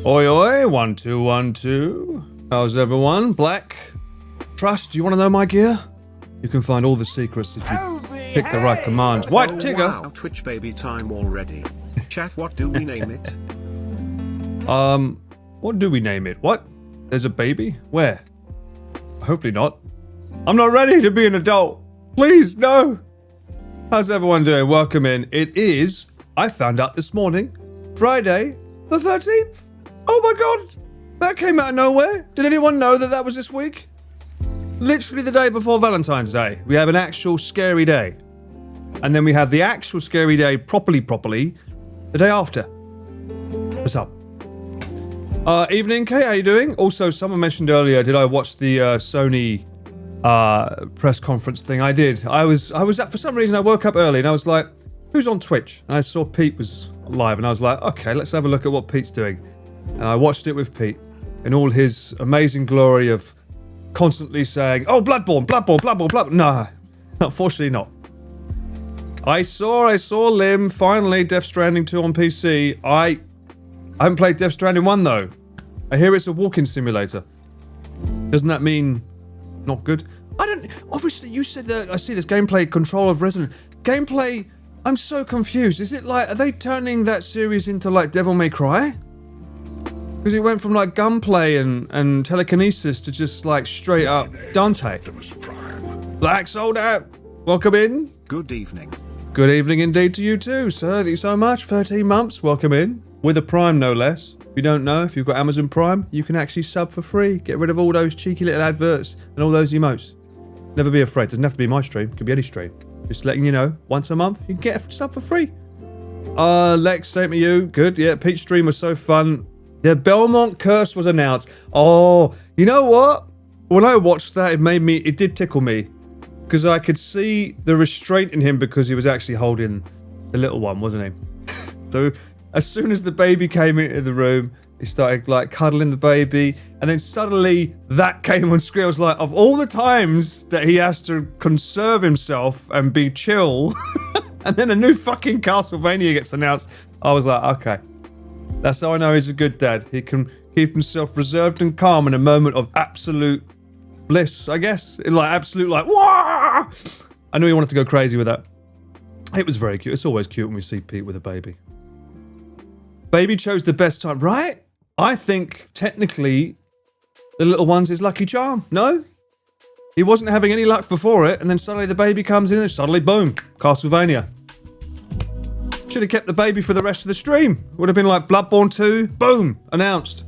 Oi, oi, 1 2 1 2. How's everyone? Black, Trust, do you want to know my gear? You can find all the secrets if you pick the right commands. White Tigger! Wow, Twitch baby time already. Chat, what do we name it? What do we name it? What? There's a baby? Where? Hopefully not. I'm not ready to be an adult. Please, no! How's everyone doing? Welcome in. It is, I found out this morning, Friday the 13th. Oh my god! That came out of nowhere. Did anyone know that that was this week? Literally the day before Valentine's Day. We have an actual scary day. And then we have the actual scary day properly, the day after. What's up? Evening, Kay, how you doing? Also, someone mentioned earlier, did I watch the Sony press conference thing? I did. I was for some reason I woke up early and I was like, who's on Twitch? And I saw Pete was live and I was like, okay, let's have a look at what Pete's doing. And I watched it with Pete in all his amazing glory of constantly saying, oh, Bloodborne. Nah, unfortunately not. I saw Lim, finally, Death Stranding 2 on PC. I haven't played Death Stranding 1 though. I hear it's a walking simulator. Doesn't that mean not good? I don't, obviously you said that, I see this gameplay control of Resident. Gameplay, I'm so confused. Is it like, are they turning that series into like Devil May Cry? Because it went from like gunplay and telekinesis to just like straight up Dante. Black sold out. Welcome in. Good evening. Good evening indeed to you too, sir. Thank you so much. 13 months. Welcome in. With a Prime, no less. If you don't know, if you've got Amazon Prime, you can actually sub for free. Get rid of all those cheeky little adverts and all those emotes. Never be afraid. Doesn't have to be my stream. It could be any stream. Just letting you know, once a month, you can get a sub for free. Lex, same to you. Good. Yeah, Pete's stream was so fun. The Belmont curse was announced. Oh, you know what? When I watched that, it did tickle me. Because I could see the restraint in him because he was actually holding the little one, wasn't he? So, as soon as the baby came into the room, he started like cuddling the baby. And then suddenly, that came on screen. I was like, of all the times that he has to conserve himself and be chill, and then a new fucking Castlevania gets announced, I was like, okay. That's how I know he's a good dad. He can keep himself reserved and calm in a moment of absolute bliss, I guess. Like, absolute, like, wah! I knew he wanted to go crazy with that. It was very cute. It's always cute when we see Pete with a baby. Baby chose the best time, right? I think, technically, the little one's his lucky charm. No? He wasn't having any luck before it, and then suddenly the baby comes in, and suddenly, boom, Castlevania. Should have kept the baby for the rest of the stream. Would have been like Bloodborne 2, boom, announced.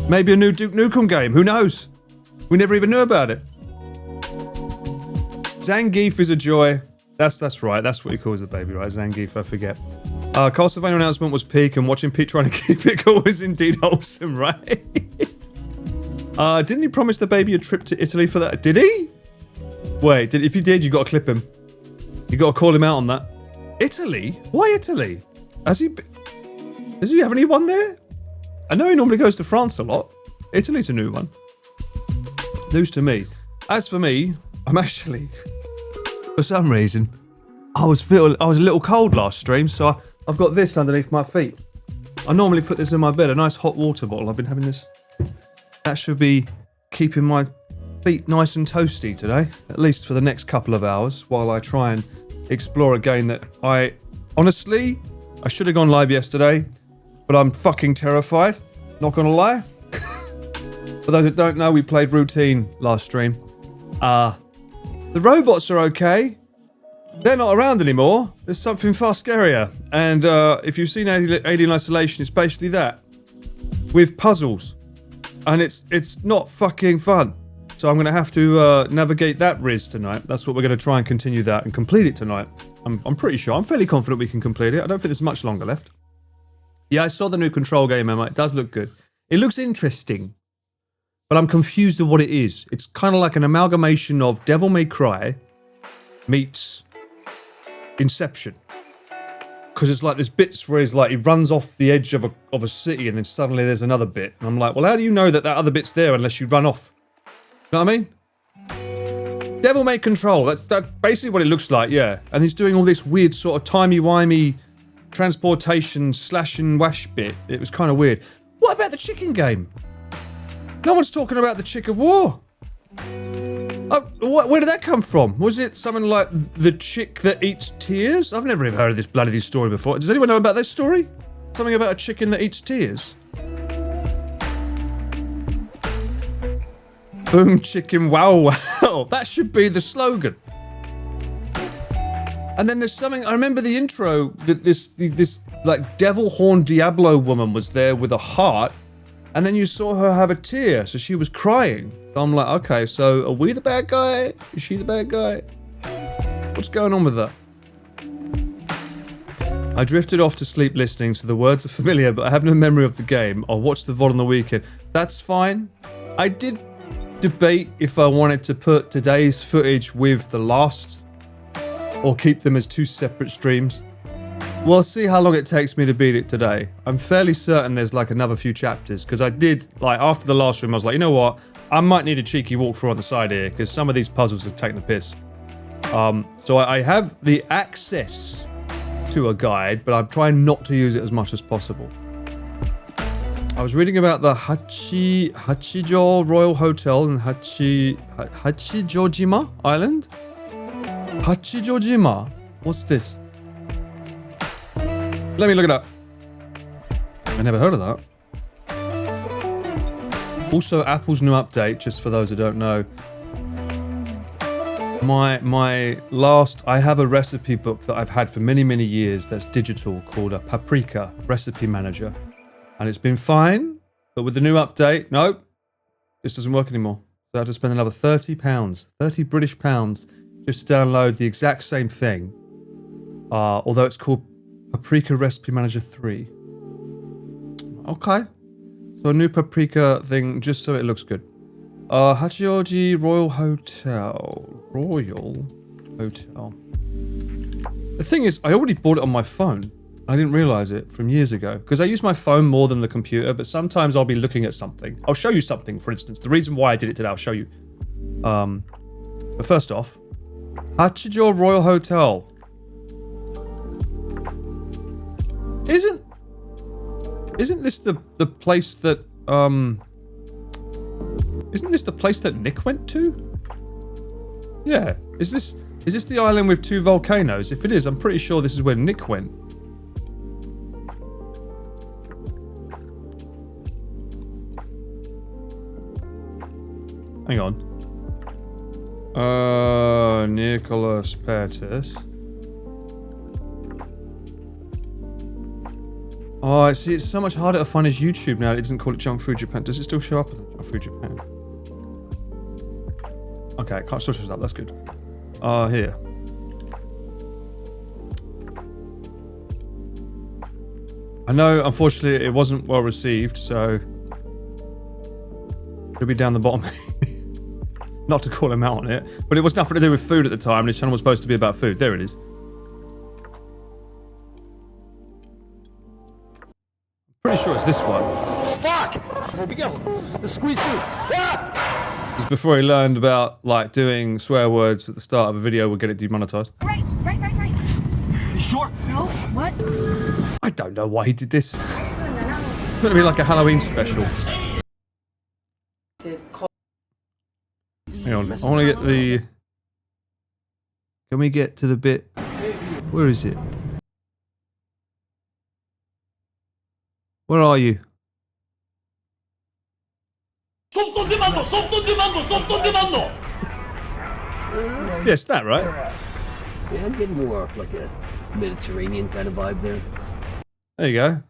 Maybe a new Duke Nukem game, who knows? We never even knew about it. Zangief is a joy. That's right, that's what he calls the baby, right? Zangief, I forget. Castlevania announcement was peak, and watching Pete trying to keep it cool was indeed wholesome, right? Didn't he promise the baby a trip to Italy for that? Did he? Wait, if you did, you got to clip him. You got to call him out on that. Italy? Why Italy? Does he have anyone there? I know he normally goes to France a lot. Italy's a new one. News to me. As for me, I'm actually, for some reason, I was a little cold last stream, so I've got this underneath my feet. I normally put this in my bed, a nice hot water bottle. I've been having this. That should be keeping my feet nice and toasty today, at least for the next couple of hours, while I try and explore a game that I should have gone live yesterday, but I'm fucking terrified, not gonna lie. For those that don't know, we played Routine last stream. The robots are okay. They're not around anymore. There's something far scarier. And if you've seen Alien Isolation, it's basically that. With puzzles. And it's not fucking fun. So I'm going to have to navigate that Riz tonight. That's what we're going to try and continue that and complete it tonight. I'm pretty sure. I'm fairly confident we can complete it. I don't think there's much longer left. Yeah, I saw the new Control game, Emma. It does look good. It looks interesting. But I'm confused with what it is. It's kind of like an amalgamation of Devil May Cry meets Inception. Because it's like there's bits where he runs off the edge of a city and then suddenly there's another bit. And I'm like, well, how do you know that other bit's there unless you run off? You know what I mean? Devil May Control, that's basically what it looks like, yeah. And he's doing all this weird sort of timey-wimey transportation slash and wash bit. It was kind of weird. What What about the chicken game? No one's talking about the chick of war. Oh, where did that come from? Was it something like the chick that eats tears? I've never even heard of this bloody story before. Does anyone know about this story? Something about a chicken that eats tears? Boom chicken wow wow. That should be the slogan. And then there's something, I remember the intro, that this like devil horn Diablo woman was there with a heart, and then you saw her have a tear, so she was crying. So I'm like, okay, so are we the bad guy? Is she the bad guy? What's going on with that? I drifted off to sleep listening, so the words are familiar, but I have no memory of the game. I'll watch the VOD on the weekend. That's fine. I did debate if I wanted to put today's footage with the last, or keep them as two separate streams. We'll see how long it takes me to beat it today. I'm fairly certain there's like another few chapters, because I did, like, after the last stream, I was like, you know what? I might need a cheeky walkthrough on the side here, because some of these puzzles are taking the piss. So I have the access to a guide, but I'm trying not to use it as much as possible. I was reading about the Hachijo Royal Hotel in Hachijojima Island? Hachijojima? What's this? Let me look it up. I never heard of that. Also, Apple's new update, just for those who don't know. I have a recipe book that I've had for many, many years that's digital called a Paprika Recipe Manager. And it's been fine, but with the new update, nope, this doesn't work anymore. So I have to spend another £30, 30 British pounds, just to download the exact same thing. Although it's called Paprika Recipe Manager 3. Okay. So a new Paprika thing, just so it looks good. Hachioji Royal Hotel. Royal Hotel. The thing is, I already bought it on my phone. I didn't realize it from years ago. Because I use my phone more than the computer, but sometimes I'll be looking at something. I'll show you something, for instance. The reason why I did it today, I'll show you. But first off, Hachijo Royal Hotel. Isn't this the place that, isn't this the place that Nick went to? Yeah. Is this the island with two volcanoes? If it is, I'm pretty sure this is where Nick went. Hang on. Nicholas Pettis. Oh, I see. It's so much harder to find his YouTube now. It doesn't call it Junk Food Japan. Does it still show up as Junk Food Japan? Okay, it can't still show up. That's good. Here. I know, unfortunately, it wasn't well received, so it'll be down the bottom. Not to call him out on it, but it was nothing to do with food at the time. His channel was supposed to be about food. There it is. Pretty sure it's this one. Fuck! Be careful. Let's squeeze through. Ah! It's before he learned about, like, doing swear words at the start of a video would get it demonetized. Right. You sure? No, what? I don't know why he did this. It's gonna be like a Halloween special. Hang on, I wanna get the... Can we get to the bit... Where is it? Where are you? Soft on demand! Soft on demand! Soft on demand! Yes, that, right? Yeah, I'm getting more like a Mediterranean kind of vibe there. There you go.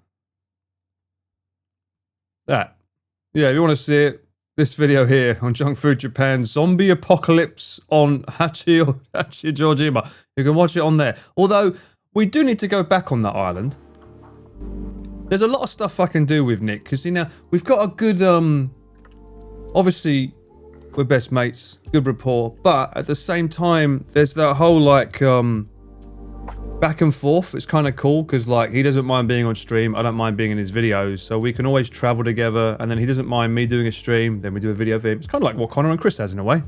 That. Yeah, if you want to see it, this video here on Junk Food Japan, Zombie Apocalypse on Hachijojima. You can watch it on there. Although, we do need to go back on that island. There's a lot of stuff I can do with Nick, because, you know, we've got a good, obviously, we're best mates, good rapport, but at the same time, there's that whole, like, back and forth. It's kind of cool, because, like, he doesn't mind being on stream, I don't mind being in his videos, so we can always travel together, and then he doesn't mind me doing a stream, then we do a video of him. It's kind of like what Connor and Chris has, in a way.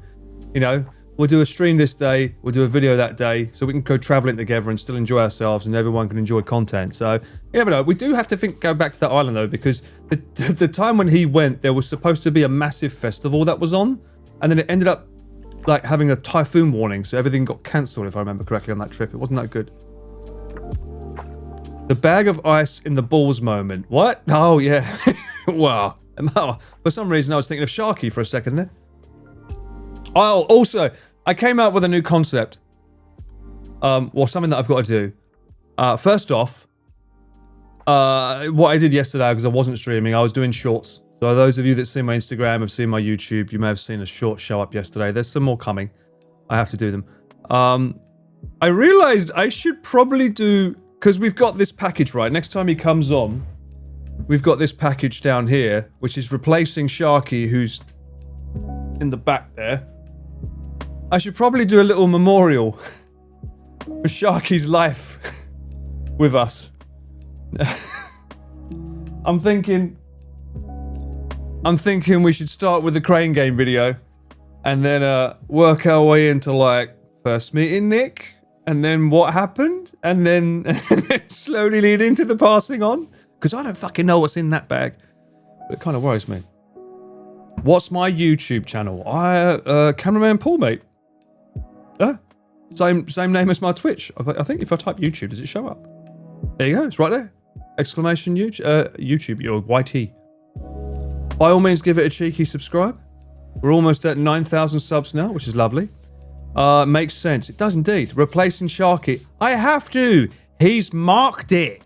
You know, we'll do a stream this day, we'll do a video that day, so we can go traveling together and still enjoy ourselves and everyone can enjoy content. So, you never know. We do have to go back to that island though, because the time when he went, there was supposed to be a massive festival that was on, and then it ended up like having a typhoon warning, so everything got cancelled, if I remember correctly, on that trip. It wasn't that good. The bag of ice in the balls moment. What? Oh, yeah. Wow. For some reason, I was thinking of Sharky for a second there. Oh, also, I came out with a new concept. Well, something that I've got to do. First off, what I did yesterday, because I wasn't streaming, I was doing shorts. So those of you that see my Instagram, have seen my YouTube, you may have seen a short show up yesterday. There's some more coming. I have to do them. I realized I should probably do, because we've got this package, right? Next time he comes on, we've got this package down here, which is replacing Sharky, who's in the back there. I should probably do a little memorial for Sharky's life with us. I'm thinking we should start with the crane game video and then work our way into like first meeting Nick and then what happened and then slowly lead into the passing on, because I don't fucking know what's in that bag, but it kind of worries me. What's my YouTube channel? Cameraman Paul, mate. Same name as my Twitch. I think if I type YouTube, does it show up? There you go, it's right there. Exclamation YouTube, your YT. By all means, give it a cheeky subscribe. We're almost at 9,000 subs now, which is lovely. Makes sense. It does indeed. Replacing Sharky. I have to. He's marked it.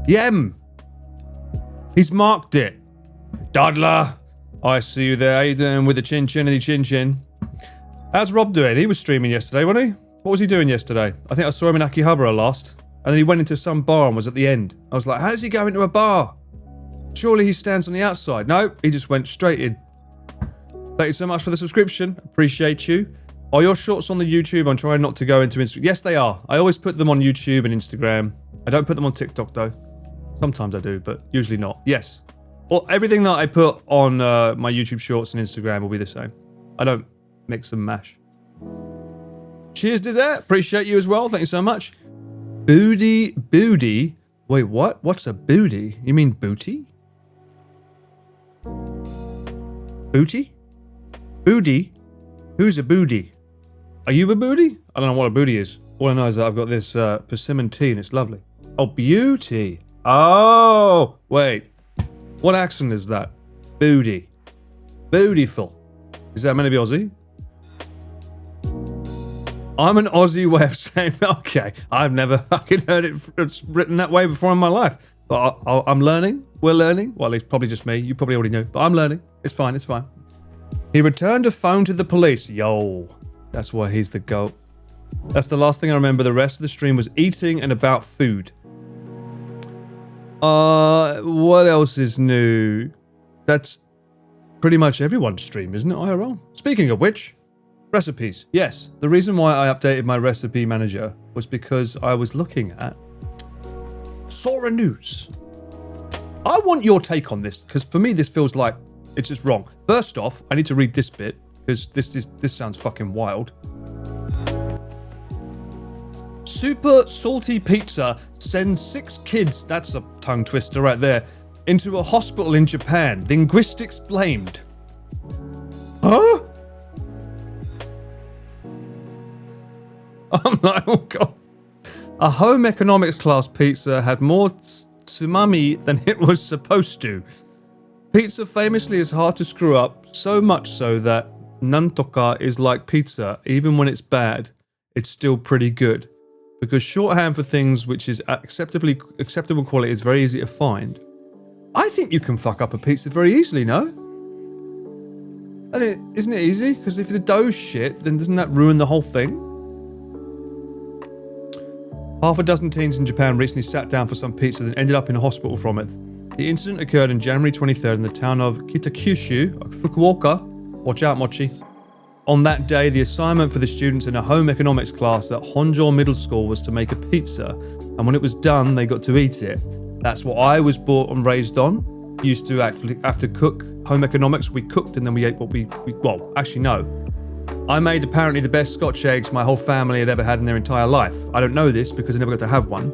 Yem. He's marked it. Dodler. I see you there. How you doing with the chin chin and the chin chin? How's Rob doing? He was streaming yesterday, wasn't he? What was he doing yesterday? I think I saw him in Akihabara last. And then he went into some bar and was at the end. I was like, how does he go into a bar? Surely he stands on the outside. No, he just went straight in. Thank you so much for the subscription. Appreciate you. Are your shorts on the YouTube? I'm trying not to go into Instagram. Yes, they are. I always put them on YouTube and Instagram. I don't put them on TikTok, though. Sometimes I do, but usually not. Yes. Well, everything that I put on my YouTube shorts and Instagram will be the same. I don't mix and mash. Cheers, Dessert. Appreciate you as well. Thank you so much. Booty. Wait, what? What's a booty? You mean booty? Booty? Booty? Who's a booty? Are you a booty? I don't know what a booty is. All I know is that I've got this persimmon tea and it's lovely. Oh, beauty. Oh, wait. What accent is that? Booty. Beautiful. Is that meant to be Aussie? I'm an Aussie way of saying, okay, I've never fucking heard it written that way before in my life. But I'm learning. We're learning. Well, it's probably just me. You probably already knew. But I'm learning. It's fine. It's fine. He returned a phone to the police. Yo. That's why he's the GOAT. That's the last thing I remember. The rest of the stream was eating and about food. What else is new? That's pretty much everyone's stream, isn't it, IRL? Speaking of which, recipes. Yes, the reason why I updated my recipe manager was because I was looking at Sora News. I want your take on this, because for me this feels like it's just wrong. First off, I need to read this bit, because this sounds fucking wild. Super salty pizza sends 6 kids, that's a tongue twister right there, into a hospital in Japan. Linguistics blamed. Huh? I'm like, oh god. A home economics class pizza had more tsumami than it was supposed to. Pizza famously is hard to screw up, so much so that nantoka is like pizza. Even when it's bad, it's still pretty good. Because shorthand for things which is acceptable quality is very easy to find. I think you can fuck up a pizza very easily, no? I think, isn't it easy? Because if the dough's shit, then doesn't that ruin the whole thing? Half a dozen teens in Japan recently sat down for some pizza and ended up in a hospital from it. The incident occurred on January 23rd in the town of Kitakyushu, Fukuoka. Watch out, Mochi. On that day, the assignment for the students in a home economics class at Honjo Middle School was to make a pizza, and when it was done, they got to eat it. That's what I was born and raised on. used to actually have to cook. Home economics, we cooked and then we ate what we well, actually no. I made apparently the best Scotch eggs my whole family had ever had in their entire life. I don't know this because I never got to have one.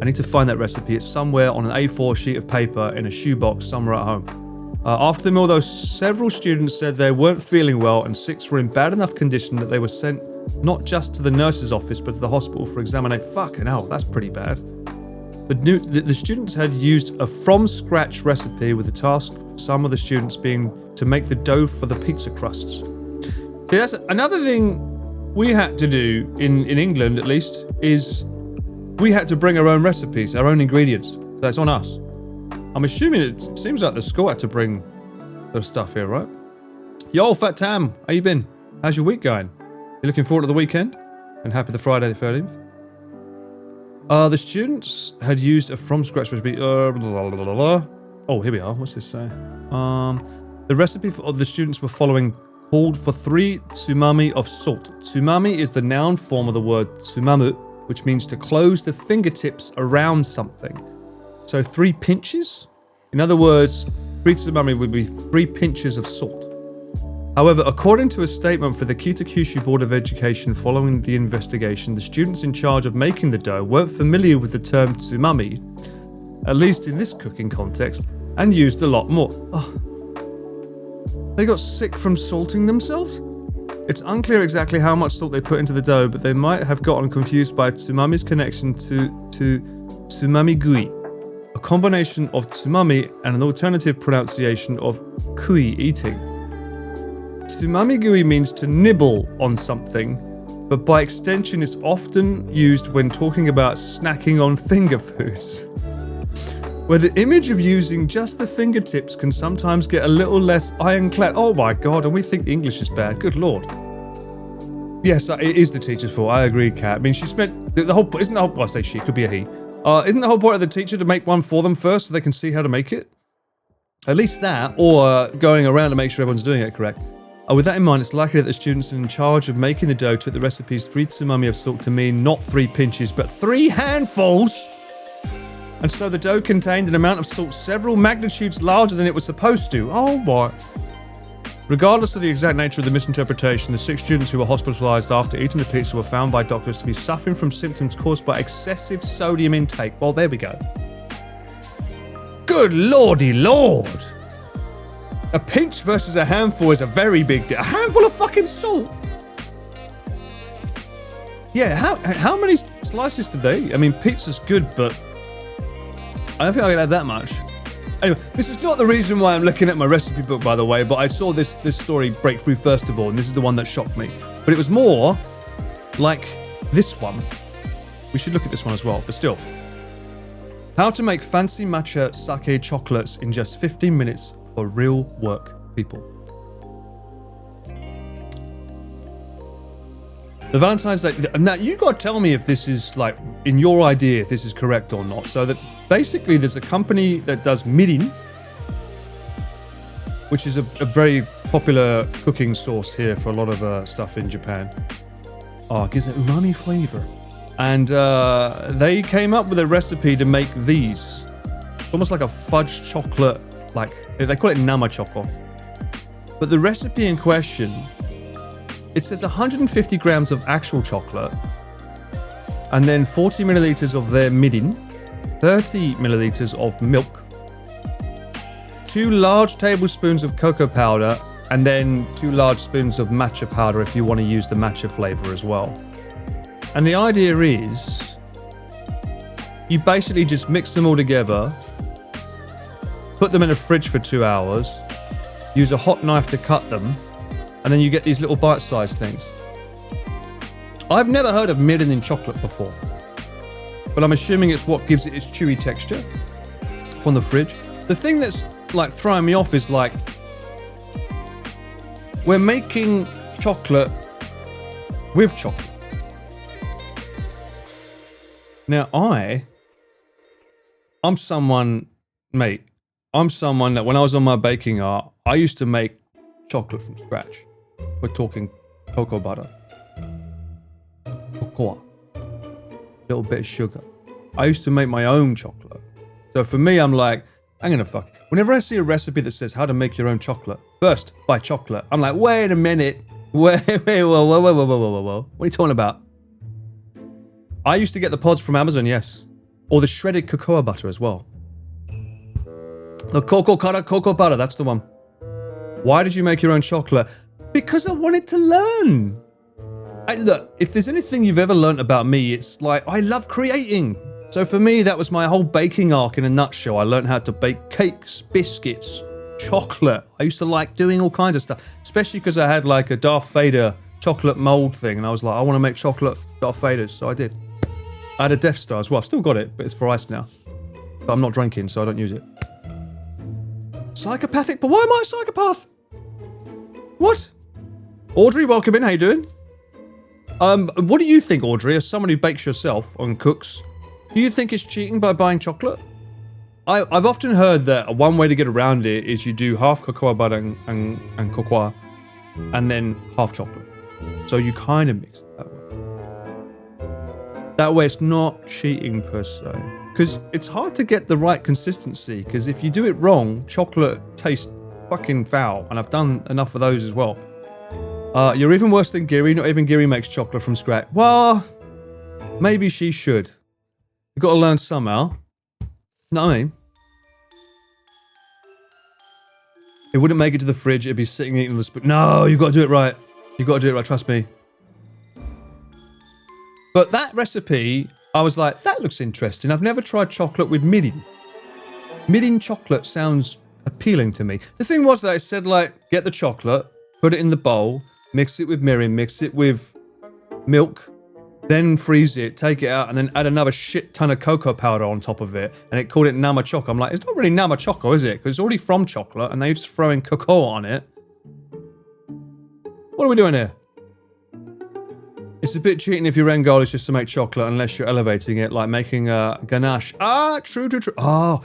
I need to find that recipe. It's somewhere on an A4 sheet of paper in a shoebox somewhere at home. After the meal, though, several students said they weren't feeling well and 6 were in bad enough condition that they were sent not just to the nurse's office but to the hospital for examination. Fucking hell, that's pretty bad. The students had used a from-scratch recipe with the task for some of the students being to make the dough for the pizza crusts. See, that's another thing we had to do in England, at least, is we had to bring our own recipes, our own ingredients. So it's on us. I'm assuming it seems like the school had to bring their stuff here, right? Yo, Fat Tam, how you been? How's your week going? You looking forward to the weekend? And happy the Friday the 13th? The students had used a from-scratch recipe. Oh, here we are. What's this say? The recipe of the students were following called for 3 tsumami of salt. Tsumami is the noun form of the word tsumamu, which means to close the fingertips around something. So 3 pinches? In other words, 3 tsumami would be 3 pinches of salt. However, according to a statement for the Kitakyushu Board of Education following the investigation, the students in charge of making the dough weren't familiar with the term tsumami, at least in this cooking context, and used a lot more. Oh. They got sick from salting themselves? It's unclear exactly how much salt they put into the dough, but they might have gotten confused by tsumami's connection to tsumami gui, a combination of tsumami and an alternative pronunciation of kui, eating. Tsumami gui means to nibble on something, but by extension is often used when talking about snacking on finger foods, where the image of using just the fingertips can sometimes get a little less ironclad. Oh my god, and we think English is bad. Good lord. Yes, it is the teacher's fault. I agree, Kat. I mean, she spent the whole. Isn't the whole? Well, I say she. Could be a he. Isn't the whole point of the teacher to make one for them first, so they can see how to make it? At least that, or going around to make sure everyone's doing it correct. With that in mind, it's likely that the students in charge of making the dough took the recipe's 3 tsumami of salt to mean not 3 pinches, but 3 handfuls. And so the dough contained an amount of salt several magnitudes larger than it was supposed to. Oh boy. Regardless of the exact nature of the misinterpretation, the 6 students who were hospitalized after eating the pizza were found by doctors to be suffering from symptoms caused by excessive sodium intake. Well, there we go. Good lordy lord. A pinch versus a handful is a very big deal. A handful of fucking salt? Yeah, how many slices do they? I mean, pizza's good, but I don't think I can have that much. Anyway, this is not the reason why I'm looking at my recipe book, by the way, but I saw this story break through first of all, and this is the one that shocked me. But it was more like this one. We should look at this one as well, but still. How to make fancy matcha sake chocolates in just 15 minutes for real work people. The Valentine's Day. Now, you gotta tell me if this is, like, in your idea, if this is correct or not. So that basically there's a company that does mirin, which is a very popular cooking sauce here for a lot of stuff in Japan. Oh, it gives it umami flavor. And they came up with a recipe to make these. It's almost like a fudge chocolate, like, they call it nama choco. But the recipe in question, it says 150 grams of actual chocolate, and then 40 milliliters of their mirin, 30 milliliters of milk, 2 large tablespoons of cocoa powder, and then 2 large spoons of matcha powder if you want to use the matcha flavor as well. And the idea is, you basically just mix them all together, put them in a fridge for 2 hours, use a hot knife to cut them, and then you get these little bite-sized things. I've never heard of mirin in chocolate before, but I'm assuming it's what gives it its chewy texture from the fridge. The thing that's like throwing me off is like, we're making chocolate with chocolate. Now I'm someone that when I was on my baking art, I used to make chocolate from scratch. We're talking cocoa butter, cocoa, little bit of sugar. I used to make my own chocolate. So for me, I'm like, I'm gonna fuck. Whenever I see a recipe that says how to make your own chocolate, first, buy chocolate. I'm like, wait a minute. Whoa. What are you talking about? I used to get the pods from Amazon, yes. Or the shredded cocoa butter as well. The cocoa butter, that's the one. Why did you make your own chocolate? Because I wanted to learn. Look, if there's anything you've ever learned about me, it's like, I love creating. So for me, that was my whole baking arc in a nutshell. I learned how to bake cakes, biscuits, chocolate. I used to like doing all kinds of stuff, especially because I had like a Darth Vader chocolate mold thing. And I was like, I want to make chocolate Darth Vaders. So I did. I had a Death Star as well. I've still got it, but it's for ice now. But I'm not drinking, so I don't use it. Psychopathic? But why am I a psychopath? What? Audrey, welcome in. How you doing? What do you think, Audrey, as someone who bakes yourself and cooks? Do you think it's cheating by buying chocolate? I've often heard that one way to get around it is you do half cocoa butter and cocoa, and then half chocolate. So you kind of mix it that way. That way it's not cheating per se. Because it's hard to get the right consistency, because if you do it wrong, chocolate tastes fucking foul, and I've done enough of those as well. You're even worse than Giri. Not even Giri makes chocolate from scratch. Well, maybe she should. You've got to learn somehow. Know what I mean? It wouldn't make it to the fridge. It'd be sitting eating the spoon. No, you've got to do it right. You've got to do it right. Trust me. But that recipe, I was like, that looks interesting. I've never tried chocolate with midden. Midden chocolate sounds appealing to me. The thing was that it said, like, get the chocolate, put it in the bowl, mix it with mirin, mix it with milk, then freeze it, take it out, and then add another shit ton of cocoa powder on top of it. And it called it nama choco. I'm like, it's not really nama choco, is it? Because it's already from chocolate, and they're just throwing cocoa on it. What are we doing here? It's a bit cheating if your end goal is just to make chocolate, unless you're elevating it, like making a ganache. Ah, true. Oh.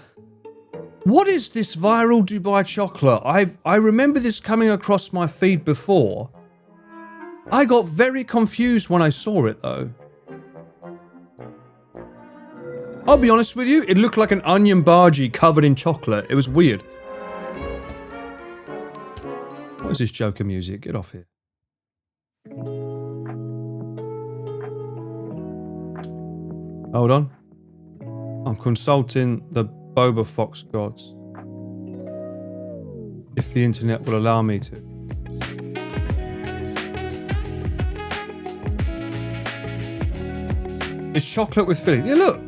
What is this viral Dubai chocolate? I remember this coming across my feed before. I got very confused when I saw it, though. I'll be honest with you, it looked like an onion bhaji covered in chocolate. It was weird. What is this Joker music? Get off here. Hold on. I'm consulting the Boba Fox gods. If the internet will allow me to. It's chocolate with filling. Yeah, look.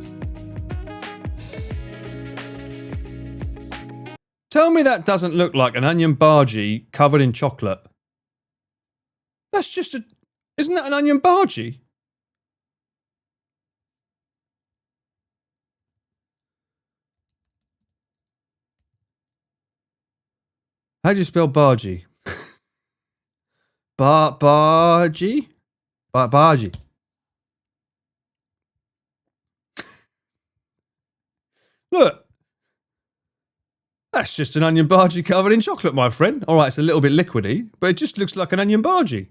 Tell me that doesn't look like an onion bhaji covered in chocolate. That's just a... Isn't that an onion bhaji? How do you spell bhaji? Bhaji? Bhaji. Look. That's just an onion bhaji covered in chocolate, my friend. All right, it's a little bit liquidy, but it just looks like an onion bhaji.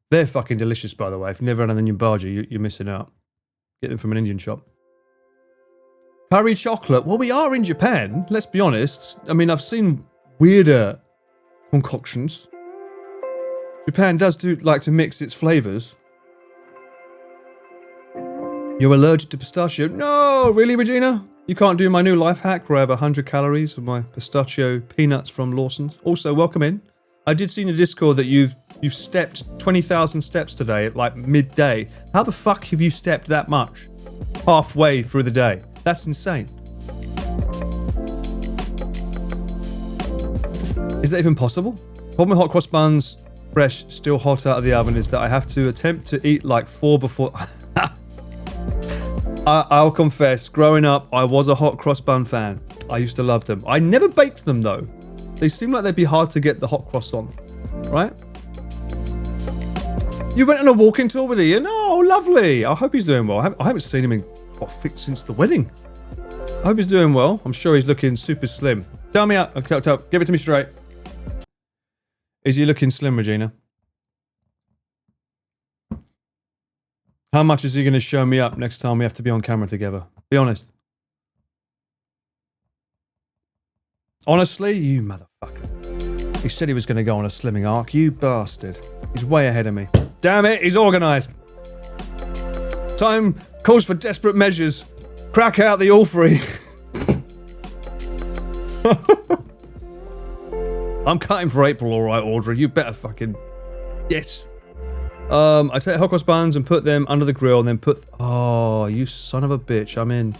They're fucking delicious, by the way. If you've never had an onion bhaji, you're missing out. Get them from an Indian shop. Curry chocolate. Well, we are in Japan, let's be honest. I mean, I've seen weirder concoctions. Japan does like to mix its flavours. You're allergic to pistachio? No, really, Regina? You can't do my new life hack where I have 100 calories of my pistachio peanuts from Lawson's. Also, welcome in. I did see in the Discord that you've stepped 20,000 steps today at like midday. How the fuck have you stepped that much halfway through the day? That's insane. Is that even possible? Problem with hot cross buns, fresh, still hot out of the oven, is that I have to attempt to eat like 4 before... I'll confess, growing up, I was a hot cross bun fan. I used to love them. I never baked them though. They seem like they'd be hard to get the hot cross on, right? You went on a walking tour with Ian? Oh, lovely. I hope he's doing well. I haven't seen him in, since the wedding. I hope he's doing well. I'm sure he's looking super slim. Tell me out. Give it to me straight. Is he looking slim, Regina? How much is he going to show me up next time we have to be on camera together? Be honest. Honestly, you motherfucker. He said he was going to go on a slimming arc. You bastard. He's way ahead of me. Damn it, he's organised. Time calls for desperate measures. Crack out the all free. I'm cutting for April, alright, Audrey. You better fucking... Yes. I take hot cross buns and put them under the grill and then put... Oh, you son of a bitch. I'm in.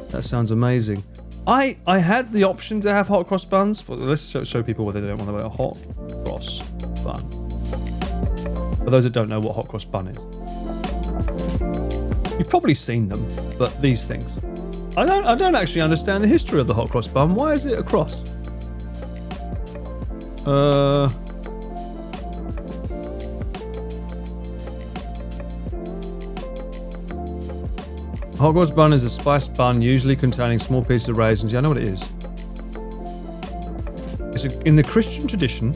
That sounds amazing. I had the option to have hot cross buns. Well, let's show people whether they don't want to have a hot cross bun. For those that don't know what hot cross bun is. You've probably seen them, but these things. I don't actually understand the history of the hot cross bun. Why is it a cross? Hot cross bun is a spiced bun, usually containing small pieces of raisins. Yeah, I know what it is. In the Christian tradition,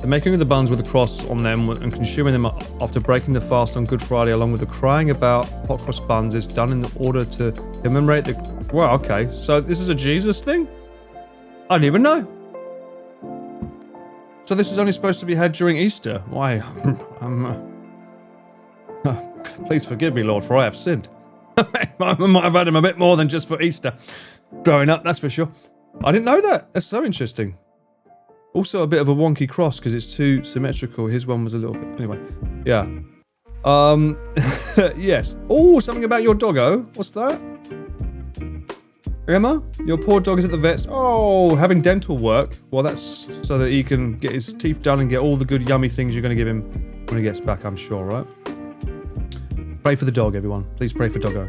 the making of the buns with a cross on them and consuming them after breaking the fast on Good Friday, along with the crying about hot cross buns, is done in order to commemorate the... Well, okay, so this is a Jesus thing? I didn't even know. So this is only supposed to be had during Easter. Why? Please forgive me, Lord, for I have sinned. I might have had him a bit more than just for Easter. Growing up, that's for sure. I didn't know that. That's so interesting. Also a bit of a wonky cross because it's too symmetrical. His one was a little bit... Anyway, yeah. Yes. Oh, something about your doggo. What's that? Emma, your poor dog is at the vet's. Oh, having dental work. Well, that's so that he can get his teeth done and get all the good yummy things you're going to give him when he gets back, I'm sure, right? Pray for the dog, everyone. Please pray for Doggo.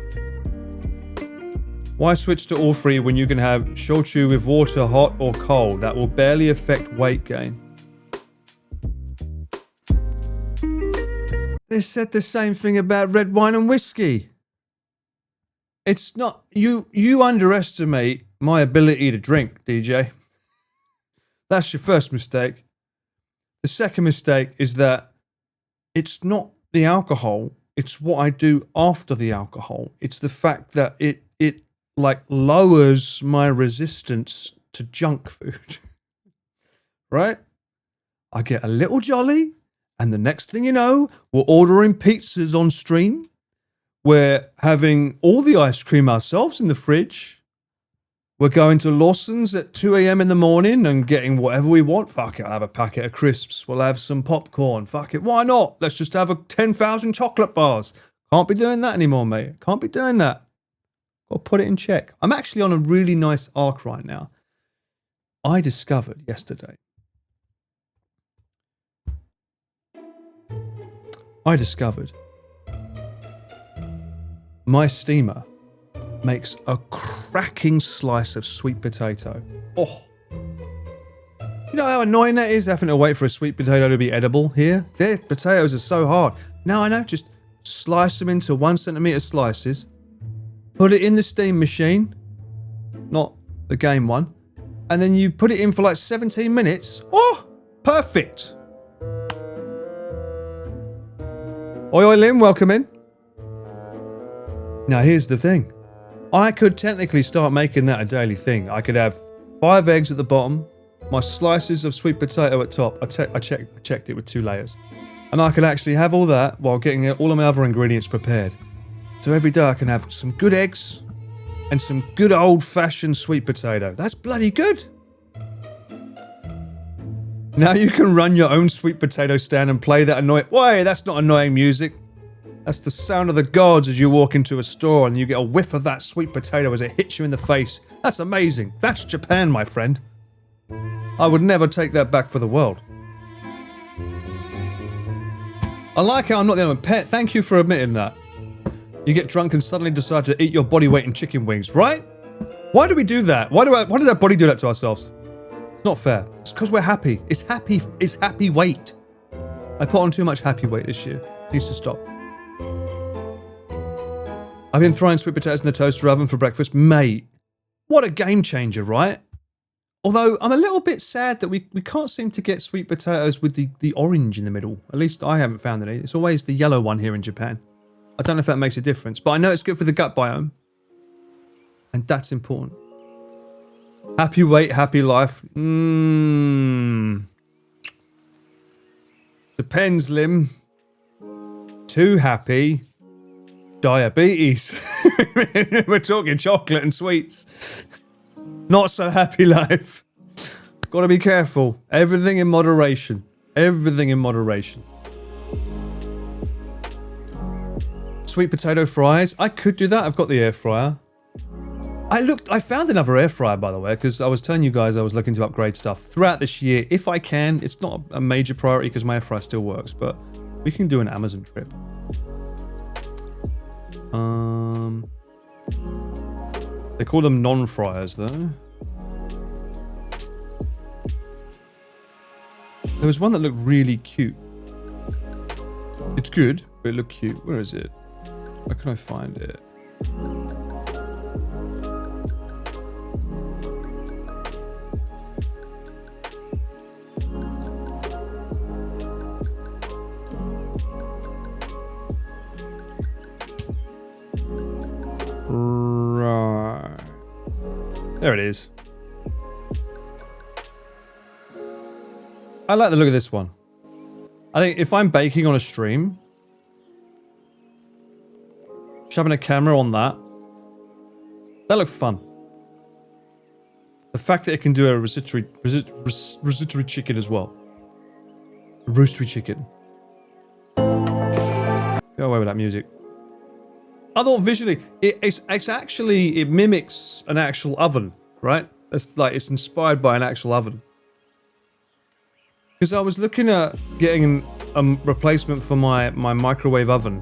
Why switch to all free when you can have shochu with water, hot or cold? That will barely affect weight gain. They said the same thing about red wine and whiskey. It's not... You underestimate my ability to drink, DJ. That's your first mistake. The second mistake is that it's not the alcohol, it's what I do after the alcohol. It's the fact that it like lowers my resistance to junk food. Right? I get a little jolly, and the next thing you know, we're ordering pizzas on stream. We're having all the ice cream ourselves in the fridge. We're going to Lawson's at 2 a.m. in the morning and getting whatever we want. Fuck it, I'll have a packet of crisps. We'll have some popcorn. Fuck it, why not? Let's just have 10,000 chocolate bars. Can't be doing that anymore, mate. Can't be doing that. Got to put it in check. I'm actually on a really nice arc right now. I discovered yesterday. My steamer makes a cracking slice of sweet potato. Oh. You know how annoying that is, having to wait for a sweet potato to be edible here? Their potatoes are so hard. Now I know, just slice them into 1 centimetre slices, put it in the steam machine, not the game one, and then you put it in for like 17 minutes. Oh, perfect. Oi, oi, Lynn, welcome in. Now here's the thing. I could technically start making that a daily thing. I could have 5 eggs at the bottom, my slices of sweet potato at top. I checked it with 2 layers. And I could actually have all that while getting all of my other ingredients prepared. So every day I can have some good eggs and some good old-fashioned sweet potato. That's bloody good. Now you can run your own sweet potato stand and play that annoying... Wait, that's not annoying music. That's the sound of the gods as you walk into a store and you get a whiff of that sweet potato as it hits you in the face. That's amazing. That's Japan, my friend. I would never take that back for the world. I like how I'm not the only pet. Thank you for admitting that. You get drunk and suddenly decide to eat your body weight in chicken wings, right? Why do we do that? Why does our body do that to ourselves? It's not fair. It's because we're happy. It's happy weight. I put on too much happy weight this year. It needs to stop. I've been throwing sweet potatoes in the toaster oven for breakfast. Mate, what a game changer, right? Although, I'm a little bit sad that we can't seem to get sweet potatoes with the orange in the middle. At least I haven't found any. It's always the yellow one here in Japan. I don't know if that makes a difference, but I know it's good for the gut biome. And that's important. Happy weight, happy life. Depends, Lim. Too happy. Diabetes. We're talking chocolate and sweets. Not so happy life. Gotta be careful. Everything in moderation. Everything in moderation. Sweet potato fries. I could do that. I've got the air fryer. I found another air fryer, by the way, because I was telling you guys I was looking to upgrade stuff throughout this year. If I can, it's not a major priority because my air fryer still works, but we can do an Amazon trip. They call them non-fryers, though. There was one that looked really cute. It's good, but it looked cute. Where is it? Where can I find it? Right. There it is. I like the look of this one. I think if I'm baking on a stream, shoving a camera on that looks fun. The fact that it can do a rotisserie chicken as well. Roastery chicken. Go away with that music. I thought visually, it's actually, it mimics an actual oven, right? It's like, it's inspired by an actual oven. Because I was looking at getting a replacement for my microwave oven,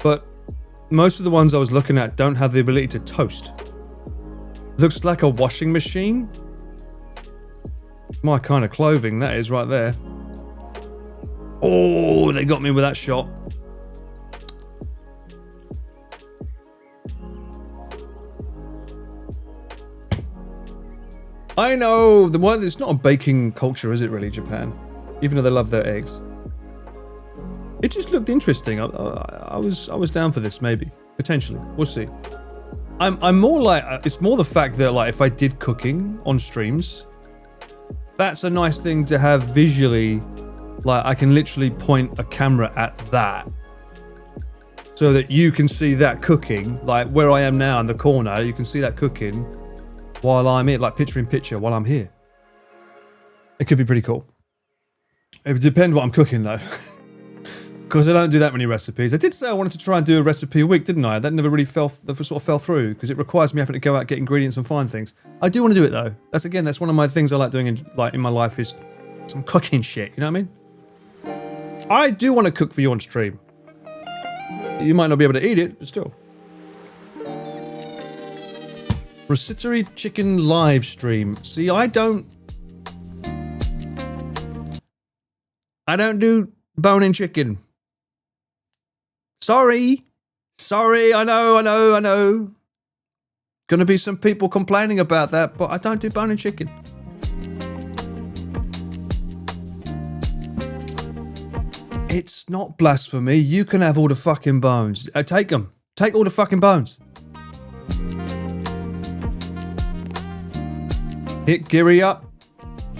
but most of the ones I was looking at don't have the ability to toast. Looks like a washing machine. My kind of clothing, that is right there. Oh, they got me with that shot. I know, it's not a baking culture, is it really, Japan? Even though they love their eggs. It just looked interesting. I was down for this, maybe. Potentially. We'll see. I'm more like, it's more the fact that, like, if I did cooking on streams, that's a nice thing to have visually. Like, I can literally point a camera at that. So that you can see that cooking, like where I am now in the corner, you can see that cooking while I'm here, like picture in picture while I'm here. It could be pretty cool. It would depend what I'm cooking though. Because I don't do that many recipes. I did say I wanted to try and do a recipe a week, didn't I? That never really sort of fell through because it requires me having to go out, get ingredients and find things. I do want to do it though. That's one of my things I like doing in my life is some cooking shit, you know what I mean? I do want to cook for you on stream. You might not be able to eat it, but still. Rotisserie chicken live stream. See, I don't do bone-in chicken. Sorry, I know. Gonna be some people complaining about that, but I don't do bone-in chicken. It's not blasphemy. You can have all the fucking bones. Take them. Take all the fucking bones. Hit Giri up.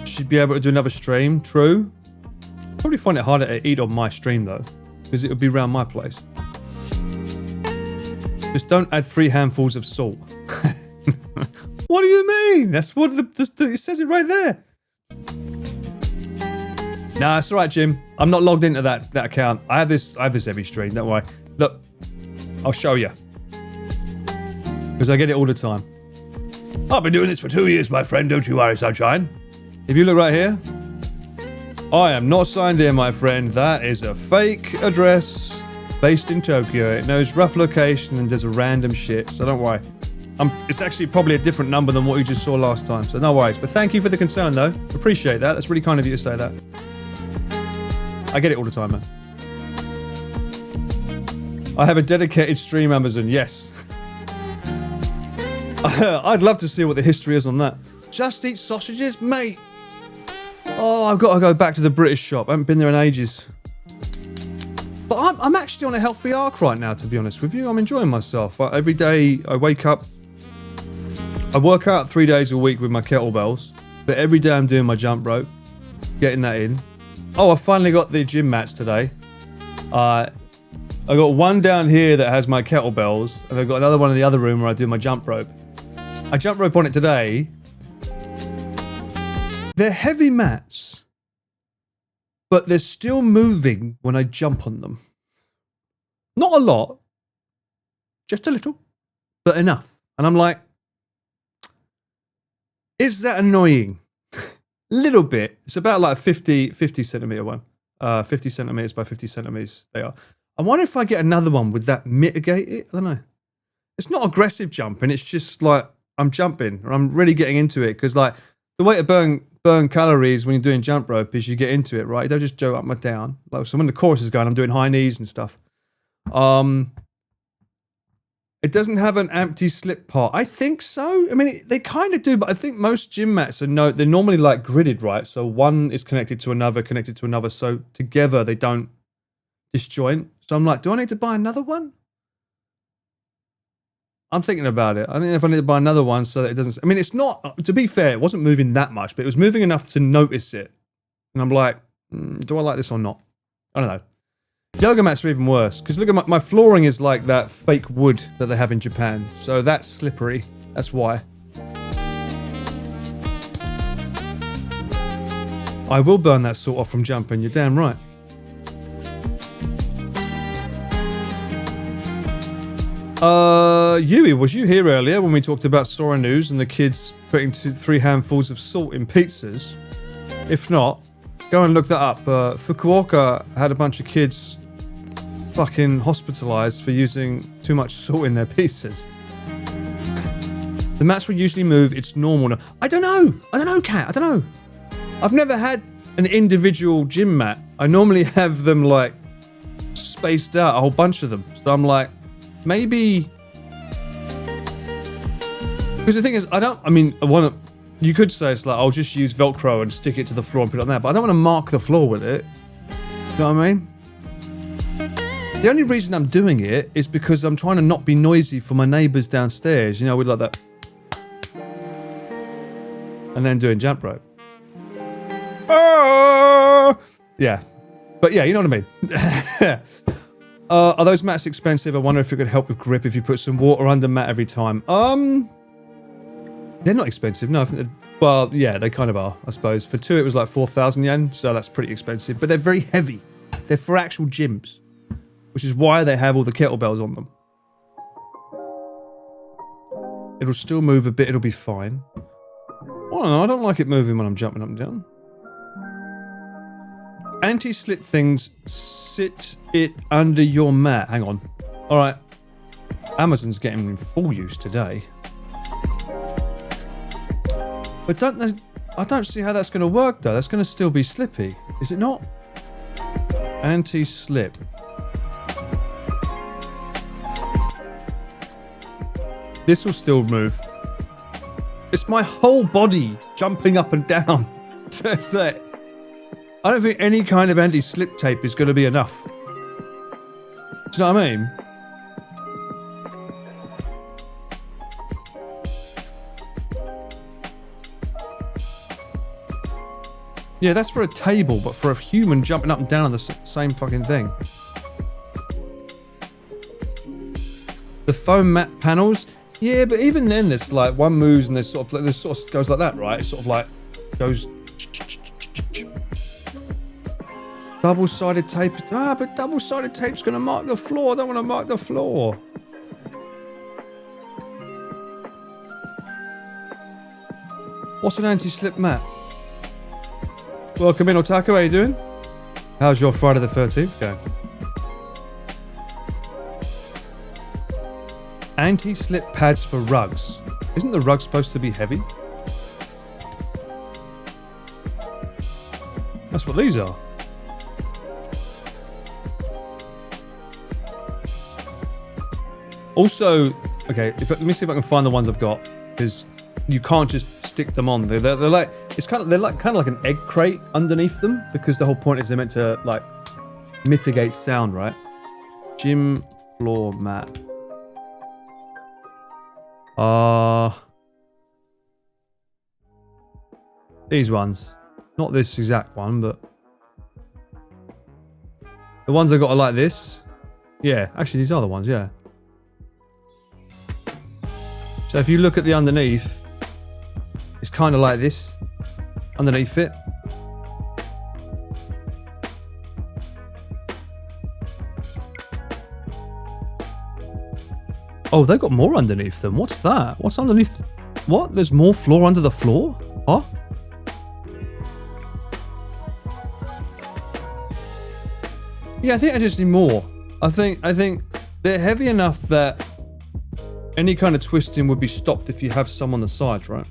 Should be able to do another stream. True. Probably find it harder to eat on my stream though, because it would be around my place. Just don't add 3 handfuls of salt. What do you mean? That's what it says it right there. Nah, it's alright, Jim. I'm not logged into that account. I have this every stream, don't worry. Look, I'll show you. Because I get it all the time. I've been doing this for 2 years, my friend. Don't you worry, sunshine. If you look right here, I am not signed in, my friend. That is a fake address based in Tokyo. It knows rough location and does a random shit, so don't worry. It's actually probably a different number than what you just saw last time, so no worries. But thank you for the concern, though. Appreciate that. That's really kind of you to say that. I get it all the time, man. I have a dedicated stream, Amazon. Yes. I'd love to see what the history is on that. Just eat sausages, mate. Oh, I've got to go back to the British shop. I haven't been there in ages. But I'm actually on a healthy arc right now, to be honest with you. I'm enjoying myself. Every day I wake up, I work out 3 days a week with my kettlebells, but every day I'm doing my jump rope, getting that in. Oh, I finally got the gym mats today. I got one down here that has my kettlebells, and I've got another one in the other room where I do my jump rope. I jump rope on it today. They're heavy mats, but they're still moving when I jump on them. Not a lot, just a little, but enough. And I'm like, is that annoying? Little bit. It's about like a 50 centimeter one. 50 centimeters by 50 centimeters they are. I wonder if I get another one, would that mitigate it? I don't know. It's not aggressive jumping. It's just like I'm jumping or I'm really getting into it because like the way to burn calories when you're doing jump rope is you get into it, right? You don't just go up and down. Like, so when the chorus is going, I'm doing high knees and stuff. It doesn't have an anti-slip part. I think so. I mean, they kind of do, but I think most gym mats are they're normally like gridded, right? So one is connected to another, so together they don't disjoint. So I'm like, do I need to buy another one? I'm thinking about it. I think if I need to buy another one so that it doesn't... I mean, it's not... To be fair, it wasn't moving that much, but it was moving enough to notice it. And I'm like, do I like this or not? I don't know. Yoga mats are even worse, because look at my flooring is like that fake wood that they have in Japan. So that's slippery. That's why. I will burn that salt off from jumping, you're damn right. Yui, was you here earlier when we talked about Sora News and the kids putting 3 handfuls of salt in pizzas? If not, go and look that up. Fukuoka had a bunch of kids fucking hospitalized for using too much salt in their pizzas. The mats will usually move, it's normal. I don't know, Kat, I don't know. I've never had an individual gym mat. I normally have them like spaced out, a whole bunch of them. So I'm like, maybe... Because the thing is, you could say it's like, I'll just use Velcro and stick it to the floor and put it on there, but I don't want to mark the floor with it. You know what I mean? The only reason I'm doing it is because I'm trying to not be noisy for my neighbours downstairs, you know, with like that. And then doing jump rope. Yeah. But yeah, you know what I mean. Are those mats expensive? I wonder if it could help with grip if you put some water under mat every time. They're not expensive, no. I think well, yeah, they kind of are, I suppose. For 2, it was like 4,000 yen, so that's pretty expensive. But they're very heavy. They're for actual gyms, which is why they have all the kettlebells on them. It'll still move a bit, it'll be fine. I don't like it moving when I'm jumping up and down. Anti-slip things, sit it under your mat. Hang on. Alright. Amazon's getting in full use today. But I don't see how that's going to work though. That's going to still be slippy. Is it not? Anti-slip. This will still move. It's my whole body jumping up and down. So it's that. I don't think any kind of anti-slip tape is going to be enough. Do you know what I mean? Yeah, that's for a table, but for a human jumping up and down on the same fucking thing. The foam mat panels, yeah, but even then, there's like one moves and there's sort of goes like that, right? It sort of like goes. Double-sided tape. But double-sided tape's gonna mark the floor. I don't want to mark the floor. What's an anti-slip mat? Welcome in, Otaku. How you doing? How's your Friday the 13th going? Anti-slip pads for rugs. Isn't the rug supposed to be heavy? That's what these are. Also, okay, let me see if I can find the ones I've got, because you can't just stick them on. They're like like an egg crate underneath them, because the whole point is they're meant to like mitigate sound, right? Gym floor mat. These ones. Not this exact one, but... The ones I got are like this. Yeah, actually these are the ones, yeah. So if you look at the underneath, it's kind of like this. Underneath it. Oh, they've got more underneath them. What's that? What's underneath? What? There's more floor under the floor? Huh? Yeah, I think I just need more. I think they're heavy enough that any kind of twisting would be stopped if you have some on the sides, right?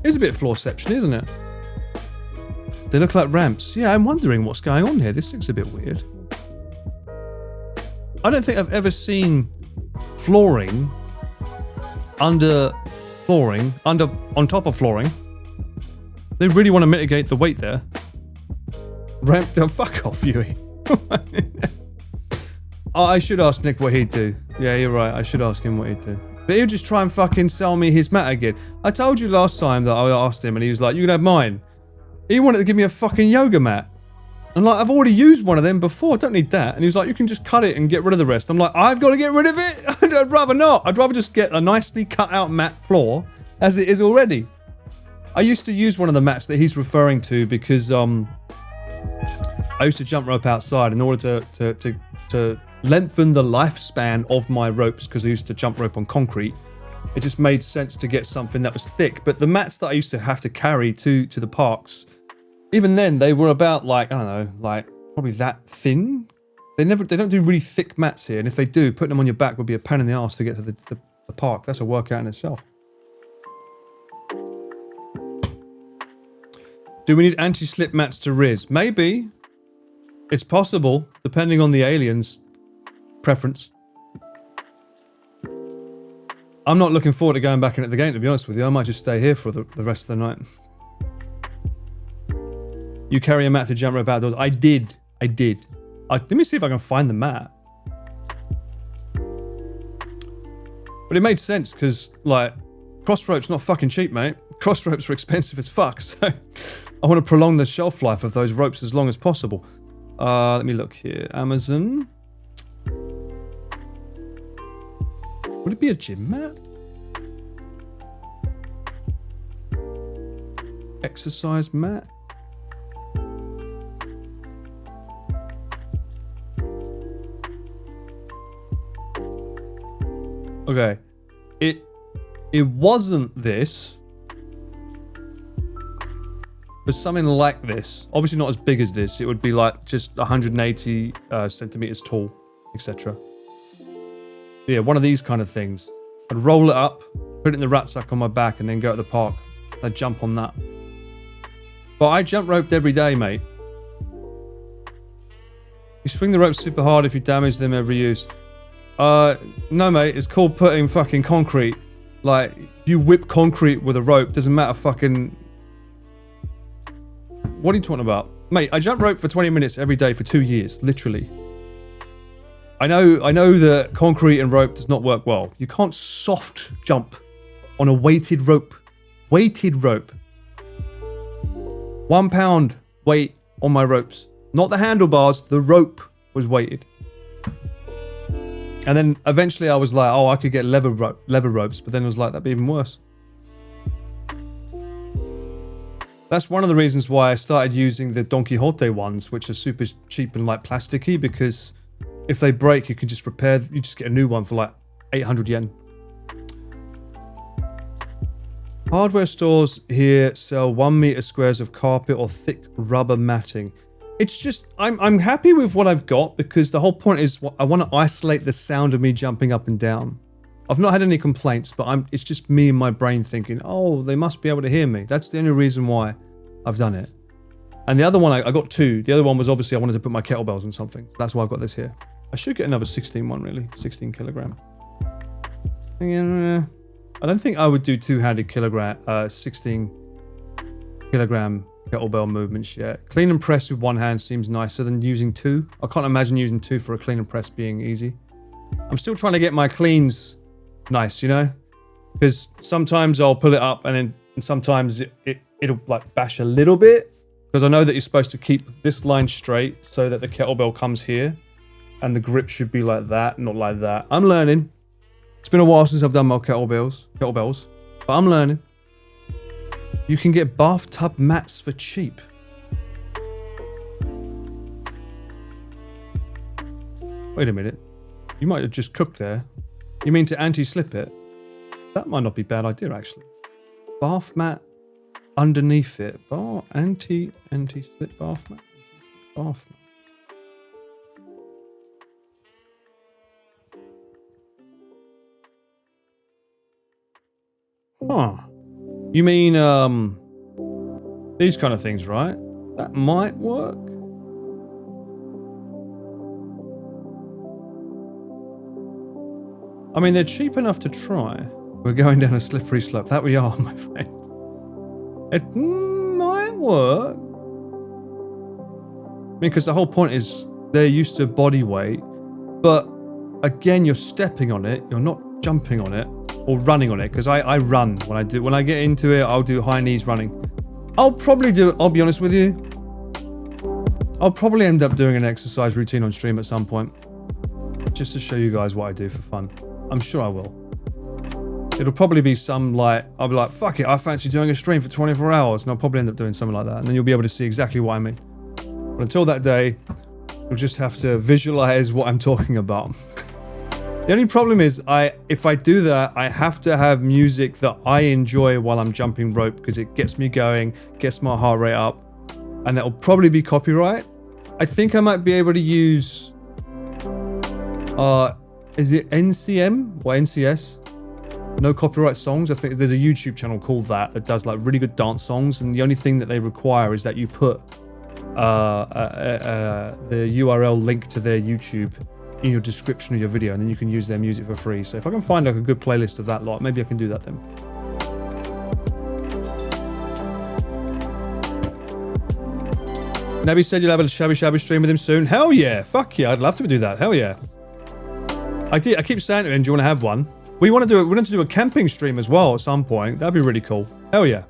It's a bit floorception, isn't it? They look like ramps. Yeah, I'm wondering what's going on here. This looks a bit weird. I don't think I've ever seen flooring under flooring, on top of flooring. They really want to mitigate the weight there. Ramp, oh, fuck off, Yui. Oh, I should ask Nick what he'd do. Yeah, you're right. I should ask him what he'd do. But he'll just try and fucking sell me his mat again. I told you last time that I asked him and he was like, you can have mine. He wanted to give me a fucking yoga mat. I'm like, I've already used one of them before. I don't need that. And he was like, you can just cut it and get rid of the rest. I'm like, I've got to get rid of it? I'd rather not. I'd rather just get a nicely cut out mat floor as it is already. I used to use one of the mats that he's referring to because I used to jump rope outside in order to lengthen the lifespan of my ropes because I used to jump rope on concrete. It just made sense to get something that was thick. But the mats that I used to have to carry to the parks, even then they were about like, I don't know, like probably that thin. They don't do really thick mats here. And if they do, putting them on your back would be a pain in the arse to get to the park. That's a workout in itself. Do we need anti-slip mats to Riz? Maybe. It's possible, depending on the alien's preference. I'm not looking forward to going back into the game, to be honest with you. I might just stay here for the rest of the night. You carry a mat to jump rope outdoors? I did. Let me see if I can find the mat. But it made sense, because, like, cross rope's not fucking cheap, mate. Cross ropes are expensive as fuck, so I want to prolong the shelf life of those ropes as long as possible. Let me look here. Amazon. Would it be a gym mat? Exercise mat? Okay. It wasn't this. But something like this. Obviously not as big as this. It would be like just 180 centimeters tall, etc. Yeah, one of these kind of things. I'd roll it up, put it in the rucksack on my back, and then go to the park. I'd jump on that. But I jump roped every day, mate. You swing the ropes super hard if you damage them every use. No, mate. It's called putting fucking concrete. Like, if you whip concrete with a rope, doesn't matter fucking... What are you talking about? Mate, I jump rope for 20 minutes every day for 2 years, literally. I know that concrete and rope does not work well. You can't soft jump on a weighted rope. Weighted rope. 1 pound weight on my ropes. Not the handlebars, the rope was weighted. And then eventually I was like, oh, I could get lever ropes, but then it was like, that'd be even worse. That's one of the reasons why I started using the Don Quixote ones, which are super cheap and like plasticky, because if they break, you can just repair, you just get a new one for like 800 yen. Hardware stores here sell 1 meter squares of carpet or thick rubber matting. It's just, I'm happy with what I've got, because the whole point is I want to isolate the sound of me jumping up and down. I've not had any complaints, but it's just me and my brain thinking, oh, they must be able to hear me. That's the only reason why I've done it. And the other one, I got 2. The other one was obviously I wanted to put my kettlebells on something. That's why I've got this here. I should get another 16 one, really. 16 kilogram. Yeah, I don't think I would do 2-handed 16 kilogram kettlebell movements yet. Clean and press with 1 hand seems nicer than using 2. I can't imagine using 2 for a clean and press being easy. I'm still trying to get my cleans nice, you know? Because sometimes I'll pull it up and sometimes it'll like bash a little bit, because I know that you're supposed to keep this line straight so that the kettlebell comes here, and the grip should be like that, not like that. I'm learning. It's been a while since I've done my kettlebells, but I'm learning. You can get bathtub mats for cheap. Wait a minute. You might have just cooked there. You mean to anti-slip it? That might not be a bad idea, actually. Bath mat underneath it. Anti-slip bath mat. Bath mat. Huh. You mean, these kind of things, right? That might work. I mean, they're cheap enough to try. We're going down a slippery slope. That we are, my friend. It might work. I mean, because the whole point is they're used to body weight, but again, you're stepping on it. You're not jumping on it or running on it. Because I run when I get into it. I'll do high knees running. I'll probably do it. I'll be honest with you. I'll probably end up doing an exercise routine on stream at some point, just to show you guys what I do for fun. I'm sure I will. It'll probably be some like, I'll be like, fuck it, I fancy doing a stream for 24 hours, and I'll probably end up doing something like that, and then you'll be able to see exactly what I mean. But until that day, you'll just have to visualize what I'm talking about. The only problem is, if I do that, I have to have music that I enjoy while I'm jumping rope, because it gets me going, gets my heart rate up, and that'll probably be copyright. I think I might be able to use, is it NCM or NCS? No copyright songs. I think there's a YouTube channel called that does like really good dance songs, and the only thing that they require is that you put the URL link to their YouTube in your description of your video, and then you can use their music for free. So if I can find like a good playlist of that lot, maybe I can do that then. Nabi said you'll have a shabby stream with him soon. Hell yeah. Fuck yeah. I'd love to do that. Hell yeah. I keep saying to him, do you want to have one? We want to do a camping stream as well at some point. That'd be really cool. Hell yeah.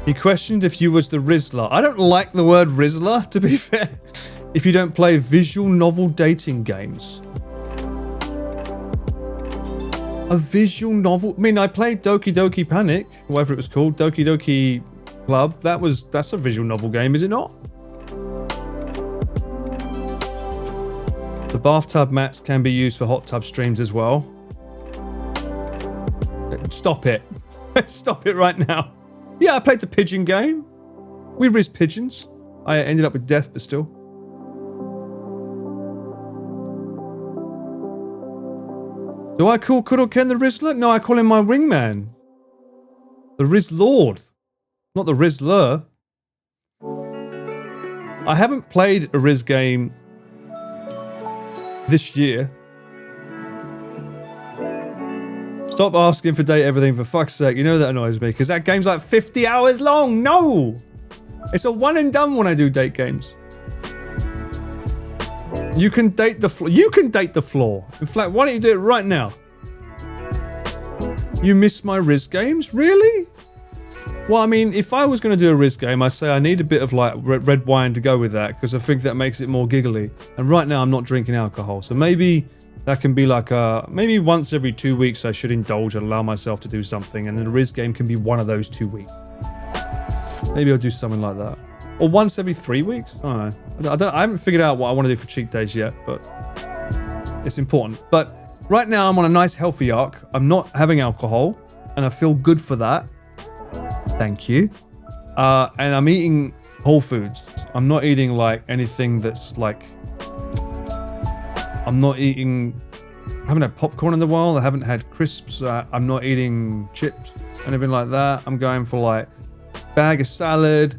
He questioned if you was the Rizzler. I don't like the word Rizzler, to be fair. If you don't play visual novel dating games. A visual novel? I mean, I played Doki Doki Panic, whatever it was called. Doki Doki Club. That's a visual novel game, is it not? The bathtub mats can be used for hot tub streams as well. Stop it. Stop it right now. Yeah, I played the pigeon game. We raised pigeons. I ended up with death, but still. Do I call Kuddle Ken the Rizzler? No, I call him my wingman. The Rizzlord. Not the Rizzler. I haven't played a Riz game this year. Stop asking for date everything, for fuck's sake. You know that annoys me, because that game's like 50 hours long. No! It's a one and done when I do date games. You can date the floor. You can date the floor. In fact, why don't you do it right now? You miss my Riz games? Really? Well, I mean, if I was going to do a Riz game, I say I need a bit of like red wine to go with that, because I think that makes it more giggly. And right now I'm not drinking alcohol, so maybe that can be like maybe once every 2 weeks I should indulge and allow myself to do something, and then the Riz game can be one of those 2 weeks. Maybe I'll do something like that. Or once every 3 weeks? I don't know. I haven't figured out what I want to do for cheat days yet, but it's important. But right now I'm on a nice healthy arc. I'm not having alcohol, and I feel good for that. Thank you. And I'm eating whole foods. I'm not eating like anything that's like... I haven't had popcorn in a while. I haven't had crisps. I'm not eating chips, anything like that. I'm going for like bag of salad,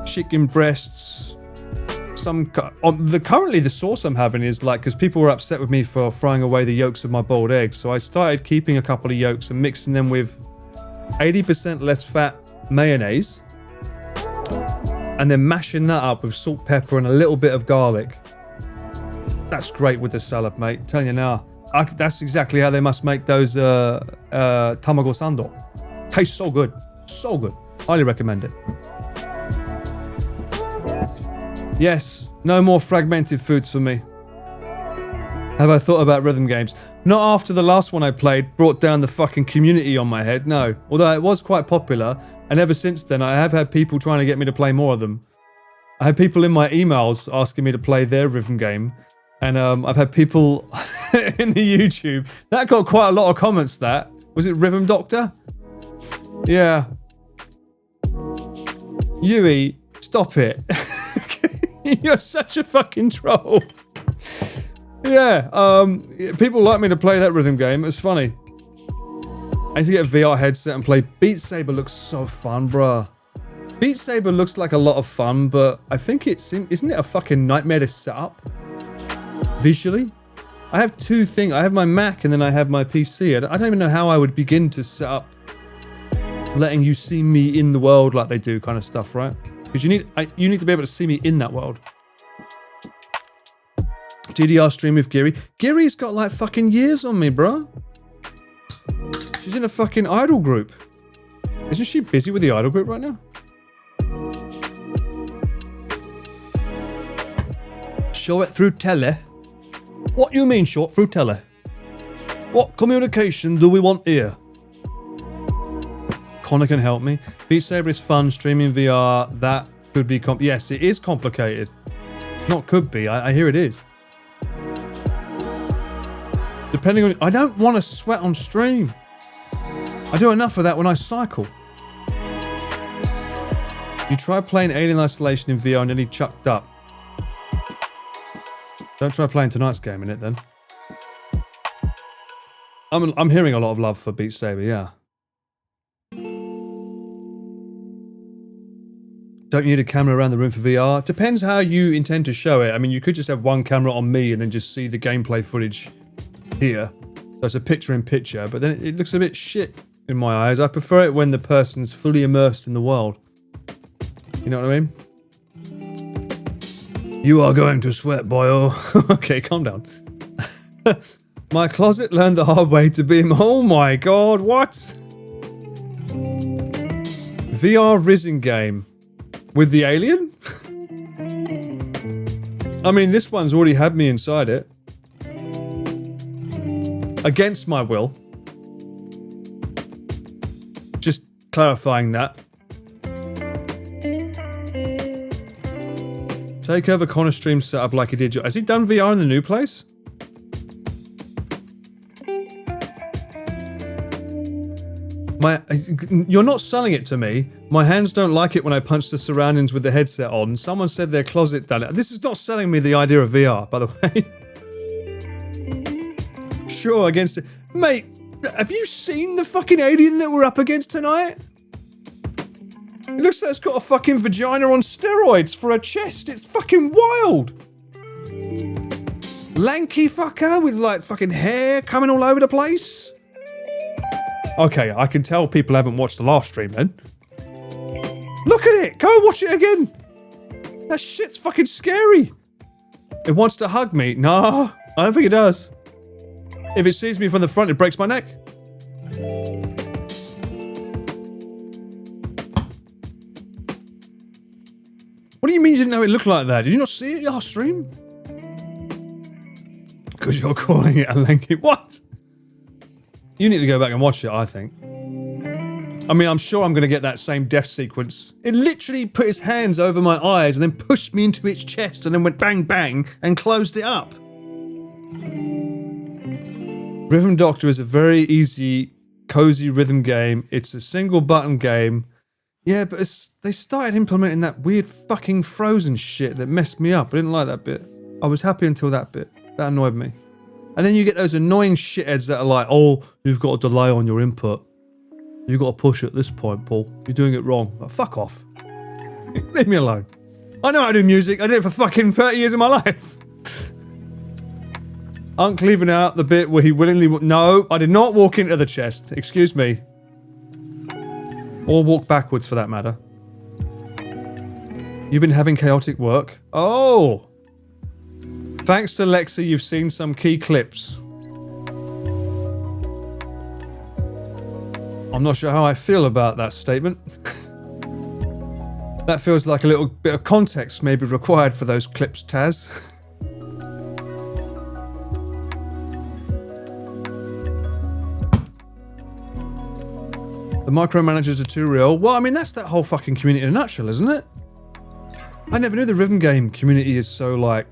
chicken breasts. Currently the sauce I'm having is like, because people were upset with me for throwing away the yolks of my boiled eggs. So I started keeping a couple of yolks and mixing them with 80% less fat mayonnaise, and then mashing that up with salt, pepper, and a little bit of garlic. That's great with the salad, mate. I'm telling you now, that's exactly how they must make those tamago sando. Tastes so good. So good. Highly recommend it. Yes, no more fragmented foods for me. Have I thought about rhythm games? Not after the last one I played brought down the fucking community on my head, no. Although it was quite popular, and ever since then I have had people trying to get me to play more of them. I had people in my emails asking me to play their rhythm game, and I've had people in the YouTube. That got quite a lot of comments, that. Was it Rhythm Doctor? Yeah. Yui, stop it. You're such a fucking troll. Yeah, people like me to play that rhythm game. It's funny. I used to get a VR headset and play. Beat Saber looks so fun, bruh. Beat Saber looks like a lot of fun, but I think isn't it a fucking nightmare to set up? Visually? I have two things. I have my Mac and then I have my PC. I don't even know how I would begin to set up letting you see me in the world like they do kind of stuff, right? Because you need to be able to see me in that world. GDR stream with Giri. Giri's got like fucking years on me, bro. She's in a fucking idol group. Isn't she busy with the idol group right now? Show it through tele. What you mean, show it through tele? What communication do we want here? Connor can help me. Beat Saber is fun. Streaming VR, that could be yes, it is complicated. Not could be. I hear it is. Depending on... I don't want to sweat on stream. I do enough of that when I cycle. You try playing Alien Isolation in VR and nearly chucked up. Don't try playing tonight's game in it then. I'm hearing a lot of love for Beat Saber, yeah. Don't you need a camera around the room for VR? Depends how you intend to show it. I mean, you could just have one camera on me and then just see the gameplay footage here. So it's a picture-in-picture, but then it looks a bit shit in my eyes. I prefer it when the person's fully immersed in the world. You know what I mean? You are going to sweat, boyo. Okay, calm down. My closet learned the hard way to be... Oh my god, what? VR Risen game. With the alien? I mean, this one's already had me inside it. Against my will. Just clarifying that. Take over Connor stream setup like he did. Has he done VR in the new place? You're not selling it to me. My hands don't like it when I punch the surroundings with the headset on. Someone said their closet done it. This is not selling me the idea of VR, by the way. Sure, against it. Mate, have you seen the fucking alien that we're up against tonight? It looks like it's got a fucking vagina on steroids for a chest. It's fucking wild. Lanky fucker with like fucking hair coming all over the place. Okay, I can tell people haven't watched the last stream then. Look at it! Go and watch it again! That shit's fucking scary! It wants to hug me. No, I don't think it does. If it sees me from the front, it breaks my neck. What do you mean you didn't know it looked like that? Did you not see it last stream? Because you're calling it a lanky... What? You need to go back and watch it, I think. I mean, I'm sure I'm going to get that same death sequence. It literally put its hands over my eyes and then pushed me into its chest and then went bang bang and closed it up. Rhythm Doctor is a very easy, cozy rhythm game. It's a single button game. Yeah, but they started implementing that weird fucking Frozen shit that messed me up. I didn't like that bit. I was happy until that bit. That annoyed me. And then you get those annoying shitheads that are like, oh, you've got a delay on your input. You've got to push at this point, Paul. You're doing it wrong. Like, fuck off. Leave me alone. I know how to do music. I did it for fucking 30 years of my life. Unc leaving out the bit where he willingly... No, I did not walk into the chest. Excuse me. Or walk backwards, for that matter. You've been having chaotic work? Oh! Thanks to Lexi, you've seen some key clips. I'm not sure how I feel about that statement. That feels like a little bit of context may be required for those clips, Taz. The micromanagers are too real. Well, I mean, that's that whole fucking community in a nutshell, isn't it? I never knew the rhythm game community is so, like...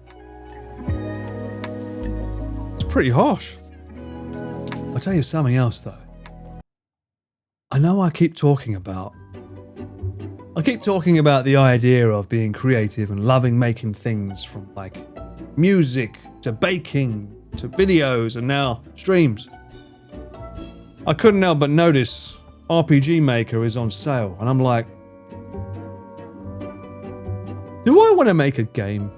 It's pretty harsh. I'll tell you something else, though. I know I keep talking about the idea of being creative and loving making things from, like, music to baking to videos and now streams. I couldn't help but notice RPG Maker is on sale, and I'm like, do I want to make a game?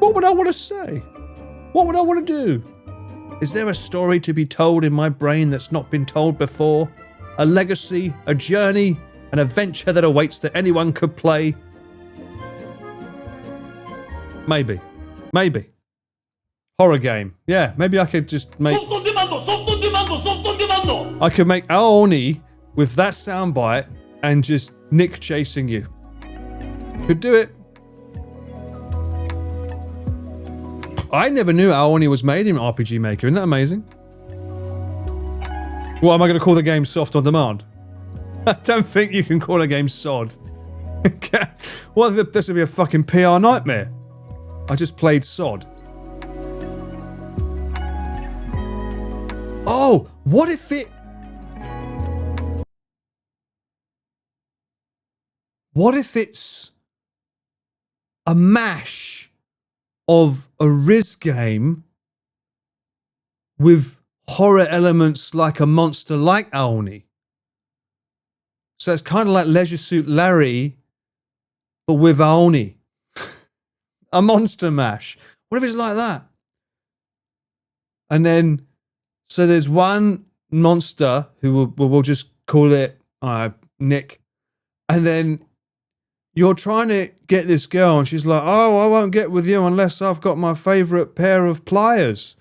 What would I want to say? What would I want to do? Is there a story to be told in my brain that's not been told before? A legacy, a journey, an adventure that awaits that anyone could play? Maybe. Maybe. Horror game. Yeah, maybe I could just make... I could make Aoni with that soundbite and just Nick chasing you. Could do it. I never knew Aoni was made in RPG Maker. Isn't that amazing? What, am I going to call the game Soft on Demand? I don't think you can call a game SOD. What if this would be a fucking PR nightmare? I just played SOD. Oh, what if it... What if it's a mash of a Riz game with horror elements like a monster like Aoni? So it's kind of like Leisure Suit Larry, but with Aoni. A monster mash. What if it's like that? And then, so there's one monster who we'll just call it Nick. And then you're trying to get this girl and she's like, oh, I won't get with you unless I've got my favourite pair of pliers.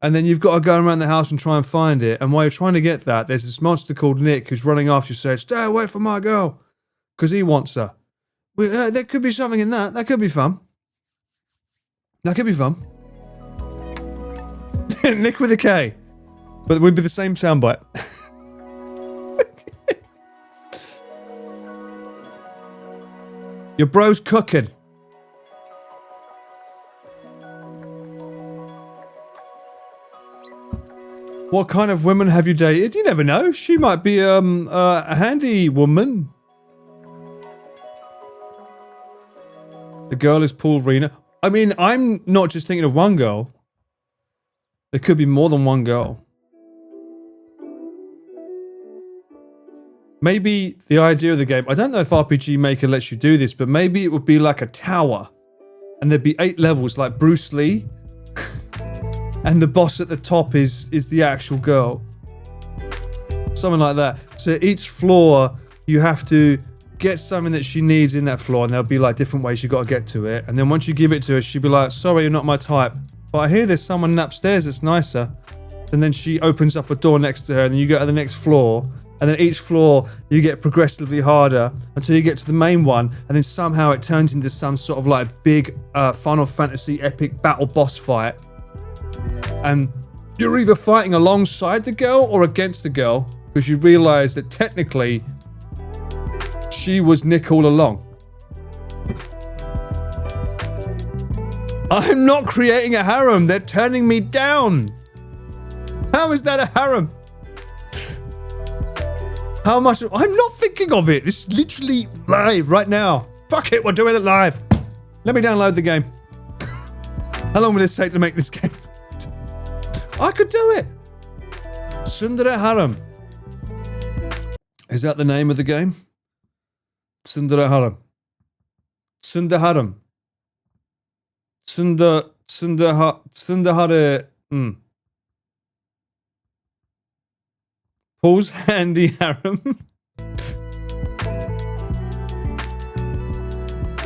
And then you've got to go around the house and try and find it. And while you're trying to get that, there's this monster called Nick who's running after you saying, stay away from my girl. Because he wants her. There could be something in that. That could be fun. That could be fun. Nick with a K. But it would be the same soundbite. Your bro's cooking. What kind of women have you dated? You never know. She might be a handy woman. The girl is Paul Rena. I mean, I'm not just thinking of one girl. There could be more than one girl. Maybe the idea of the game, I don't know if RPG Maker lets you do this, but maybe it would be like a tower. And there'd be 8 levels like Bruce Lee. And the boss at the top is the actual girl. Something like that. So each floor, you have to get something that she needs in that floor, and there'll be like different ways you got to get to it. And then once you give it to her, she'll be like, sorry, you're not my type. But I hear there's someone upstairs that's nicer. And then she opens up a door next to her, and then you go to the next floor. And then each floor, you get progressively harder until you get to the main one. And then somehow it turns into some sort of like big Final Fantasy epic battle boss fight. And you're either fighting alongside the girl or against the girl, because you realise that technically she was Nick all along. I'm not creating a harem, they're turning me down. How is that a harem? How much? I'm not thinking of it. It's literally live right now. Fuck it, we're doing it live. Let me download the game. How long will this take to make this game? I could do it. Tsundere Harem. Is that the name of the game? Tsundere Harem. Tsundere Harem. Tsundere. Paul's handy harem.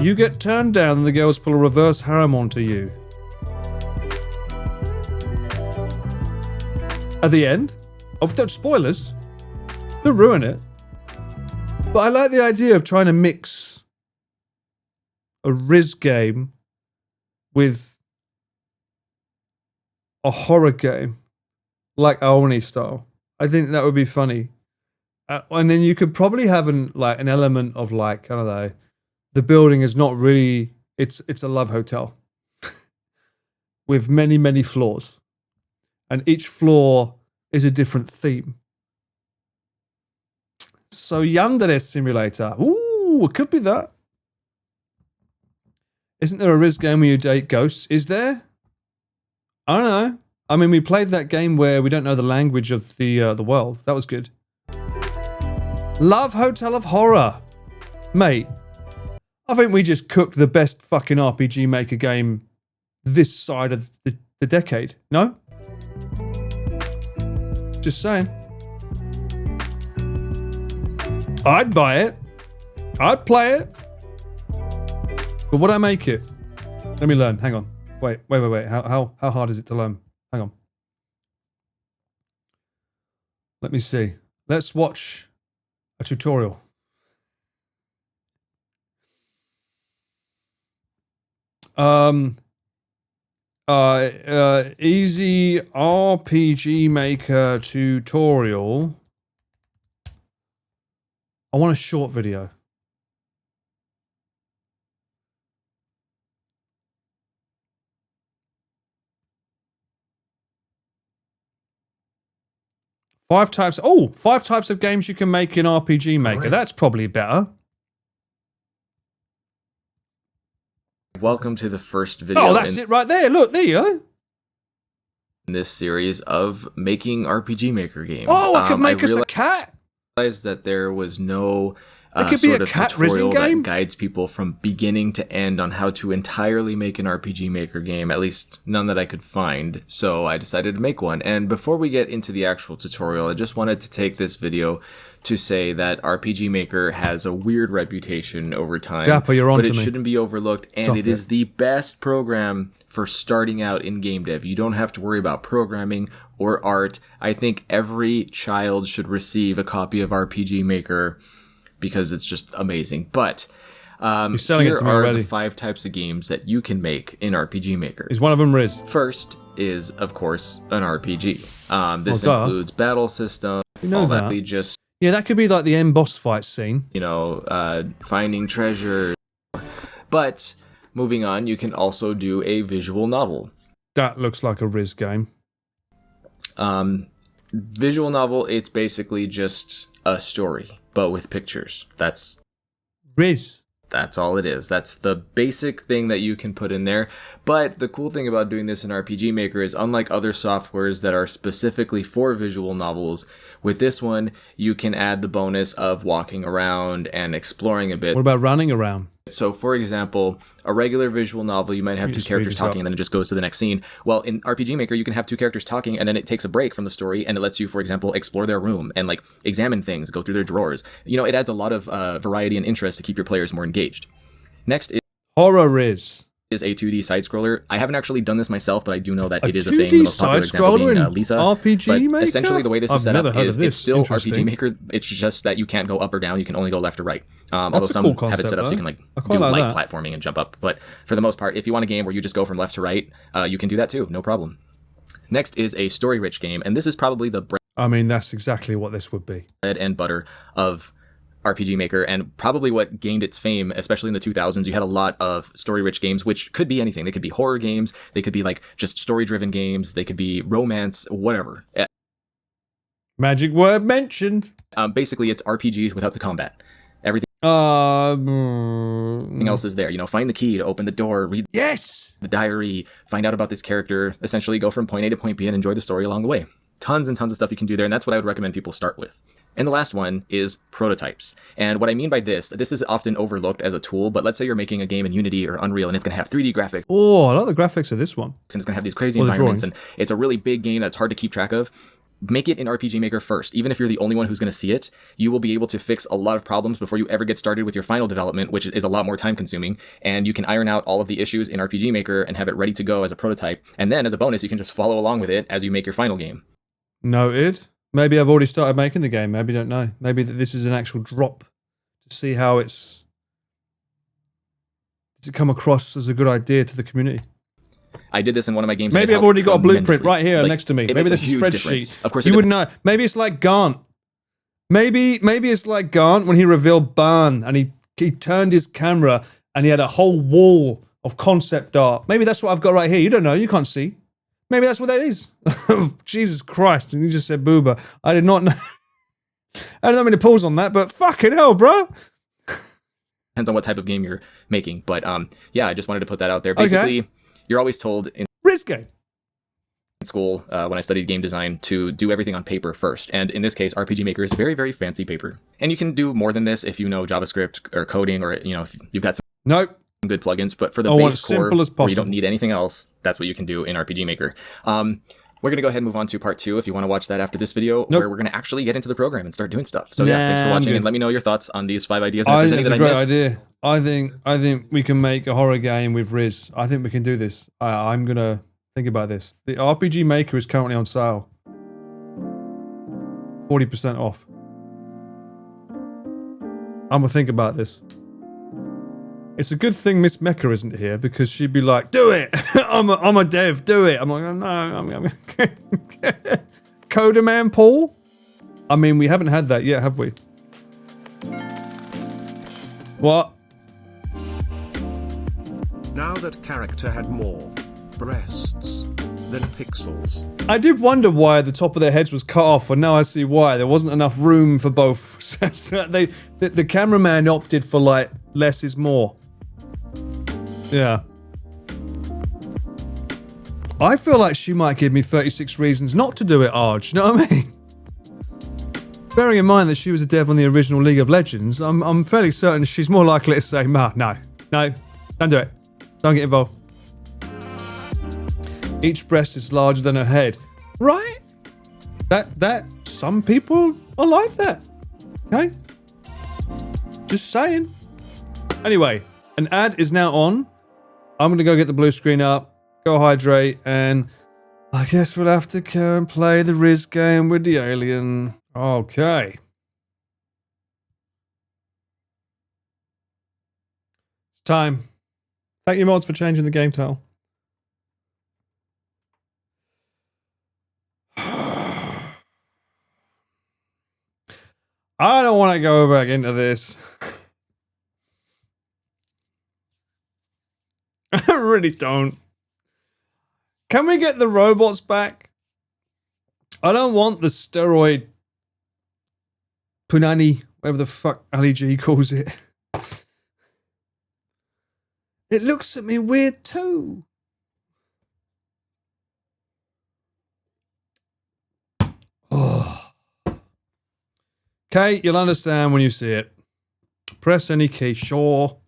You get turned down and the girls pull a reverse harem onto you. At the end? Oh, don't spoilers. Don't ruin it. But I like the idea of trying to mix a Riz game with a horror game, like Aoni style. I think that would be funny. And then you could probably have an element of like, I don't know, the building is not really, it's a love hotel with many, many floors. And each floor is a different theme. So Yandere Simulator. Ooh, it could be that. Isn't there a Riz game where you date ghosts? Is there? I don't know. I mean, we played that game where we don't know the language of the world. That was good. Love Hotel of Horror. Mate, I think we just cooked the best fucking RPG Maker game this side of the decade. No? Just saying. I'd buy it. I'd play it. But would I make it? Let me learn. Hang on. Wait. How hard is it to learn? Hang on. Let me see. Let's watch a tutorial. Easy RPG Maker tutorial. I want a short video. Five types of games you can make in RPG Maker. Right. That's probably better. Welcome to the first video. Oh, that's it right there. Look, there you go. In this series of making RPG Maker games. Oh, I could make us a cat. I realized that there was no it could be sort a of cat tutorial game that guides people from beginning to end on how to entirely make an RPG Maker game, at least none that I could find, so I decided to make one. And before we get into the actual tutorial, I just wanted to take this video to say that RPG Maker has a weird reputation over time, Dapper, you're on but to it me. shouldn't be overlooked, and Stop it is the best program for starting out in game dev. You don't have to worry about programming or art. I think every child should receive a copy of RPG Maker because it's just amazing. But here are the 5 types of games that you can make in RPG Maker. Is one of them Riz? First is, of course, an RPG. This includes battle system, you know all that. just... Yeah, that could be like the end boss fight scene. You know, finding treasure. But moving on, you can also do a visual novel. That looks like a Riz game. Visual novel, it's basically just a story, but with pictures. That's Riz. That's all it is. That's the basic thing that you can put in there. But the cool thing about doing this in RPG Maker is, unlike other softwares that are specifically for visual novels, with this one, you can add the bonus of walking around and exploring a bit. What about running around? So, for example, a regular visual novel, you might have 2 characters talking and then it just goes to the next scene. Well, in RPG Maker, you can have 2 characters talking and then it takes a break from the story and it lets you, for example, explore their room and like examine things, go through their drawers. You know, it adds a lot of variety and interest to keep your players more engaged. Next is Horror Riz. Is a 2D side-scroller. I haven't actually done this myself, but I do know that it is a 2D thing. The most popular example being Lisa. RPG Maker? Essentially, the way this is set up is it's still Interesting. RPG Maker. It's just that you can't go up or down. You can only go left or right. Although That's a some cool concept, have it set up so you can like do light platforming and jump up. But for the most part, if you want a game where you just go from left to right, you can do that too. No problem. Next is a story-rich game, and this is probably the I mean, that's exactly what this would be. bread and butter of RPG Maker, and probably what gained its fame, especially in the 2000s. You had a lot of story-rich games, which could be anything. They could be horror games, they could be like just story-driven games, they could be romance, whatever. Magic word mentioned. Basically, it's RPGs without the combat. Everything else is there. You know, find the key to open the door, read the diary, find out about this character, essentially go from point A to point B and enjoy the story along the way. Tons and tons of stuff you can do there, and that's what I would recommend people start with. And the last one is prototypes. And what I mean by this is often overlooked as a tool, but let's say you're making a game in Unity or Unreal and it's going to have 3D graphics. Oh, I like the graphics of this one. And it's going to have these crazy environments, and it's a really big game that's hard to keep track of. Make it in RPG Maker first. Even if you're the only one who's going to see it, you will be able to fix a lot of problems before you ever get started with your final development, which is a lot more time consuming. And you can iron out all of the issues in RPG Maker and have it ready to go as a prototype. And then as a bonus, you can just follow along with it as you make your final game. Noted. Maybe I've already started making the game. Maybe I don't know. Maybe that this is an actual drop to see how it's... Does it come across as a good idea to the community? I did this in one of my games. Maybe I've already got a blueprint right here next to me. Maybe there's a spreadsheet. Difference. Of course, you wouldn't know. Maybe it's like Gaunt. Maybe it's like Gaunt when he revealed Barn and he turned his camera and he had a whole wall of concept art. Maybe that's what I've got right here. You don't know. You can't see. Maybe that's what that is. Jesus Christ. And you just said booba. I did not know. I don't mean to pause on that, but fucking hell, bro. Depends on what type of game you're making. But yeah, I just wanted to put that out there. Basically, you're always told in Risque. school when I studied game design to do everything on paper first. And in this case, RPG Maker is very, very fancy paper. And you can do more than this if you know JavaScript or coding or, you know, if you've got some good plugins. But for the base core, where you don't need anything else, that's what you can do in RPG Maker. We're going to go ahead and move on to part 2 if you want to watch that after this video, where we're going to actually get into the program and start doing stuff. So yeah, thanks for watching and let me know your thoughts on these 5 ideas. And I think it's a great idea. I think we can make a horror game with Riz. I think we can do this. I'm going to think about this. The RPG Maker is currently on sale. 40% off. I'm going to think about this. It's a good thing Miss Mecca isn't here because she'd be like, do it! I'm a dev, do it! I'm like, no, I'm Coder Man Paul? I mean, we haven't had that yet, have we? What? Now that character had more breasts than pixels. I did wonder why the top of their heads was cut off, and now I see why. There wasn't enough room for both. The cameraman opted for, like, less is more. Yeah. I feel like she might give me 36 reasons not to do it, Arj. You know what I mean? Bearing in mind that she was a dev on the original League of Legends, I'm fairly certain she's more likely to say, no, don't do it. Don't get involved. Each breast is larger than her head. Right? That, some people are like that. Okay? Just saying. Anyway, an ad is now on. I'm gonna go get the blue screen up, go hydrate, and I guess we'll have to go and play the Riz game with the alien. Okay. It's time. Thank you, mods, for changing the game title. I don't want to go back into this. I really don't. Can we get the robots back? I don't want the steroid punani, whatever the fuck Ali G calls it. It looks at me weird too. Oh. Okay, you'll understand when you see it. Press any key, sure.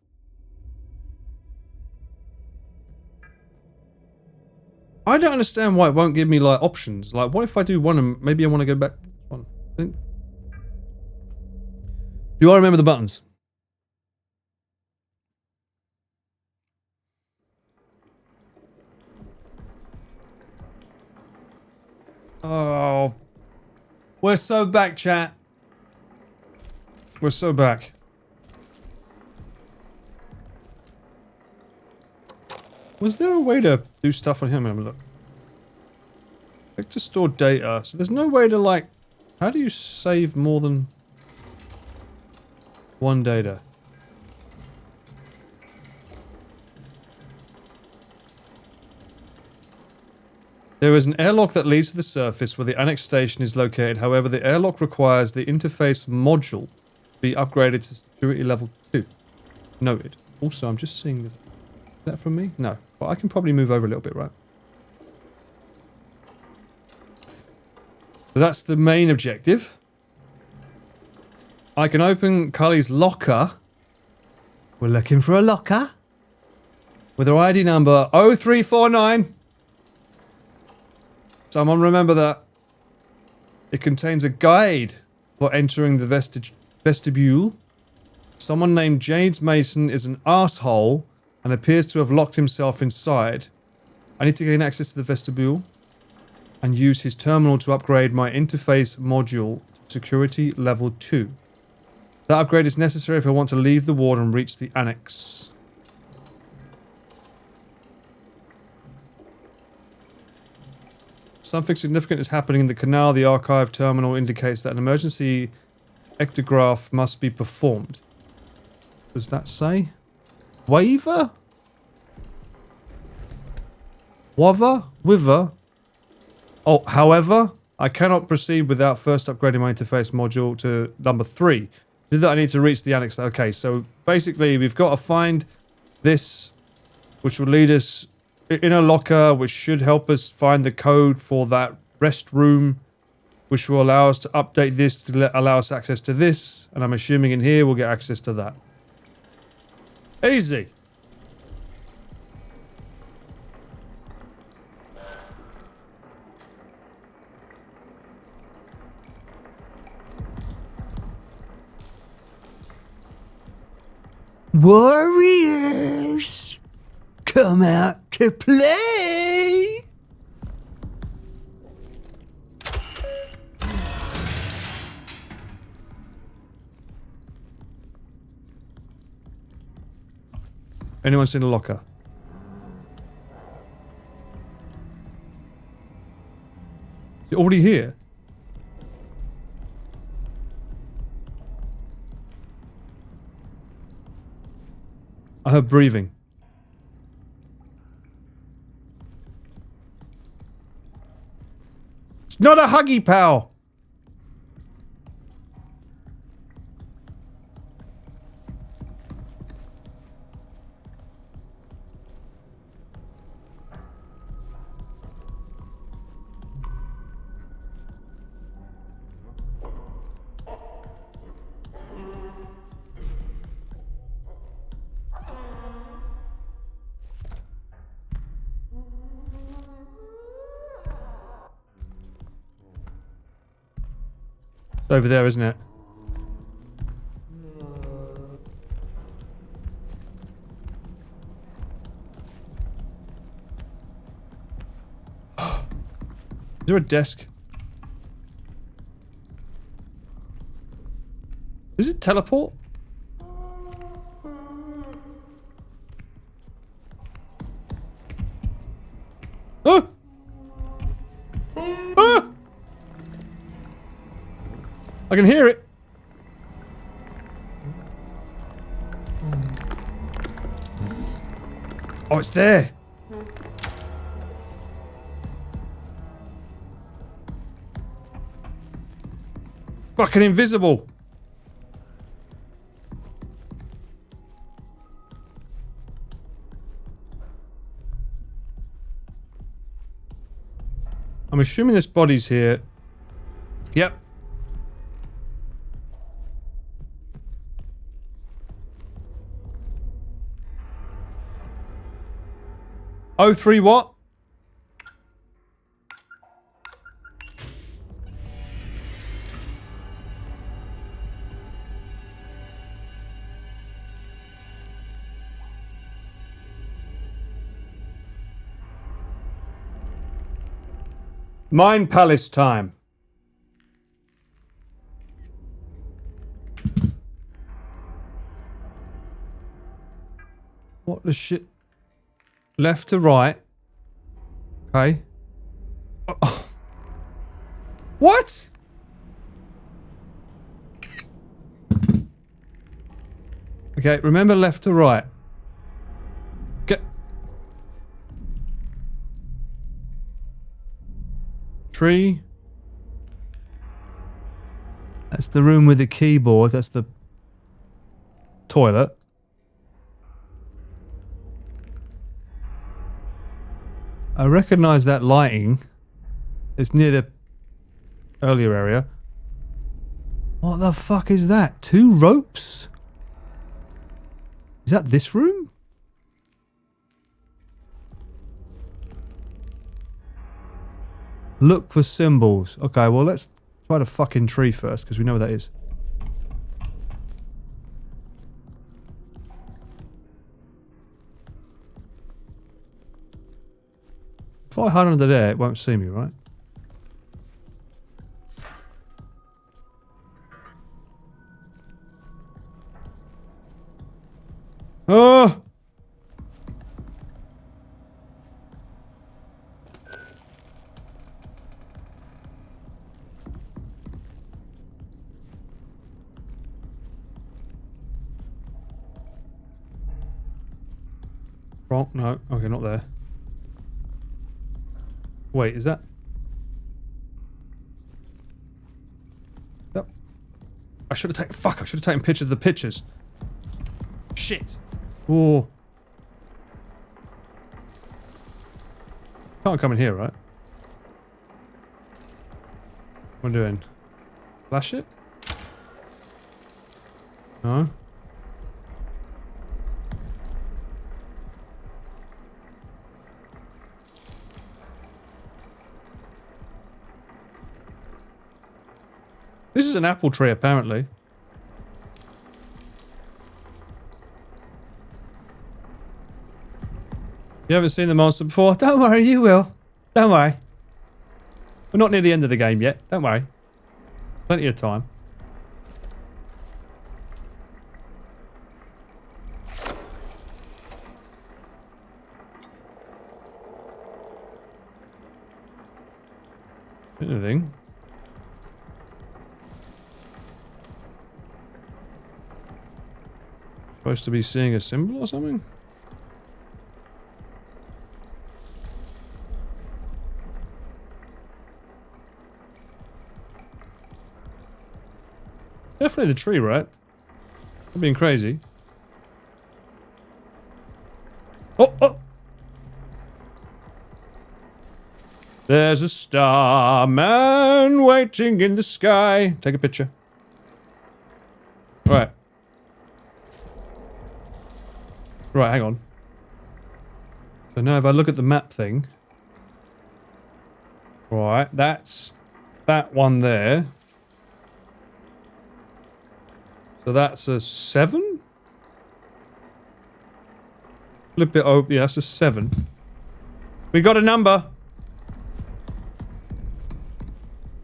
I don't understand why it won't give me, like, options. Like, what if I do one and maybe I want to go back to one? Do I remember the buttons? Oh. We're so back, chat. We're so back. Was there a way to do stuff on him? Have a look. Like to store data. So there's no way to, like, how do you save more than one data? There is an airlock that leads to the surface where the annex station is located. However, the airlock requires the interface module to be upgraded to security level 2. Noted. Also, I'm just seeing this. Is that from me? No. Well, I can probably move over a little bit, right? So that's the main objective. I can open Cully's locker. We're looking for a locker. With her ID number 0349. Someone remember that. It contains a guide for entering the vestibule. Someone named James Mason is an asshole and appears to have locked himself inside. I need to gain access to the vestibule. and use his terminal to upgrade my interface module to security level 2. That upgrade is necessary if I want to leave the ward and reach the annex. Something significant is happening in the canal. The archive terminal indicates that an emergency ectograph must be performed. Does that say? Waiver? Wither? Oh, however, I cannot proceed without first upgrading my interface module to number 3. To do that, I need to reach the annex. Okay, so basically we've got to find this, which will lead us in a locker, which should help us find the code for that rest room, which will allow us to update this to allow us access to this, and I'm assuming in here we'll get access to that. Easy. Warriors, come out to play. Anyone seen a locker? Is it already here? I heard breathing. It's not a Huggy Pal! It's over there, isn't it? Is there a desk? Does it teleport? Ah! Ah! I can hear it. Oh, it's there. Fucking invisible. I'm assuming this body's here. Yep. Oh, 03 what? Mind Palace time. What the shit? Left to right. Okay. Oh. What? Okay, remember left to right. Get. Tree. That's the room with the keyboard. That's the toilet. I recognise that lighting. It's near the earlier area. What the fuck is that? 2 ropes? Is that this room? Look for symbols. Okay, well let's try the fucking tree first, because we know what that is. If I hide under there, it won't see me, right? Wrong. No. Okay, not there. Wait, is that? Yep. I should have taken. Fuck! I should have taken pictures of the pictures. Shit. Oh. Can't come in here, right? What am I doing? Flash it? No. This is an apple tree, apparently. You haven't seen the monster before? Don't worry, you will. Don't worry. We're not near the end of the game yet. Don't worry. Plenty of time. Anything? Supposed to be seeing a symbol or something? Definitely the tree, right? I'm being crazy. Oh, oh! There's a starman waiting in the sky. Take a picture. Right. Right, hang on. So now if I look at the map thing. Right, that's that one there. So that's a 7? Flip it over. Yeah, that's a 7. We got a number.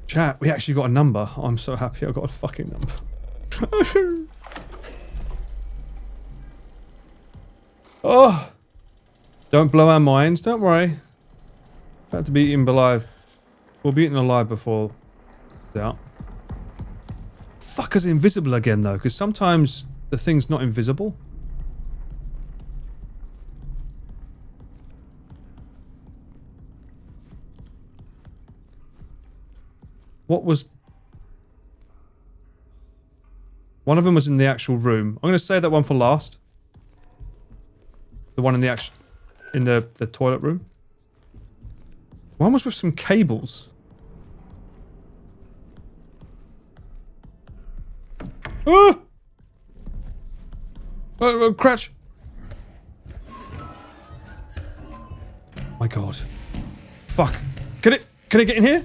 Chat, we actually got a number. I'm so happy I got a fucking number. Oh! Don't blow our minds, don't worry. Had to be eaten alive. We'll be eaten alive before this is out. Fucker's invisible again though, because sometimes the thing's not invisible. What was... One of them was in the actual room. I'm going to save that one for last. The one in the actual... in the toilet room. One was with some cables. Ah! Crouch! My god. Fuck. Can it get in here?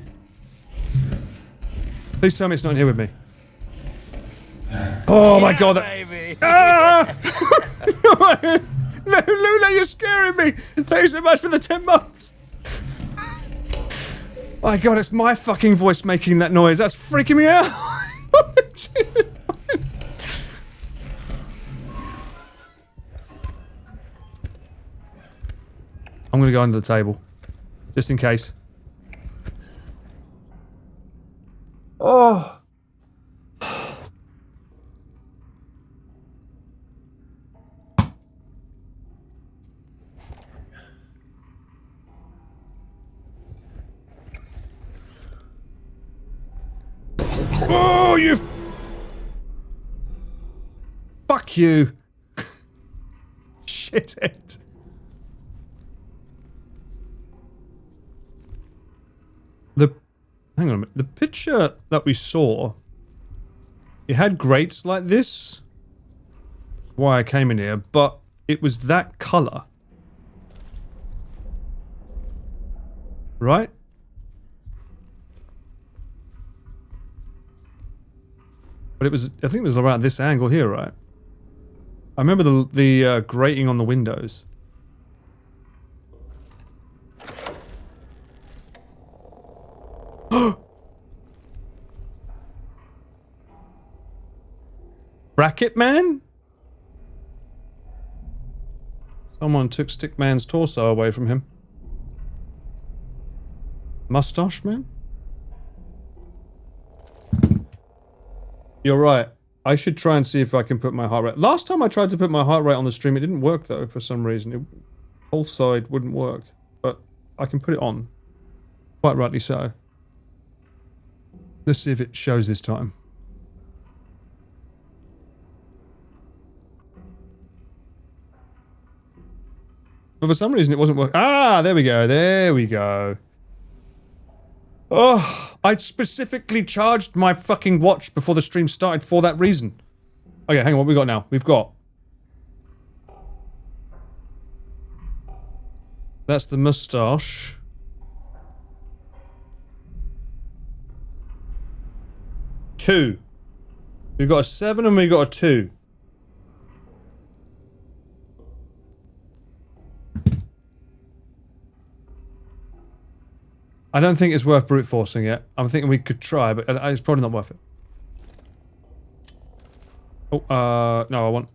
Please tell me it's not in here with me. Oh my god, that... Ah! No, Lula, you're scaring me! Thanks so much for the 10 months! My god, it's my fucking voice making that noise. That's freaking me out! I'm gonna go under the table. Just in case. Oh! Oh, you... Fuck you. Shithead. Hang on a minute. The picture that we saw, it had grates like this. That's why I came in here, but it was that colour. Right? But it was, I think it was around this angle here, right? I remember the grating on the windows. Bracket man? Someone took Stickman's torso away from him. Mustache man? You're right. I should try and see if I can put my heart rate. Last time I tried to put my heart rate on the stream, it didn't work though, for some reason. Whole side wouldn't work, but I can put it on. Quite rightly so. Let's see if it shows this time. But for some reason it wasn't working. Ah, there we go. There we go. Oh, I specifically charged my fucking watch before the stream started for that reason. Okay, hang on. What we got now? We've got... That's the moustache. Two. We've got a 7 and we got a 2. I don't think it's worth brute forcing it. I'm thinking we could try, but it's probably not worth it. Oh, no, I want...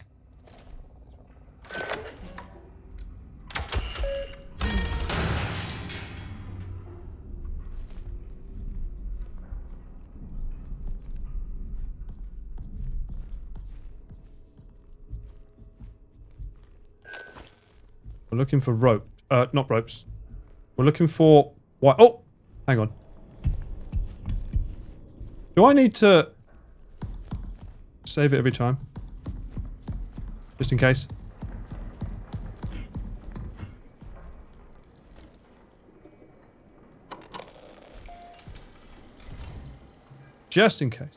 We're looking for rope. Not ropes. We're looking for... What? Oh! Hang on. Do I need to... save it every time? Just in case. Just in case.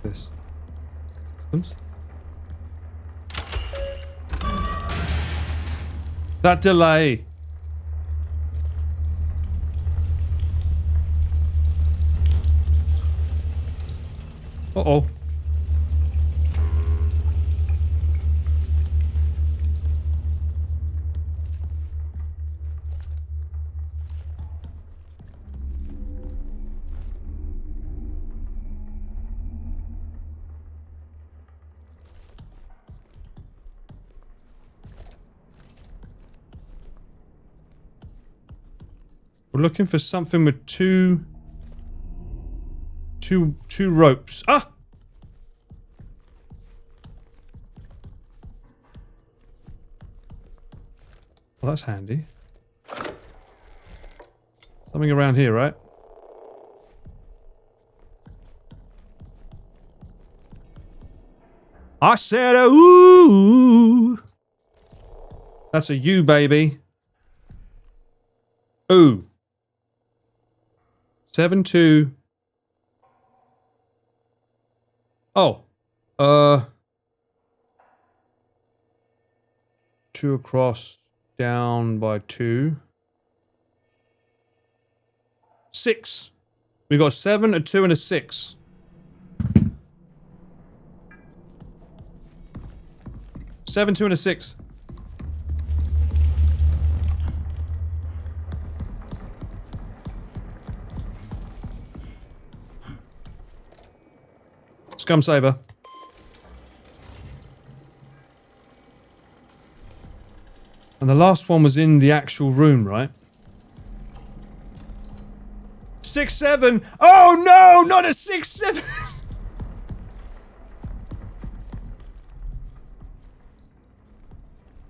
This. Systems. That delay. Uh-oh. We're looking for something with two ropes. Ah! Well, that's handy. Something around here, right? I said, ooh! That's a U, baby. Ooh. 7-2. Oh. 2 across, down by 2. 6. We got 7, a 2, and a 6. Seven, 2, and a 6. Scum saver. And the last one was in the actual room, right? 6, 7. Oh no, not a 6, 7.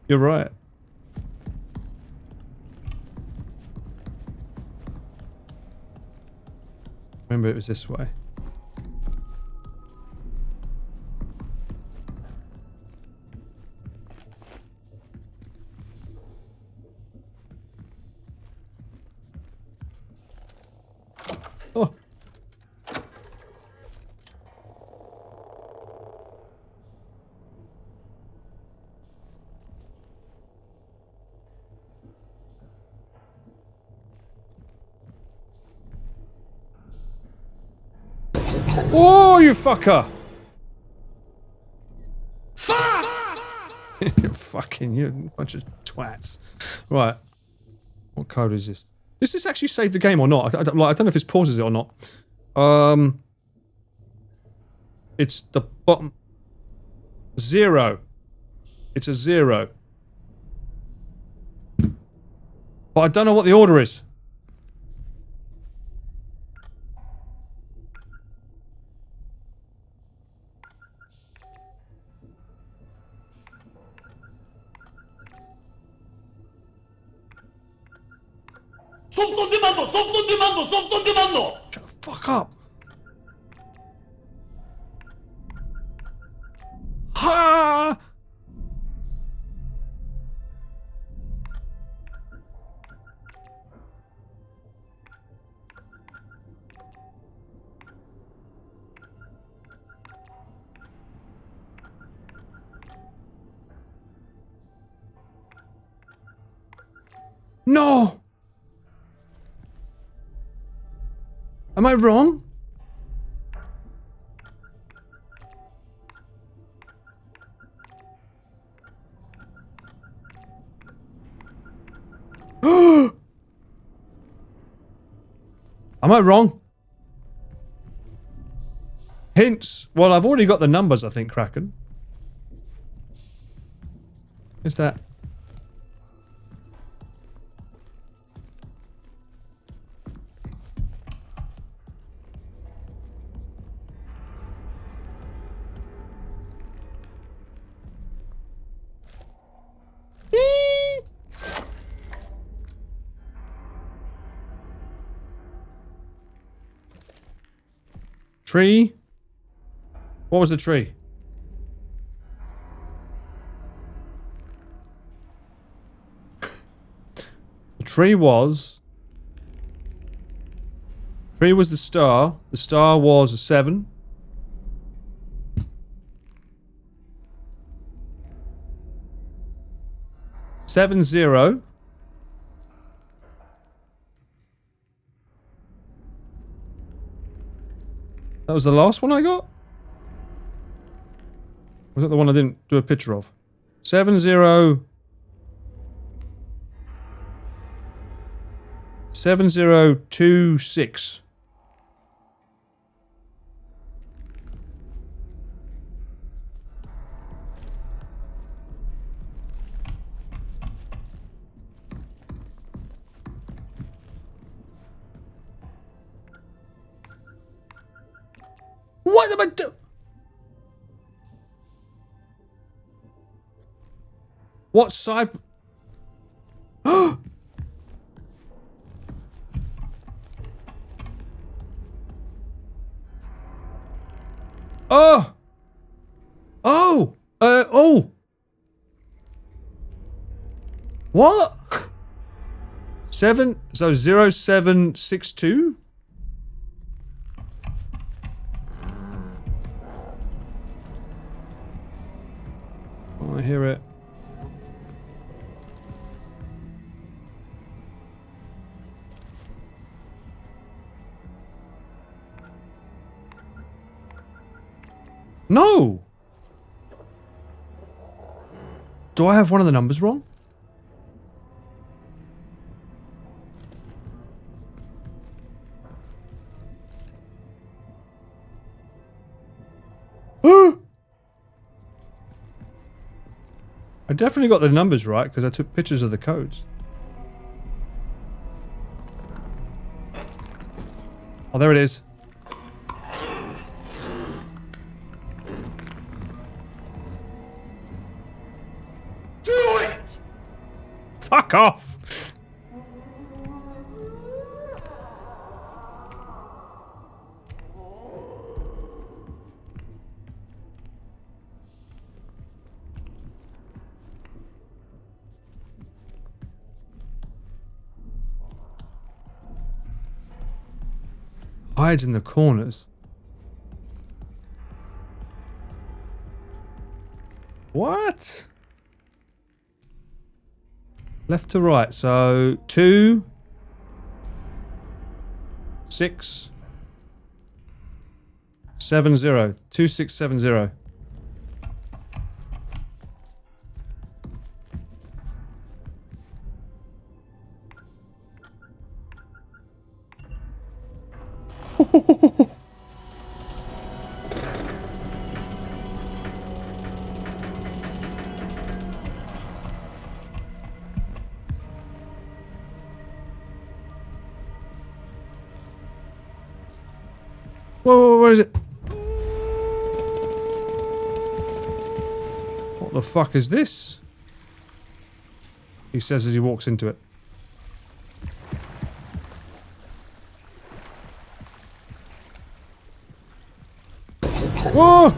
You're right. Remember it was this way. Oh. Oh, you fucker! Fuck! You're fucking, you're a bunch of twats. Right. What code is this? Does this actually save the game or not? I don't know if it pauses it or not. It's the bottom. 0. It's a 0. But I don't know what the order is. Shut the fuck up. Ha! No! Am I wrong? Am I wrong? Hints. Well, I've already got the numbers, I think, Kraken. Is that? Tree? What was the tree? The tree was... Tree was the star. The star was a 7. Seven zero. That was the last one I got? Was that the one I didn't do a picture of? 70... 7026. What am I doing? What side? Oh! Oh! Oh! What? 7, so 0762? Oh, I hear it. No! Do I have one of the numbers wrong? I definitely got the numbers right because I took pictures of the codes. Oh, there it is. Do it! Fuck off! Hides in the corners. What? Left to right, so 2, 6, 7, 0. 2, 6, 7, 0. Whoa, where is it? What the fuck is this? He says as he walks into it. Whoa!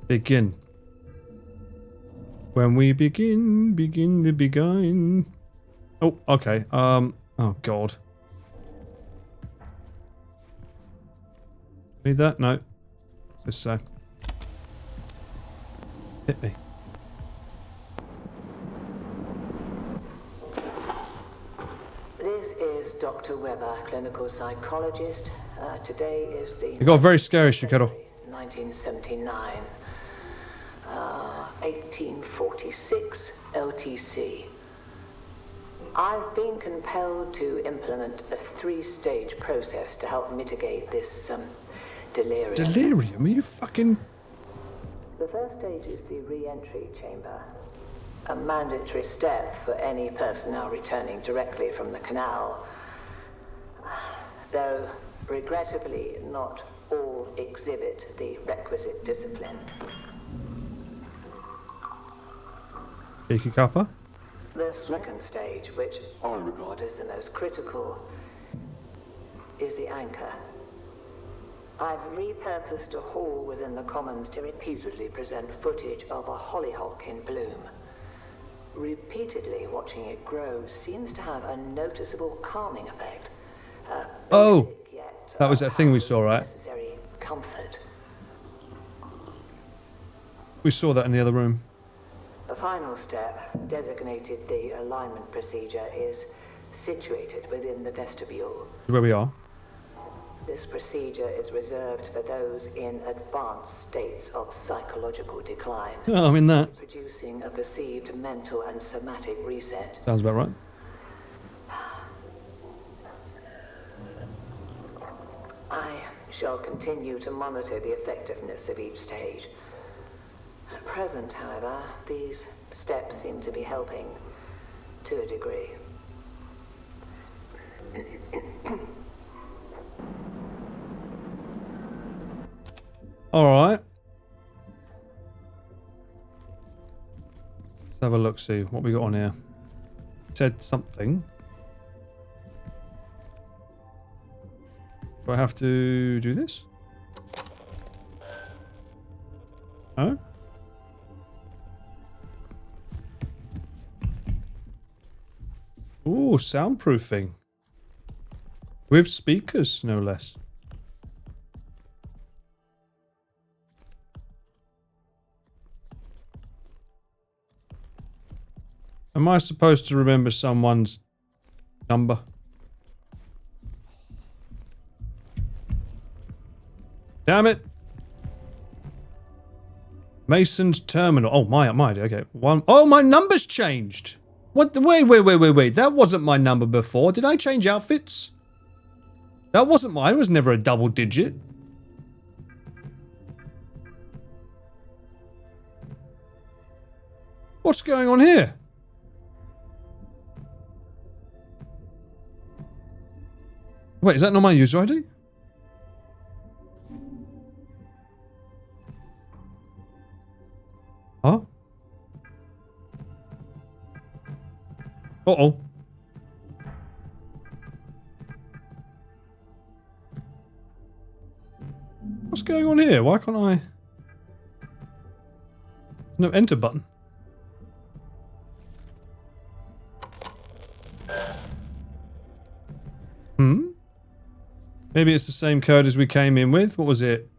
Begin. When we begin the begin. Oh, okay. Oh God. Need that? No. Just so. Hit me. This is Dr. Weber, clinical psychologist. Today is the... You got a very scary Shikero. 1979. 1846 LTC. I've been compelled to implement a 3-stage process to help mitigate this delirium. Delirium? Are you fucking... The first stage is the re-entry chamber. A mandatory step for any personnel returning directly from the canal. Though, regrettably, not all exhibit the requisite discipline. Cheeky copper? The second stage, which I regard as the most critical, is the anchor. I've repurposed a hall within the Commons to repeatedly present footage of a hollyhock in bloom. Repeatedly watching it grow seems to have a noticeable calming effect. Oh! That was that thing we saw, right? Necessary comfort. We saw that in the other room. The final step, designated the alignment procedure, is situated within the vestibule. Where we are. This procedure is reserved for those in advanced states of psychological decline. Oh, I'm in that. Producing a perceived mental and somatic reset. Sounds about right. I shall continue to monitor the effectiveness of each stage. At present, however, these steps seem to be helping to a degree. Alright. Let's have a look, see what we got on here. Said something. Do I have to do this? No? Ooh, soundproofing. With speakers, no less. Am I supposed to remember someone's number? Damn it! Mason's Terminal. Oh, my, okay. Oh, my number's changed! What? Wait. That wasn't my number before. Did I change outfits? That wasn't mine. It was never a double digit. What's going on here? Wait, is that not my user ID? Huh? Uh-oh. What's going on here? Why can't I... No enter button. Maybe it's the same code as we came in with. What was it?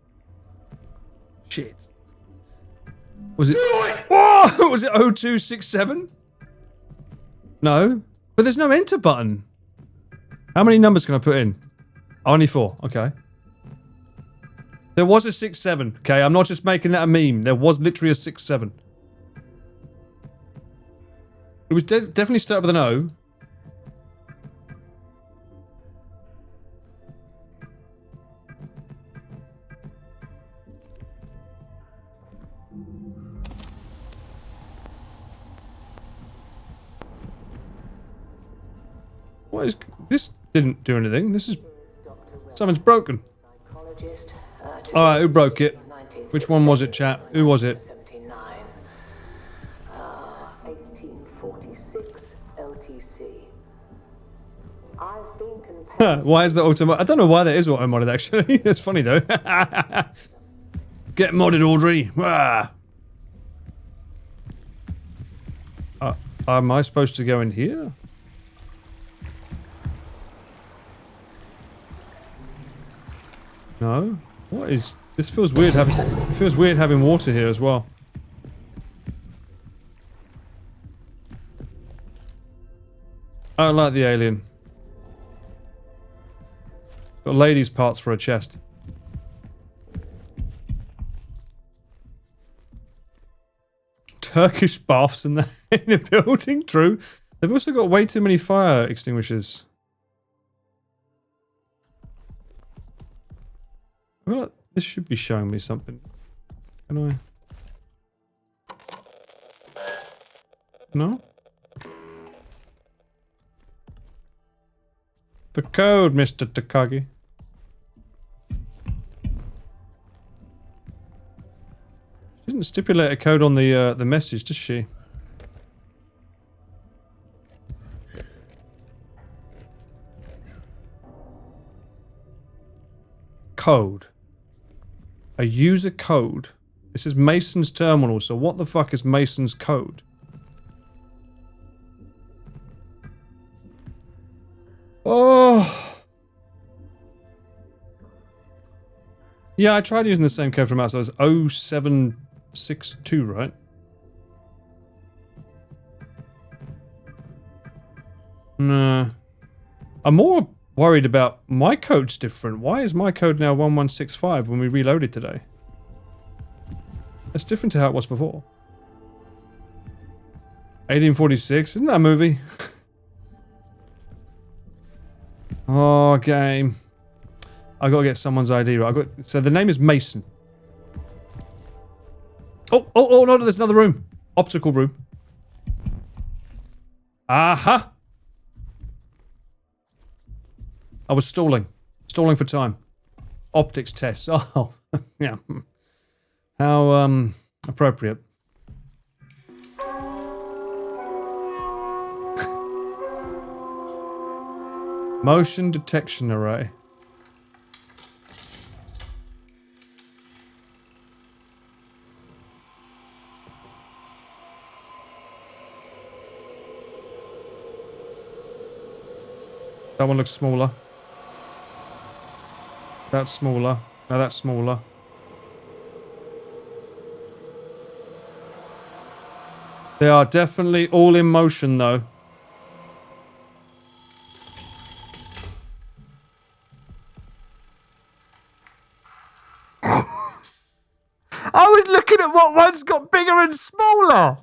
Shit. Was it... Whoa! Was it 0267? No. But there's no enter button. How many numbers can I put in? Only 4. Okay. There was a 67. Okay, I'm not just making that a meme. There was literally a 67. It was definitely started with an O. What is... This didn't do anything. This is... Something's broken. Alright, who broke it? Which one was it, chat? Who was it? 1846 LTC. I've been compelled Why is that auto-modded? I don't know why that is auto-modded, actually. That's funny, though. Get modded, Audrey. Ah. Am I supposed to go in here? No. What is... This feels weird having... It feels weird having water here as well. I don't like the alien. Got ladies' parts for a chest. Turkish baths in the building, true. They've also got way too many fire extinguishers. I feel like this should be showing me something. Can I? No? The code, Mr. Takagi. She didn't stipulate a code on the message, does she? Code. A user code. This is Mason's terminal, so what the fuck is Mason's code? Oh. Yeah, I tried using the same code from outside. It was 0762, right? Nah. I'm more worried about my code's different. Why is my code now 1165 when we reloaded today? That's different to how it was before. 1846, isn't that a movie? Oh, game. I gotta get someone's ID right. So the name is Mason. Oh, no, there's another room. Optical room. Aha! I was stalling. Stalling for time. Optics tests. Oh, yeah. How, appropriate. Motion detection array. That one looks smaller. That's smaller. No, that's smaller. They are definitely all in motion, though. I was looking at what one's got bigger and smaller.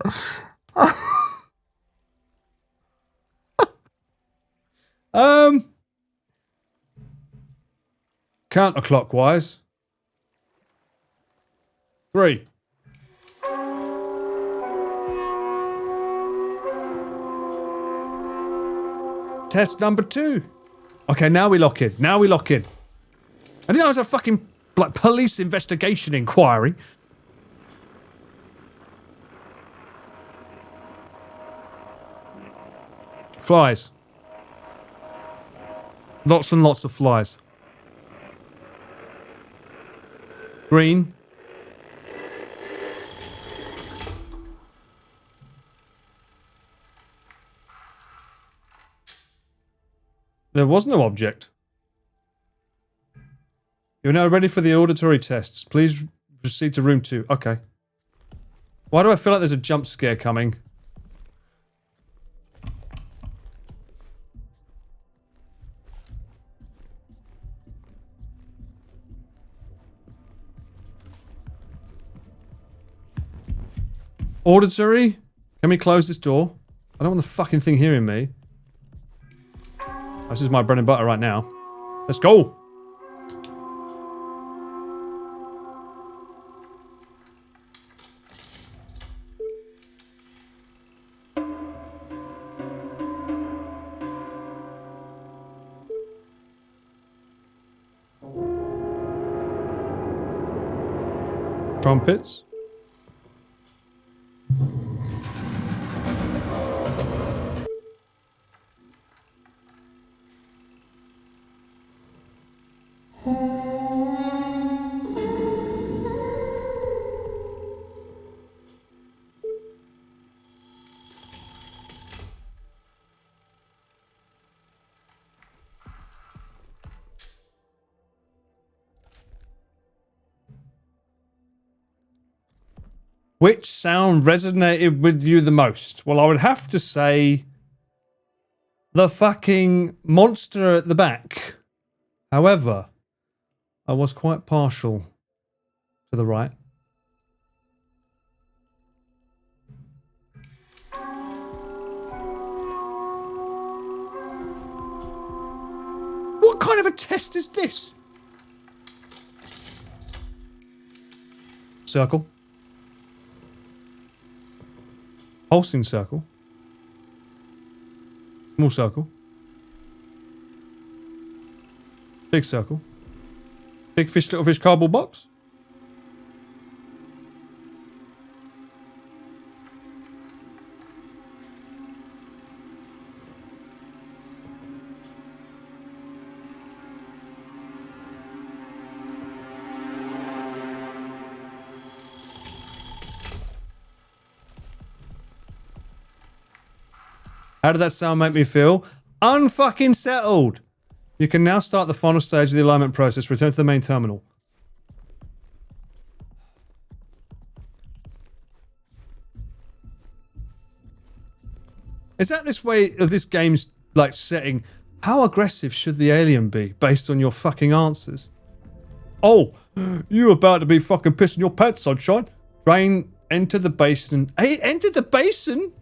Counterclockwise. 3. Test number 2. Okay, now we lock in. Now we lock in. I didn't know it was a fucking, like, police investigation inquiry. Flies. Lots and lots of flies. Green. There was no object. You're now ready for the auditory tests. Please proceed to room 2. Okay. Why do I feel like there's a jump scare coming? Auditory? Can we close this door? I don't want the fucking thing hearing me. This is my bread and butter right now. Let's go! Trumpets. Which sound resonated with you the most? Well, I would have to say the fucking monster at the back. However, I was quite partial to the right. What kind of a test is this? Circle. Pulsing circle. Small circle. Big circle. Big fish, little fish, cardboard box. How did that sound make me feel? Unfucking settled. You can now start the final stage of the alignment process. Return to the main terminal. Is that this way of this game's like setting? How aggressive should the alien be based on your fucking answers? Oh, you about to be fucking pissing your pants, sunshine. Drain, enter the basin. Hey, enter the basin?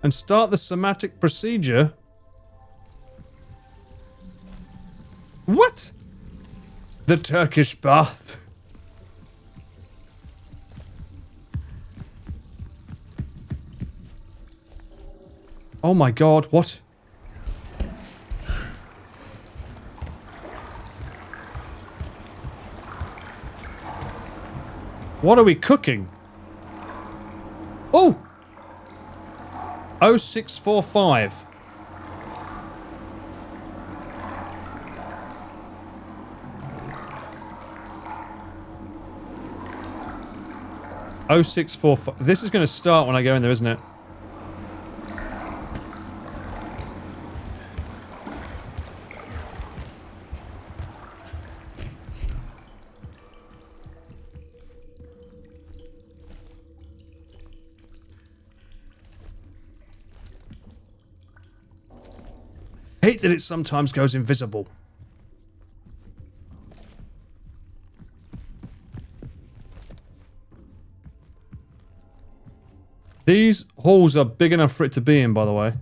And start the somatic procedure. What? The Turkish bath. Oh my god, what? What are we cooking? Oh! 0645. Oh, 0645. This is going to start when I go in there, isn't it? Hate that it sometimes goes invisible. These halls are big enough for it to be in, by the way.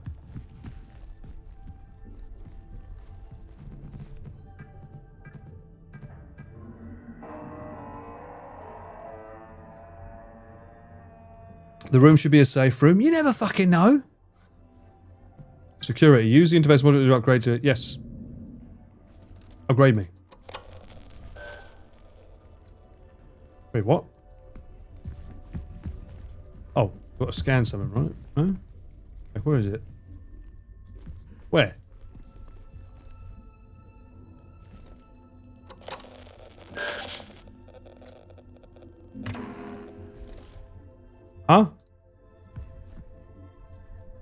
The room should be a safe room. You never fucking know. Security. Use the interface module to upgrade to... Yes. Upgrade me. Wait, what? Oh, got to scan something, right? No? Okay, where is it? Where? Huh?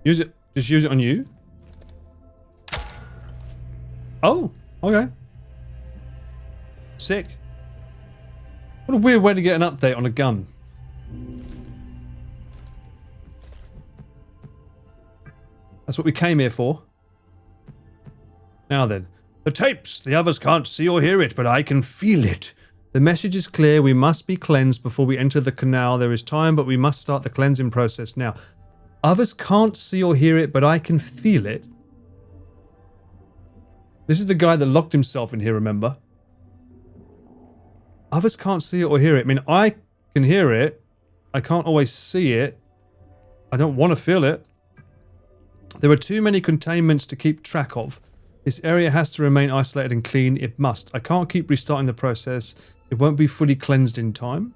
Use it. Just use it on you? Oh, okay. Sick. What a weird way to get an update on a gun. That's what we came here for. Now then. The tapes! The others can't see or hear it, but I can feel it. The message is clear. We must be cleansed before we enter the canal. There is time, but we must start the cleansing process now. Others can't see or hear it, but I can feel it. This is the guy that locked himself in here, remember? Others can't see it or hear it. I mean, I can hear it. I can't always see it. I don't want to feel it. There are too many containments to keep track of. This area has to remain isolated and clean. It must. I can't keep restarting the process. It won't be fully cleansed in time.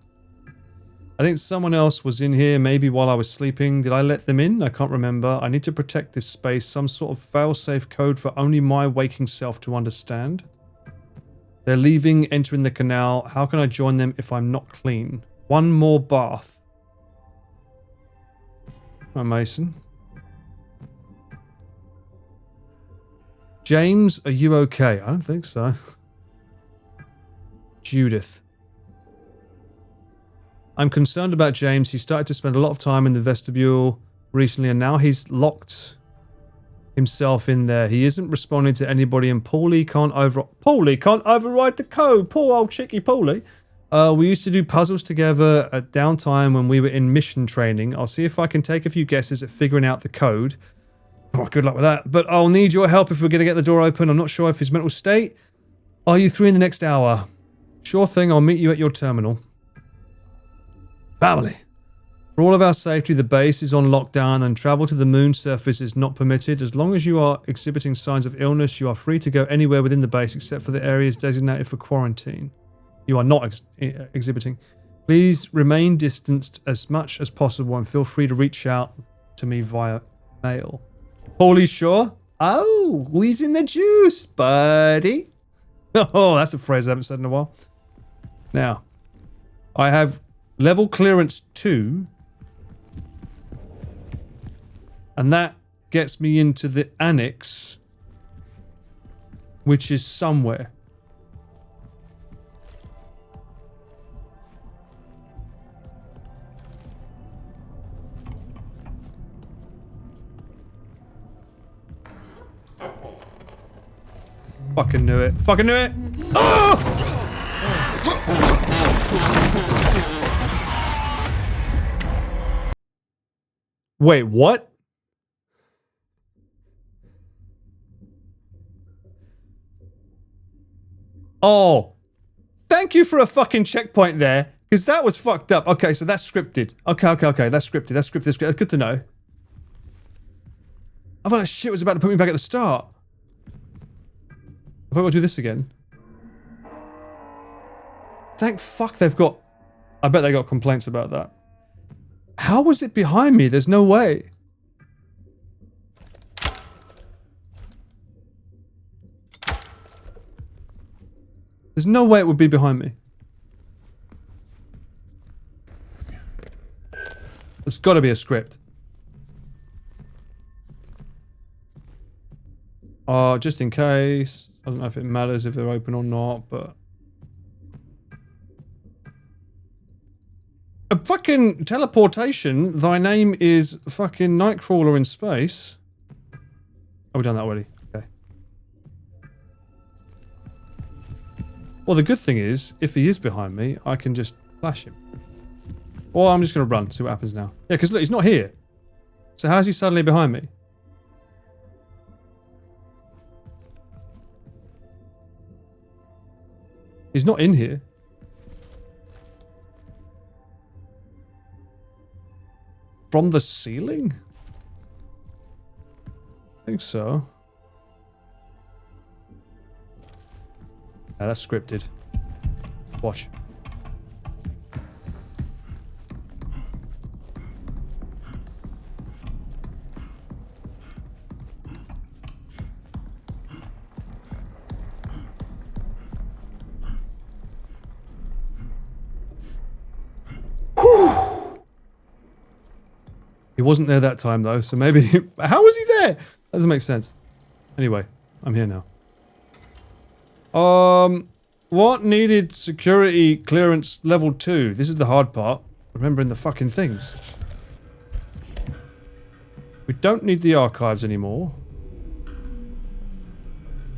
I think someone else was in here maybe while I was sleeping. Did I let them in? I can't remember. I need to protect this space. Some sort of fail-safe code for only my waking self to understand. They're leaving, entering the canal. How can I join them if I'm not clean? One more bath. Hi, Mason. James, are you okay? I don't think so. Judith. I'm concerned about James. He started to spend a lot of time in the vestibule recently, and now he's locked himself in there. He isn't responding to anybody, and Paulie can't override the code. Poor old chicky Paulie. We used to do puzzles together at downtime when we were in mission training. I'll see if I can take a few guesses at figuring out the code. Oh, good luck with that. But I'll need your help if we're going to get the door open. I'm not sure if his mental state. Are you free in the next hour? Sure thing. I'll meet you at your terminal. Family. For all of our safety, the base is on lockdown and travel to the moon surface is not permitted. As long as you are exhibiting signs of illness, you are free to go anywhere within the base except for the areas designated for quarantine. You are not exhibiting. Please remain distanced as much as possible and feel free to reach out to me via mail. Paulie Shaw? Oh, he's in the juice, buddy. Oh, that's a phrase I haven't said in a while. Now, I have level clearance 2. And that gets me into the annex, which is somewhere. Fucking knew it. Fucking knew it. Oh! Wait, what? Oh. Thank you for a fucking checkpoint there, because that was fucked up. Okay, so that's scripted. Okay. That's scripted. That's good to know. I thought that shit was about to put me back at the start. Have I got to do this again? Thank fuck they've got... I bet they got complaints about that. How was it behind me? There's no way. There's no way it would be behind me. There's got to be a script. Just in case. I don't know if it matters if they're open or not, but... A fucking teleportation. Thy name is fucking Nightcrawler in space. Oh, we've done that already. Okay. Well, the good thing is, if he is behind me, I can just flash him. Or I'm just going to run, see what happens now. Yeah, because look, he's not here. So how is he suddenly behind me? He's not in here. From the ceiling? I think so. Yeah, that's scripted. Watch. He wasn't there that time though, so maybe... How was he there? That doesn't make sense. Anyway, I'm here now. What needed security clearance level 2? This is the hard part. Remembering the fucking things. We don't need the archives anymore.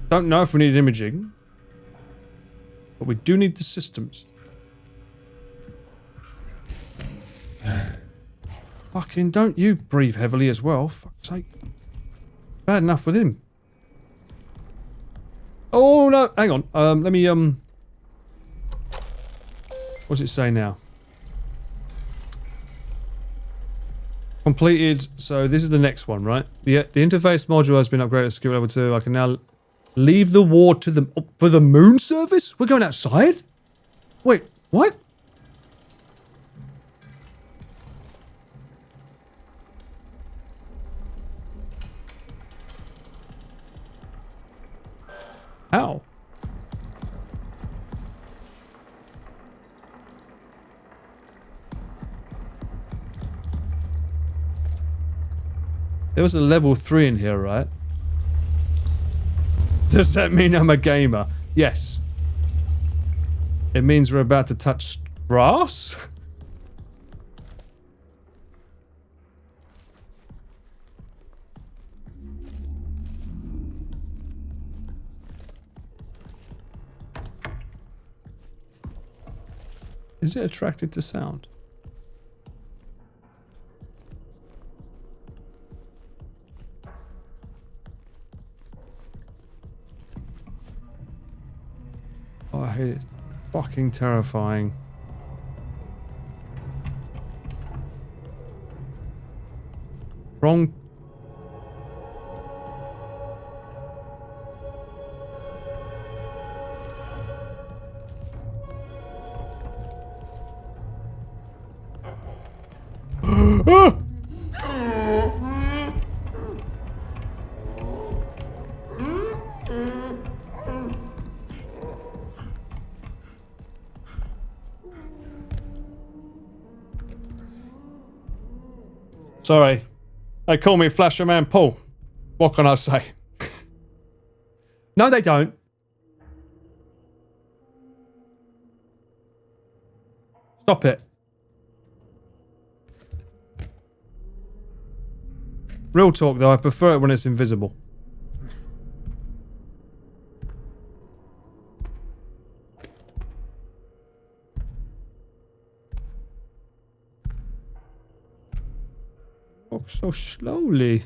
Don't know if we need imaging. But we do need the systems. Fucking don't you breathe heavily as well, fuck's sake. Bad enough with him. Oh no, hang on. Let me what's it say now? Completed, so this is the next one, right? The interface module has been upgraded to skill level 2. I can now leave the ward to the for the moon service? We're going outside? Wait, what? How? There was a level 3 in here, right? Does that mean I'm a gamer? Yes. It means we're about to touch grass? Is it attracted to sound? Oh, I hate it. It's fucking terrifying. Wrong. Sorry. They call me Flasher Man Paul. What can I say? No, they don't. Stop it. Real talk though, I prefer it when it's invisible. Walk so slowly.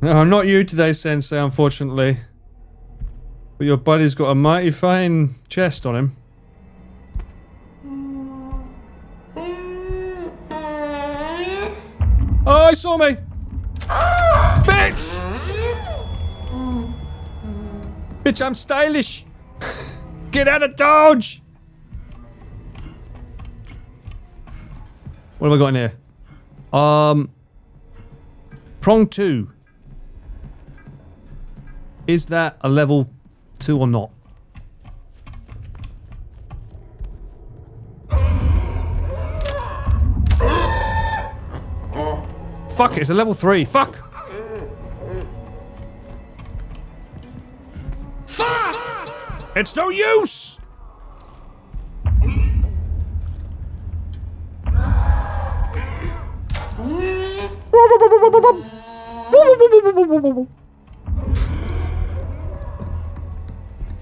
No, not you today, Sensei, unfortunately. But your buddy's got a mighty fine chest on him. Oh, he saw me! Bitch! Bitch, I'm stylish! Get out of dodge! What have I got in here? Prong 2. Is that a level 2 or not? Fuck, it's a level 3. Fuck! Fuck! It's no use!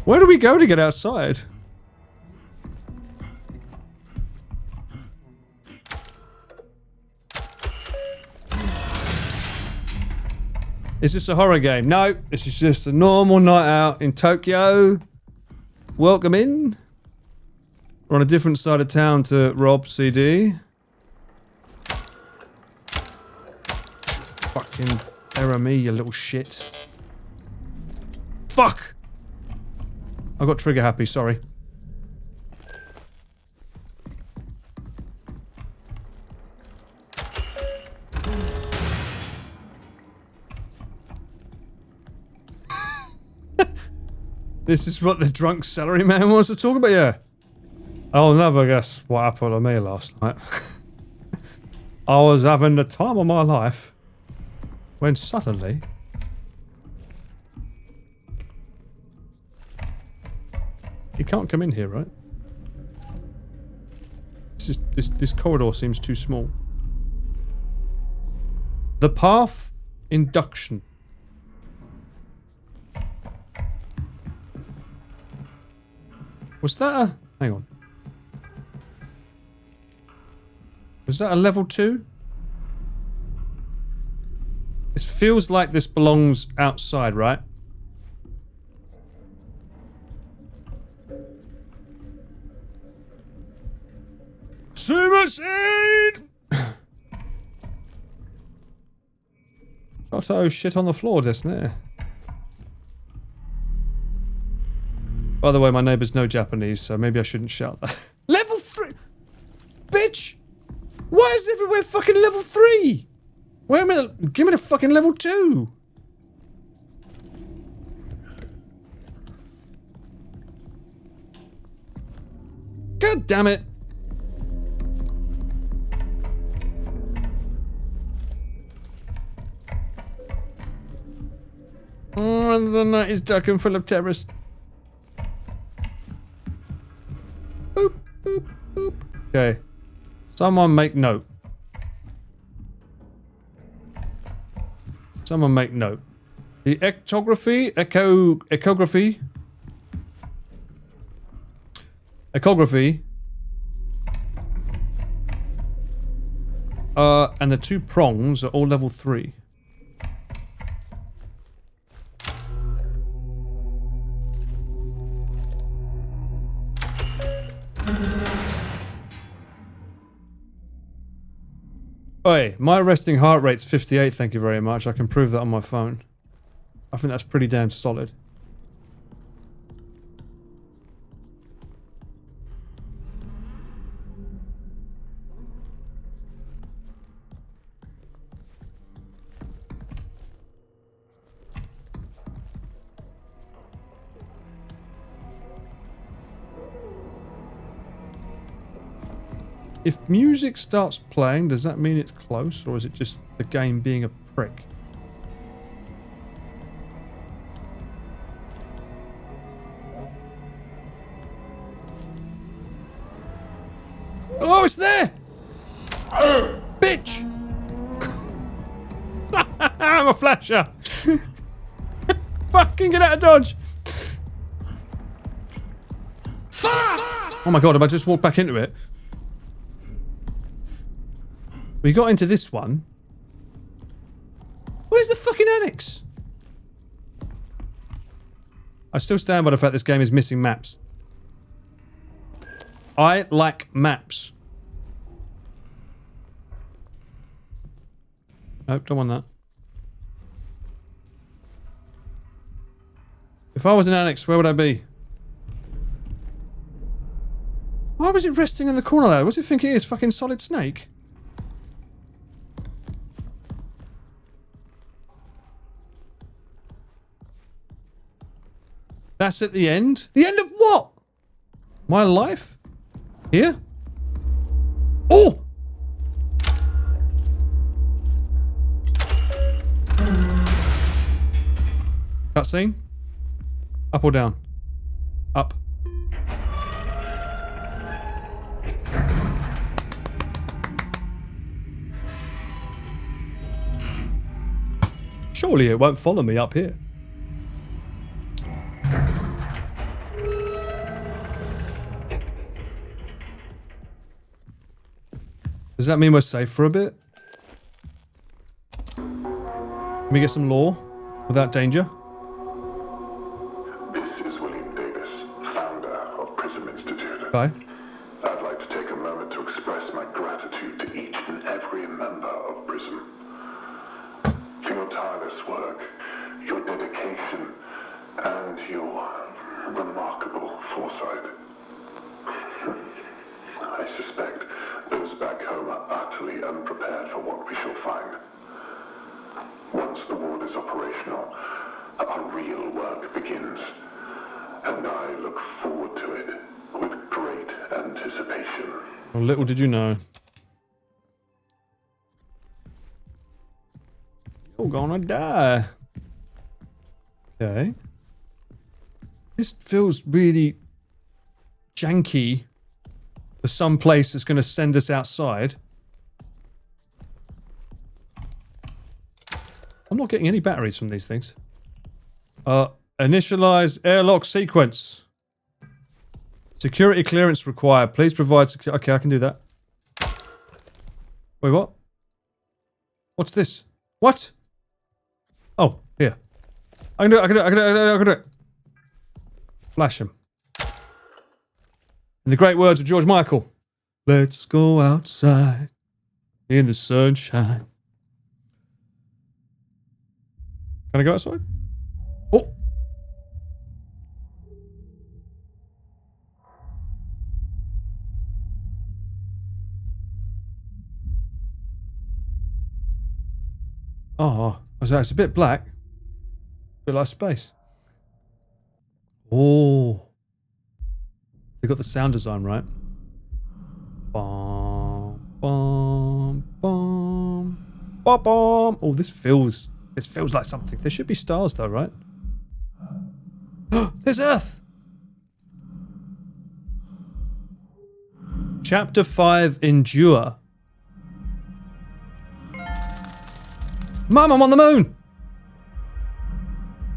Where do we go to get outside? Is this a horror game? No, this is just a normal night out in Tokyo. Welcome in. We're on a different side of town to Rob CD. Fucking error me, you little shit. Fuck! I got trigger happy, sorry. This is what the drunk salaryman wants to talk about, yeah. I'll never guess what happened to me last night. I was having the time of my life when suddenly you can't come in here, right? This corridor seems too small. The path induction. Was that a... hang on. Was that a level 2? It feels like this belongs outside, right? Suicide! Shoto shit on the floor, isn't it? By the way, my neighbour's no Japanese, so maybe I shouldn't shout that. Level 3! Bitch! Why is everywhere fucking level 3? Where am I? Give me the fucking level 2! God damn it! The night is dark and full of terrors. Boop, boop, boop. Okay. Someone make note. Someone make note. The ecography, and the 2 prongs are all level 3. Oi, my resting heart rate's 58, thank you very much. I can prove that on my phone. I think that's pretty damn solid. If music starts playing, does that mean it's close, or is it just the game being a prick? Oh, it's there! Bitch! I'm a flasher! Fucking get out of dodge! Fuck! Oh my god, have I just walked back into it? We got into this one. Where's the fucking annex? I still stand by the fact this game is missing maps. I like maps. Nope, don't want that. If I was an annex, where would I be? Why was it resting in the corner there? What's it think it is? Fucking Solid Snake? That's at the end? The end of what? My life? Here? Oh! Cutscene? Up or down? Up. Surely it won't follow me up here. Does that mean we're safe for a bit? Can we get some lore without danger? This is William Davis, founder of Prism Institute. Okay. I'd like to take a moment to express my gratitude to each and every member of Prism. For your tireless work, your dedication, and your remarkable foresight. I suspect those back home are utterly unprepared for what we shall find. Once the ward is operational, our real work begins, and I look forward to it with great anticipation. Well, little did you know. You're gonna die. Okay. This feels really janky for some place that's gonna send us outside. I'm not getting any batteries from these things. Initialize airlock sequence. Security clearance required. Please provide okay, I can do that. Wait, what? What's this? What? Oh, here. I can do it, I can do it, I can do it, I can do it. Flash him. In the great words of George Michael. Let's go outside in the sunshine. Can I go outside? Oh! Oh, it's a bit black. A bit like space. Oh. They got the sound design right. Bum, bum, bum, bum, bum. Oh, this feels like something. There should be stars though, right? There's Earth! Chapter 5, Endure. Mum, I'm on the moon!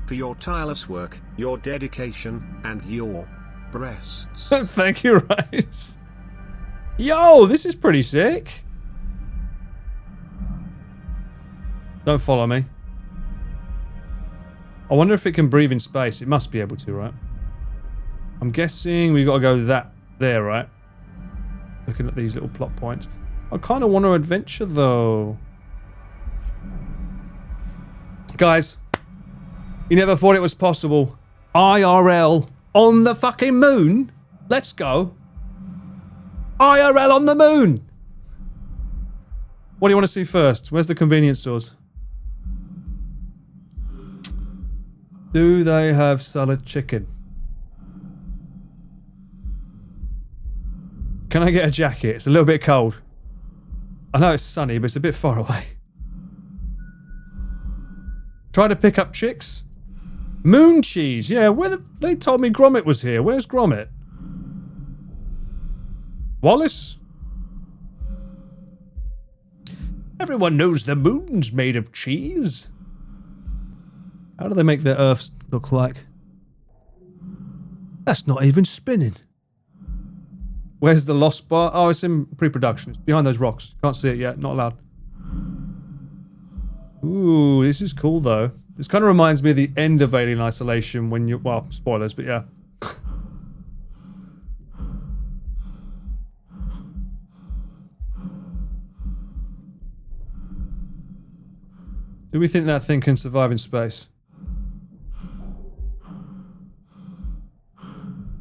For your tireless work, your dedication, and your breasts. Thank you, Rice. Yo, this is pretty sick. Don't follow me. I wonder if it can breathe in space. It must be able to, right? I'm guessing we got to go that there, right? Looking at these little plot points. I kind of want to adventure, though. Guys, you never thought it was possible. IRL on the fucking moon? Let's go. IRL on the moon! What do you want to see first? Where's the convenience stores? Do they have salad chicken? Can I get a jacket? It's a little bit cold. I know it's sunny, but it's a bit far away. Try to pick up chicks? Moon cheese, yeah, they told me Gromit was here. Where's Gromit? Wallace? Everyone knows the moon's made of cheese. How do they make their Earths look like? That's not even spinning. Where's the lost bar? Oh, it's in pre-production. It's behind those rocks. Can't see it yet. Not allowed. Ooh, this is cool though. This kind of reminds me of the end of Alien Isolation when you... Well, spoilers, but yeah. Do we think that thing can survive in space?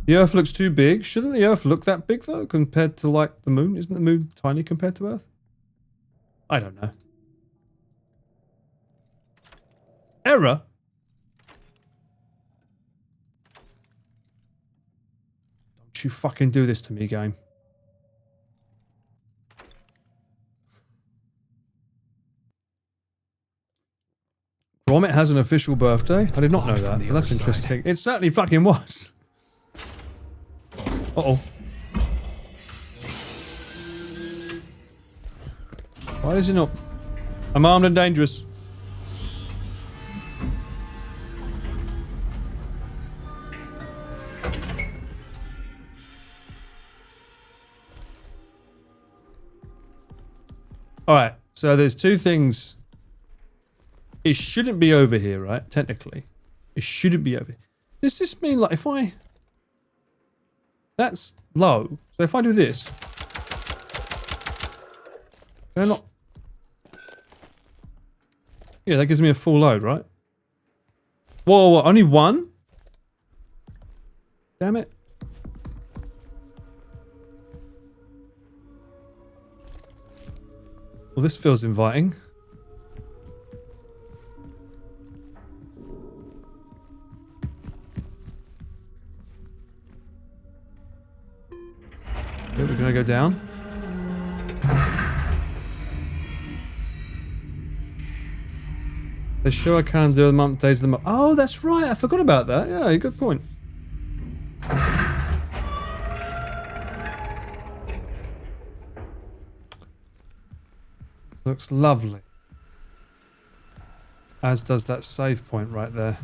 The Earth looks too big. Shouldn't the Earth look that big, though, compared to, like, the Moon? Isn't the Moon tiny compared to Earth? I don't know. Error? Don't you fucking do this to me, game. Gromit has an official birthday? I did not know that, but that's interesting. It certainly fucking was. Uh-oh. Why is he not? I'm armed and dangerous. Alright, so there's two things. It shouldn't be over here, right? Technically. It shouldn't be over here. Does this mean, like, if I... That's low. So if I do this... Can I not... Yeah, that gives me a full load, right? Whoa, whoa, only one? Damn it. Well, this feels inviting. Okay, we're gonna go down. They show I can do the month, days of the month. Oh, that's right. I forgot about that. Yeah, good point. Looks lovely. As does that save point right there.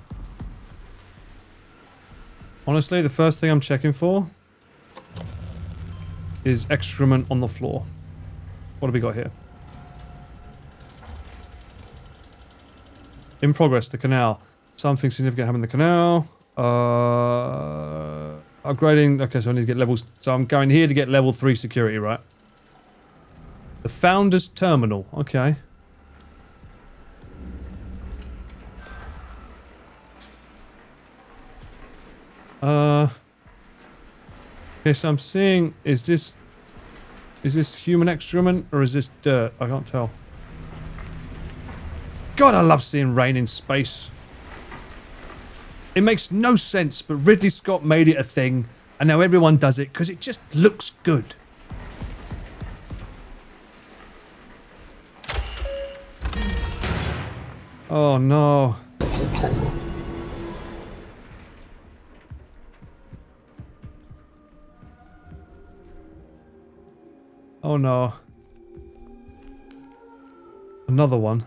Honestly, the first thing I'm checking for is excrement on the floor. What have we got here? In progress, the canal. Something significant happened in the canal. Upgrading. Okay, so I need to get levels. So I'm going here to get level 3 security, right? The Founder's Terminal. Okay. Okay, so I'm seeing, is this human excrement or is this dirt? I can't tell. God, I love seeing rain in space. It makes no sense, but Ridley Scott made it a thing, and now everyone does it because it just looks good. Oh no. Oh no. Another one.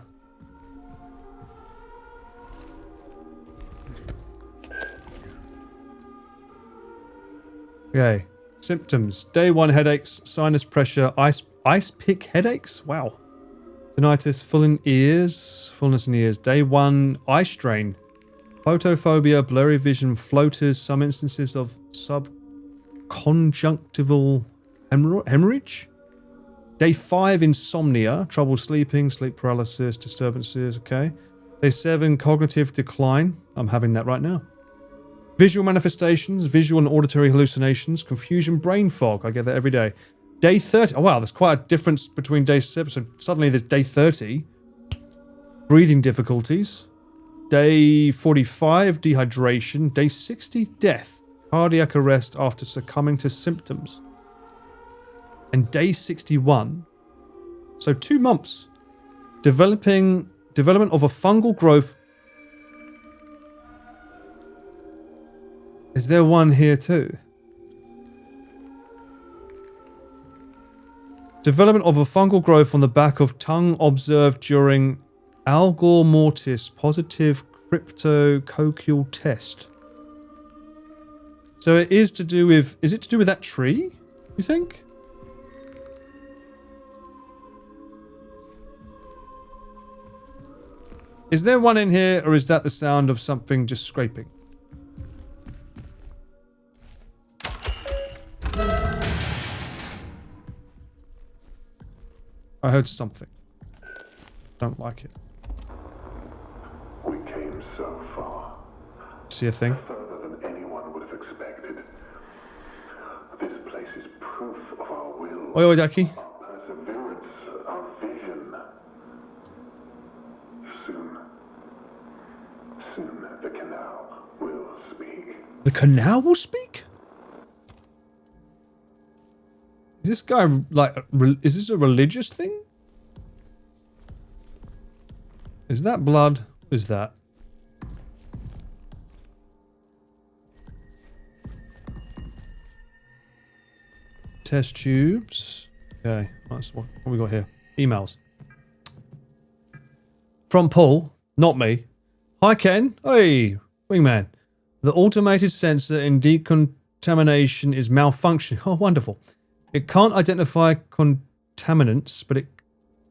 Okay. Symptoms. Day 1 headaches, sinus pressure, ice pick headaches? Wow. Tinnitus, fullness in ears. Day 1 eye strain. Photophobia, blurry vision, floaters, some instances of subconjunctival hemorrhage. Day 5 insomnia, trouble sleeping, sleep paralysis, disturbances, okay. Day 7 cognitive decline. I'm having that right now. Visual manifestations, visual and auditory hallucinations, confusion, brain fog. I get that every day. Day 30. Oh, wow, there's quite a difference between day 7. So suddenly there's day 30. Breathing difficulties. Day 45, dehydration. Day 60, death. Cardiac arrest after succumbing to symptoms. And day 61. So 2 months. Development of a fungal growth. Is there one here too? Development of a fungal growth on the back of tongue observed during algor mortis positive cryptococcal test. So it is to do with... Is it to do with that tree, you think? Is there one in here, or is that the sound of something just scraping? I heard something. Don't like it. We came so far. See a thing? Further than anyone would have expected. This place is proof of our will. Oi, Daki. Our perseverance, our vision. Soon the canal will speak. The canal will speak? Is this guy, like, is this a religious thing? Is that blood? What is that? Test tubes. Okay, that's what we got here. Emails. From Paul, not me. Hi Ken. Hey, wingman. The automated sensor in decontamination is malfunctioning. Oh, wonderful. It can't identify contaminants, but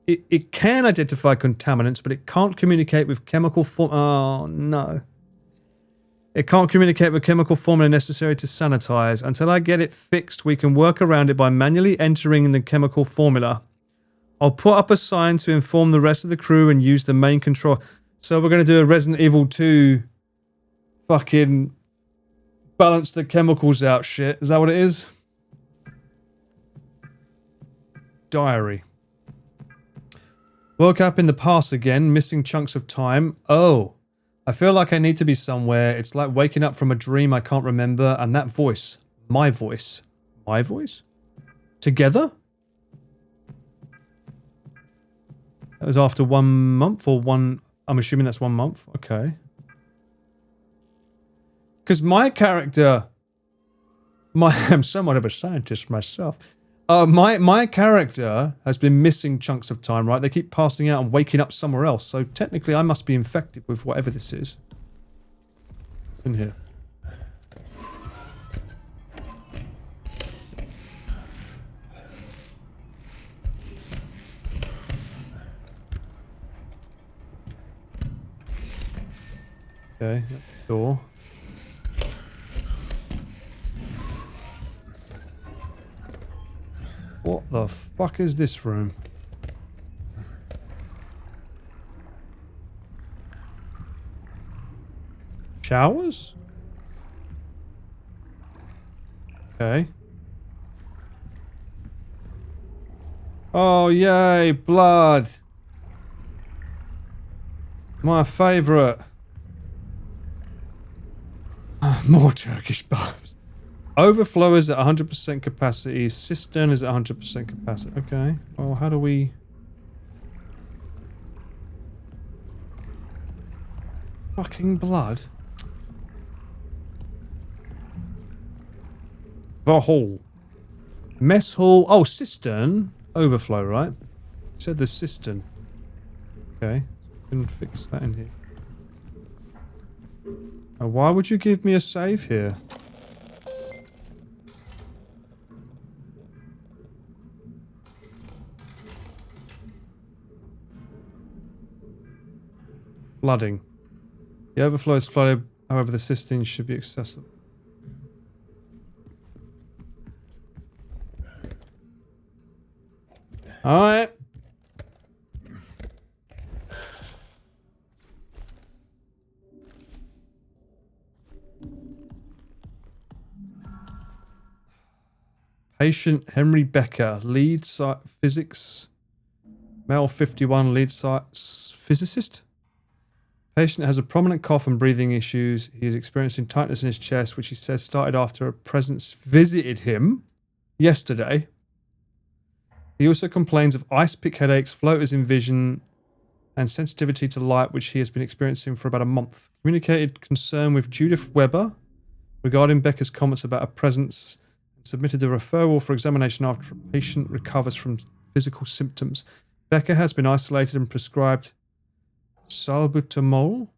it can identify contaminants, but it can't communicate with chemical form. Oh no. It can't communicate with chemical formula necessary to sanitize. Until I get it fixed, we can work around it by manually entering in the chemical formula. I'll put up a sign to inform the rest of the crew and use the main control. So we're going to do a Resident Evil 2 fucking balance the chemicals out shit. Is that what it is? Diary. Woke up in the past again, missing chunks of time. Oh, I feel like I need to be somewhere. It's like waking up from a dream I can't remember, and that voice, my voice, together? That was after 1 month or one, I'm assuming that's 1 month. Okay. Because my character, I'm somewhat of a scientist myself. My character has been missing chunks of time, right? They keep passing out and waking up somewhere else. So technically I must be infected with whatever this is. What's in here? Okay, door. What the fuck is this room? Showers? Okay. Oh, yay, blood. My favourite. More Turkish baths. Overflow is at 100% capacity. Cistern is at 100% capacity. Okay. Well, how do we... Fucking blood. The hall. Mess hall. Oh, cistern. overflow, right? It said the cistern. Okay. Can fix that in here. Now, why would you give me a save here? Flooding. The overflow is flooded, however the cistern should be accessible. Alright. Patient Henry Becker, lead site physics. Male 51, lead site physicist. Patient has a prominent cough and breathing issues. He is experiencing tightness in his chest, which he says started after a presence visited him yesterday. He also complains of ice pick headaches, floaters in vision, and sensitivity to light, which he has been experiencing for about a month. Communicated concern with Judith Weber regarding Becker's comments about a presence and submitted a referral for examination after a patient recovers from physical symptoms. Becker has been isolated and prescribed salbutamol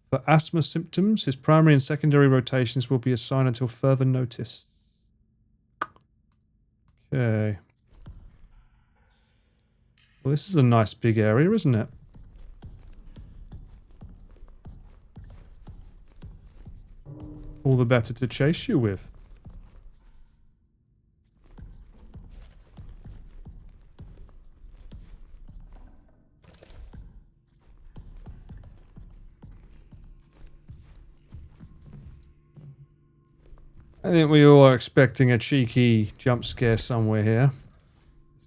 for asthma symptoms. His primary and secondary rotations will be assigned until further notice. Okay. Well, this is a nice big area, isn't it? All the better to chase you with. I think we all are expecting a cheeky jump scare somewhere here.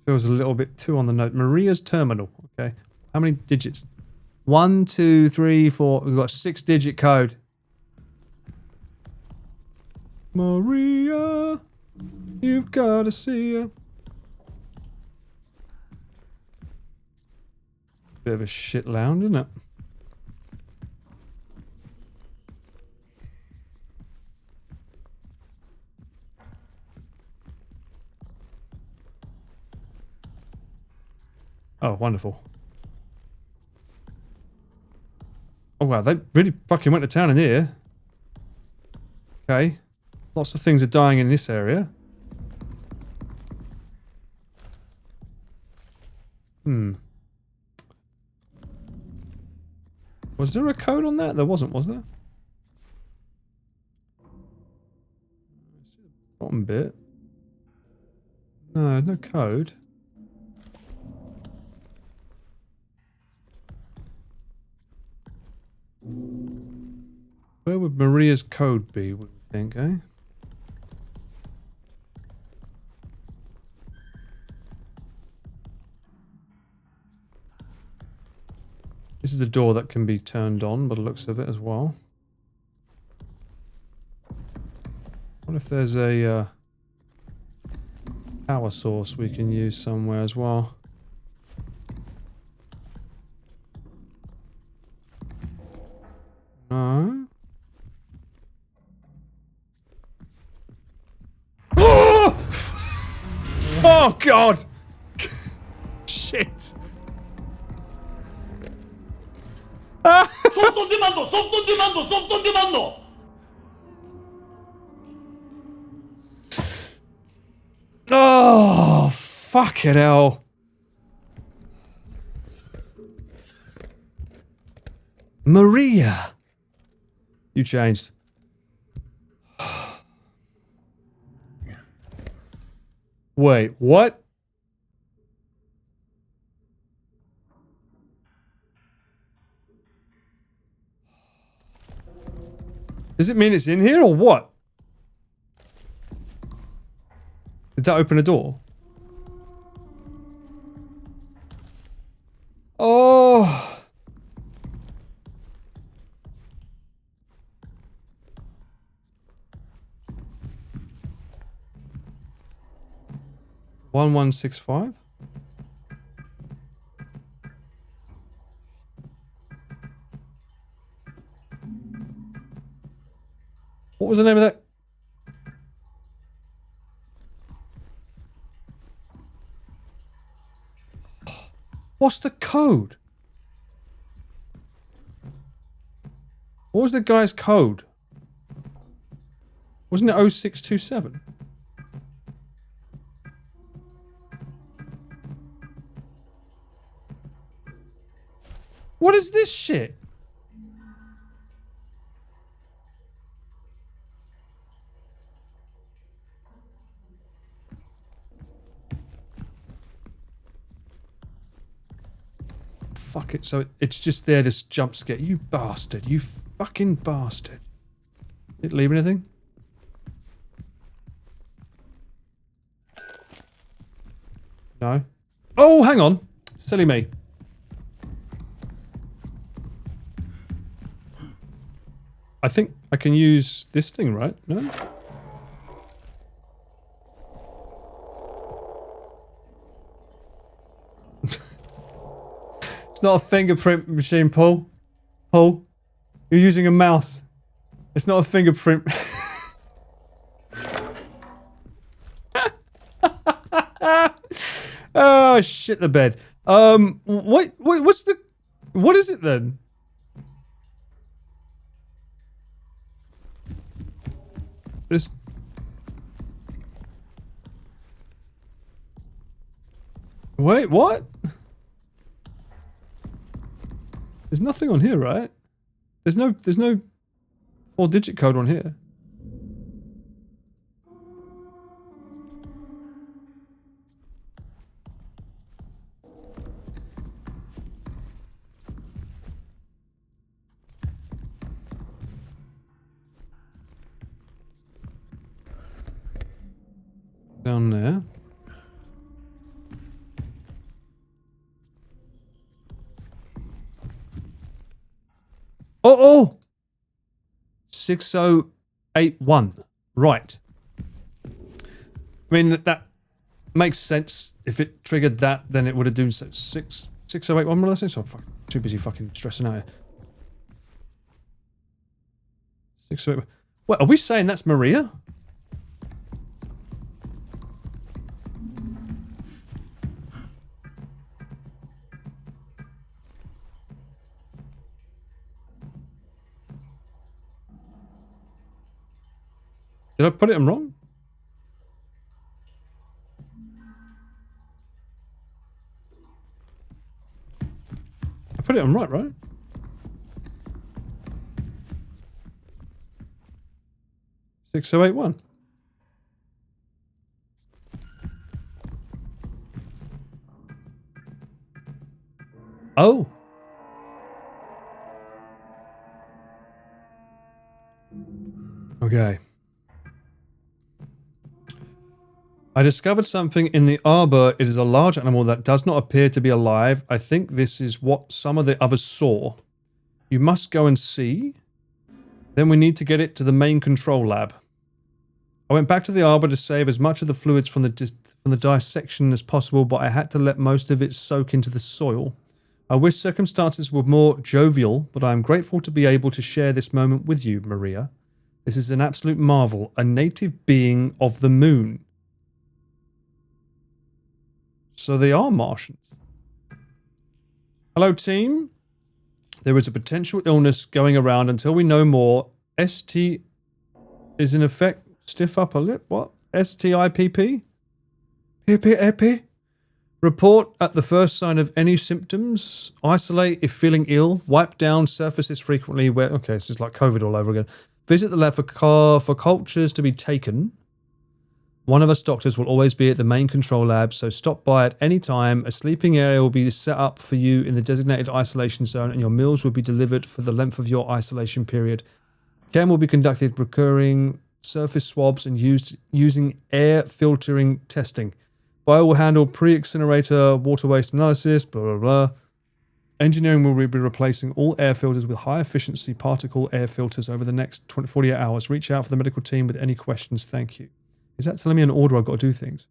Feels a little bit too on the note. Maria's terminal. Okay. How many digits? 1, 2, 3, 4. We've got 6-digit code. Maria, you've got to see her. Bit of a shit lounge, isn't it? Oh, wonderful. Oh, wow. They really fucking went to town in here. Okay. Lots of things are dying in this area. Was there a code on that? There wasn't, was there? Bottom bit. No, no code. Where would Maria's code be, would we think, eh? This is a door that can be turned on by the looks of it as well. What if there's a power source we can use somewhere as well? No. Oh! Oh God! Shit! Soft on demand! Soft on demand! Soft on demand! Oh, fucking hell. Maria! You changed. Wait, what? Does it mean it's in here or what? Did that open a door? Oh. 1165? What was the name of that? What's the code? What was the guy's code? Wasn't it 0627? What is this shit? Fuck it, so it's just there to jump scare. You bastard, you fucking bastard. Did it leave anything? No. Oh, hang on. Silly me. I think I can use this thing, right? No? It's not a fingerprint machine, Paul. Paul, you're using a mouse. It's not a fingerprint. Oh, shit the bed. What's the... What is it then? This... Wait, what? There's nothing on here, right? There's no 4-digit code on here. Down there. Oh! 6081. Right. I mean, that makes sense. If it triggered that, then it would have done 6081. What did I say? So I'm too busy fucking stressing out here. 608. What, are we saying that's Maria? Did I put it in wrong? I put it on right? 6081. Oh. Okay. I discovered something in the arbor. It is a large animal that does not appear to be alive. I think this is what some of the others saw. You must go and see. Then we need to get it to the main control lab. I went back to the arbor to save as much of the fluids from the dissection as possible, but I had to let most of it soak into the soil. I wish circumstances were more jovial, but I am grateful to be able to share this moment with you, Maria. This is an absolute marvel, a native being of the moon. So they are Martians. Hello, team. There is a potential illness going around until we know more. ST is in effect. Stiff upper lip. What? STIPP? P. Report at the first sign of any symptoms. Isolate if feeling ill. Wipe down surfaces frequently. Where? Okay, this is like COVID all over again. Visit the lab for cultures to be taken. One of us doctors will always be at the main control lab, so stop by at any time. A sleeping area will be set up for you in the designated isolation zone, and your meals will be delivered for the length of your isolation period. Chem will be conducted recurring surface swabs and using air filtering testing. Bio will handle pre-incinerator water waste analysis, blah, blah, blah. Engineering will be replacing all air filters with high-efficiency particle air filters over the next 48 hours. Reach out for the medical team with any questions. Thank you. Is that telling me an order I've got to do things?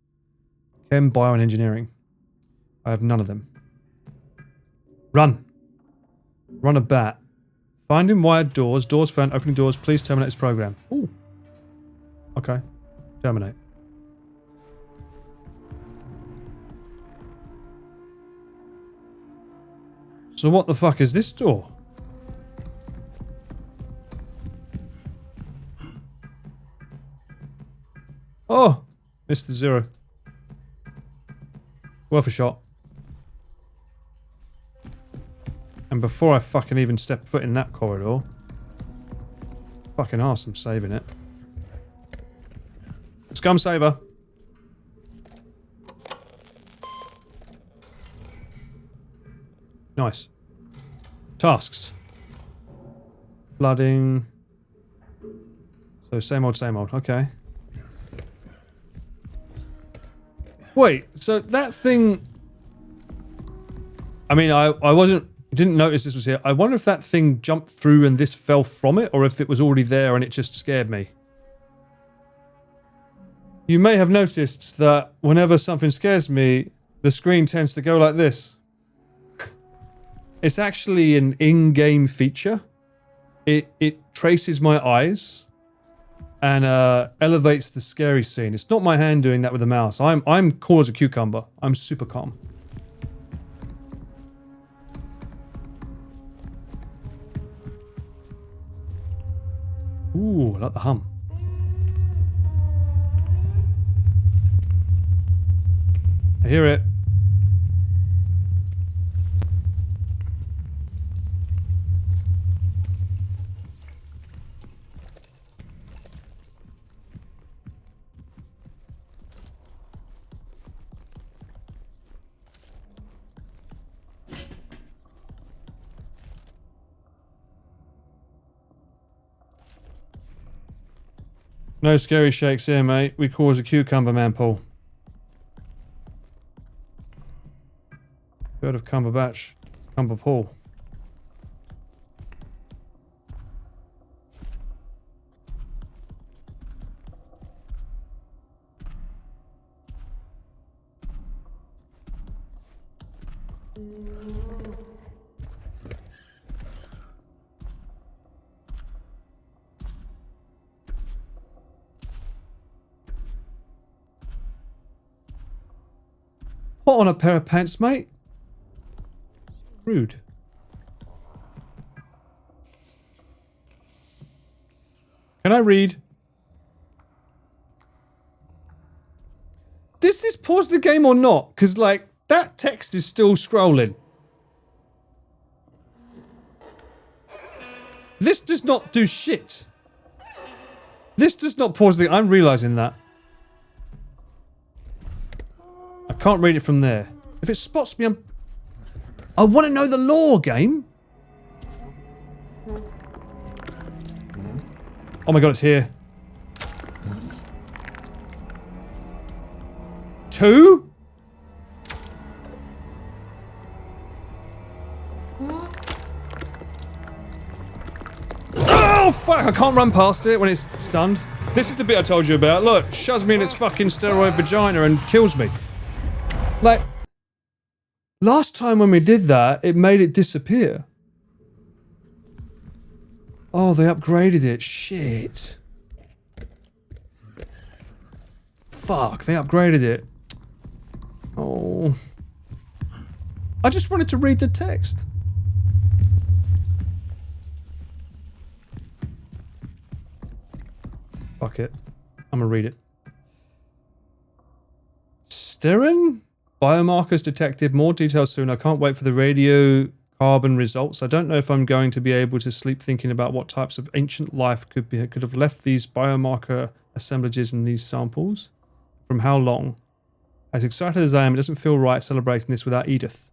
Chem, bio, and engineering. I have none of them. Run. Run a bat. Finding wired doors. Doors found. Opening doors. Please terminate this program. Ooh. Okay. Terminate. So what the fuck is this door? Oh, Mr. Zero. Worth a shot. And before I fucking even step foot in that corridor, fucking arse, I'm saving it. Scum saver. Nice. Tasks. Flooding. So same old, okay. Wait, so that thing... I mean, I didn't notice this was here. I wonder if that thing jumped through and this fell from it, or if it was already there and it just scared me. You may have noticed that whenever something scares me, the screen tends to go like this. It's actually an in-game feature. It traces my eyes and elevates the scary scene. It's not my hand doing that with the mouse. I'm cool as a cucumber. I'm super calm. Ooh, I like the hum. I hear it. No scary shakes here, mate. We cause a cucumber man, Paul. Heard of Cumberbatch? Cumber Paul. Put on a pair of pants, mate. Rude. Can I read? Does this pause the game or not? Because, like, that text is still scrolling. This does not do shit. This does not pause the... I'm realizing that. I can't read it from there. If it spots me, I want to know the lore, game. Oh my god, it's here. 2? Oh fuck, I can't run past it when it's stunned. This is the bit I told you about. Look, shoves me in its fucking steroid vagina and kills me. Like, last time when we did that, it made it disappear. Oh, they upgraded it. Shit. Fuck, they upgraded it. Oh. I just wanted to read the text. Fuck it. I'm gonna read it. Sterin? Biomarkers detected. More details soon. I can't wait for the radiocarbon results. I don't know if I'm going to be able to sleep thinking about what types of ancient life could have left these biomarker assemblages in these samples. From how long? As excited as I am, it doesn't feel right celebrating this without Edith.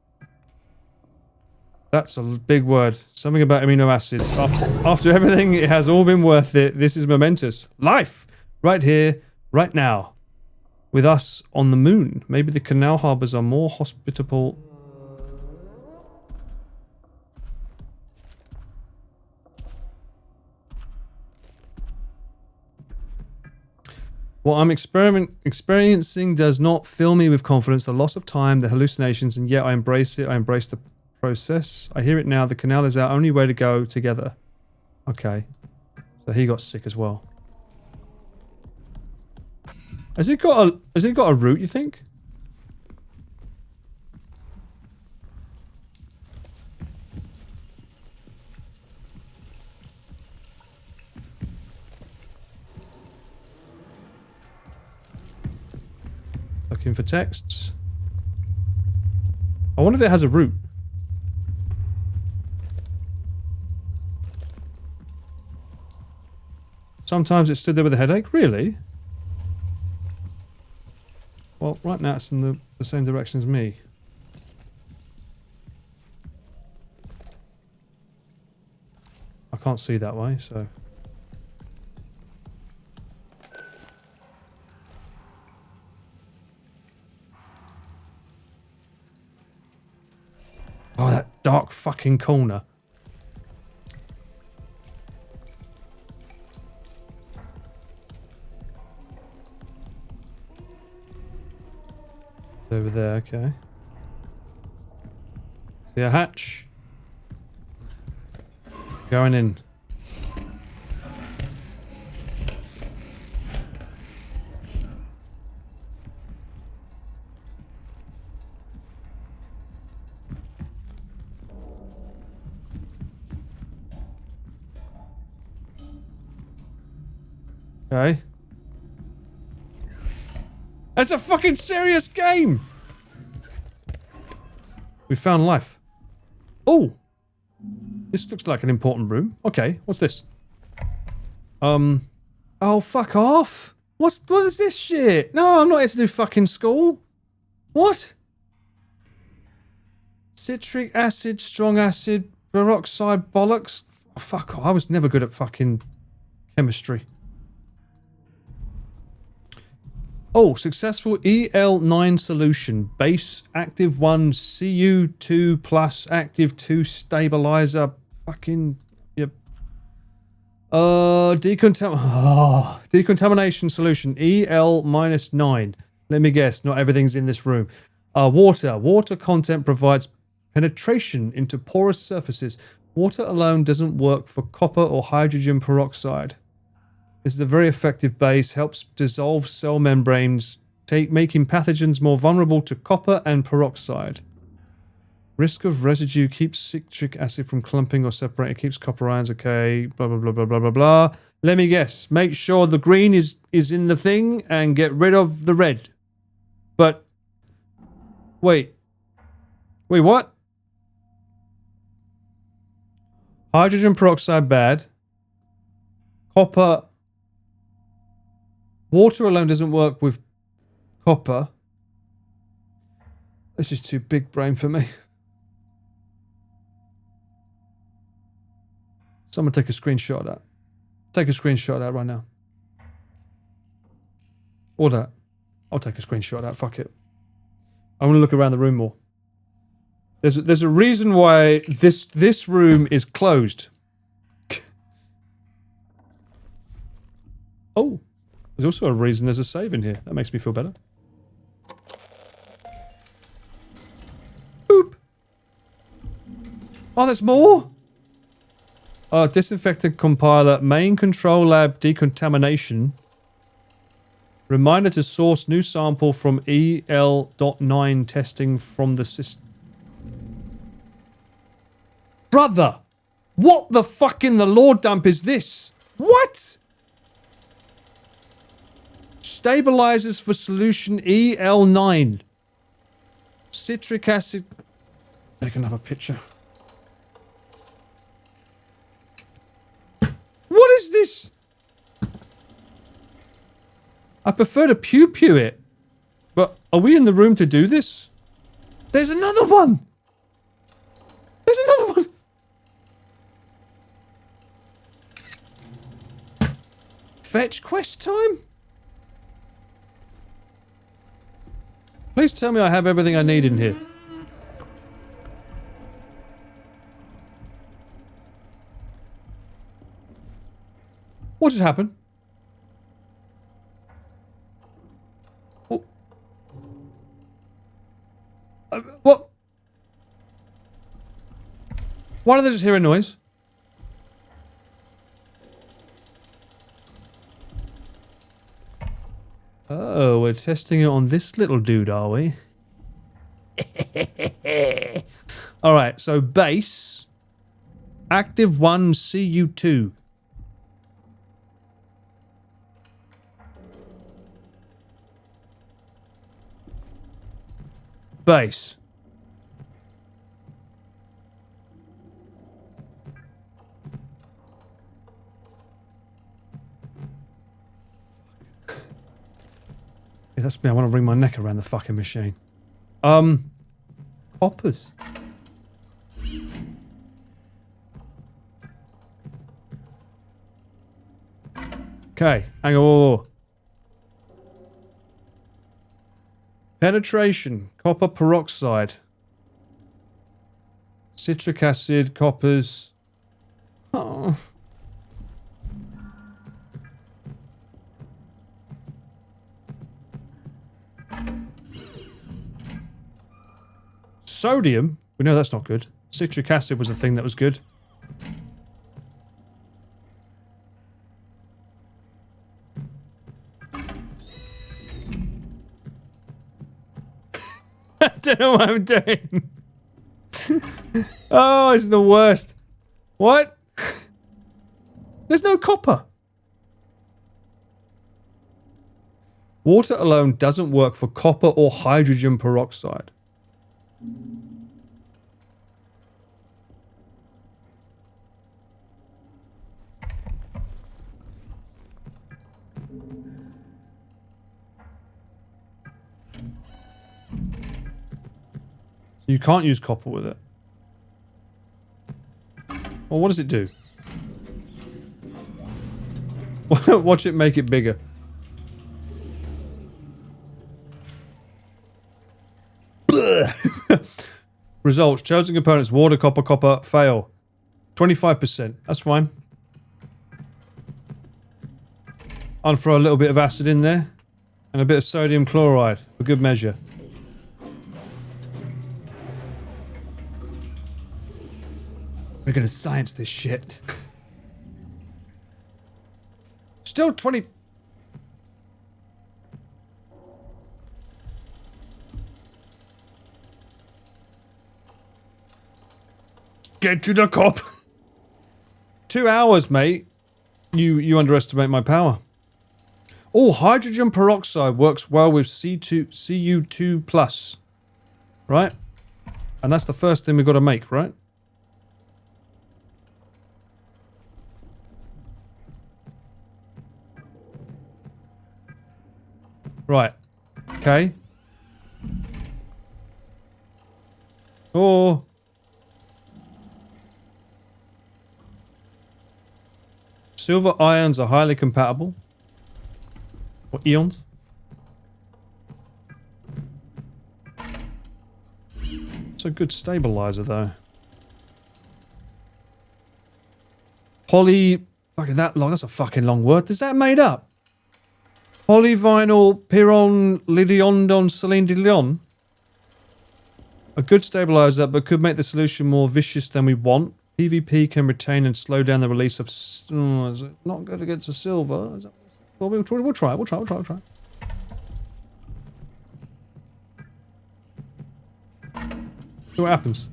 That's a big word. Something about amino acids. After everything, it has all been worth it. This is momentous. Life! Right here, right now. With us on the moon. Maybe the canal harbors are more hospitable. What I'm experiencing does not fill me with confidence. The loss of time, the hallucinations, and yet I embrace it. I embrace the process. I hear it now. The canal is our only way to go together. Okay. So he got sick as well. Has it got a route, you think? Looking for texts. I wonder if it has a route. Sometimes it stood there with a headache. Really? Well, right now it's in the same direction as me. I can't see that way, so... Oh, that dark fucking corner. Over there, okay. See a hatch? Going in. Okay. That's a fucking serious game! We found life. Oh! This looks like an important room. Okay, what's this? Oh, fuck off! What is this shit? No, I'm not here to do fucking school. What? Citric acid, strong acid, peroxide, bollocks. Oh, fuck off. I was never good at fucking chemistry. Oh, successful EL9 solution. Base, active 1, Cu2 plus, active 2 stabilizer. Fucking, yep. Decontamination solution. EL-9. Let me guess, not everything's in this room. Water. Water content provides penetration into porous surfaces. Water alone doesn't work for copper or hydrogen peroxide. This is a very effective base, helps dissolve cell membranes, making pathogens more vulnerable to copper and peroxide. Risk of residue keeps citric acid from clumping or separating, keeps copper ions, okay, blah, blah, blah, blah, blah, blah, blah. Let me guess, make sure the green is in the thing and get rid of the red. But, wait, what? Hydrogen peroxide bad. Copper... Water alone doesn't work with copper. This is too big brain for me. Someone take a screenshot of that. Take a screenshot of that right now. Or that. I'll take a screenshot of that. Fuck it. I want to look around the room more. There's a reason why this room is closed. Oh. There's also a reason there's a save in here. That makes me feel better. Boop. Oh, there's more? Disinfectant compiler, main control lab decontamination. Reminder to source new sample from EL.9 testing from the system. Brother! What the fuck in the lore dump is this? What? Stabilizers for solution EL9. Citric acid. Take another picture. What is this? I prefer to pew-pew it. But are we in the room to do this? There's another one! There's another one! Fetch quest time? Please tell me I have everything I need in here. What just happened? Oh. What? Why did I just hear a noise? Oh, we're testing it on this little dude, are we? Alright, so base. Active 1 Cu2. base. Yeah, that's me. I want to wring my neck around the fucking machine. Hoppers. Okay, hang on. Whoa, whoa. Penetration, copper peroxide, citric acid, coppers. Oh. Sodium? We know that's not good. Citric acid was a thing that was good. I don't know what I'm doing. Oh, it's the worst. What? There's no copper. Water alone doesn't work for copper or hydrogen peroxide. You can't use copper with it. Well, what does it do? Watch it make it bigger. Results. Chosen components. Water, copper, copper. Fail. 25%. That's fine. I'll throw a little bit of acid in there. And a bit of sodium chloride. For good measure. We're gonna science this shit. Still 20... Get to the cop! 2 hours, mate. You underestimate my power. Oh, hydrogen peroxide works well with Cu2+. Right? And that's the first thing we've got to make, right? Right. Okay. Oh. Silver ions are highly compatible. Or eons. It's a good stabilizer, though. Poly... Fucking that long. That's a fucking long word. Is that made up? Polyvinyl pyronlidionidon selenidion. A good stabilizer, but could make the solution more vicious than we want. PvP can retain and slow down the release of... Oh, is it not good against the silver? Is that, well, we'll try. We'll try. See what happens.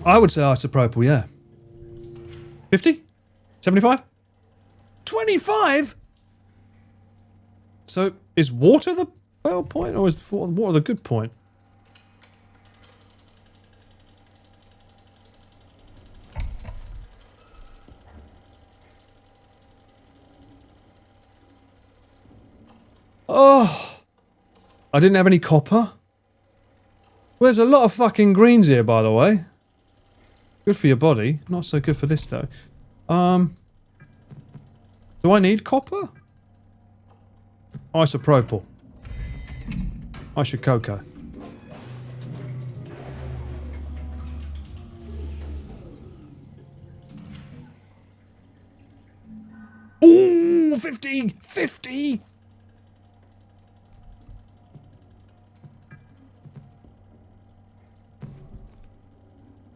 I would say isopropyl, yeah. 50? 75? 25? So, is water the fail point, or is water the good point? Oh! I didn't have any copper? Well, there's a lot of fucking greens here, by the way. Good for your body. Not so good for this, though. Do I need copper? Isopropyl. Isococo. Ooh, 50! 50!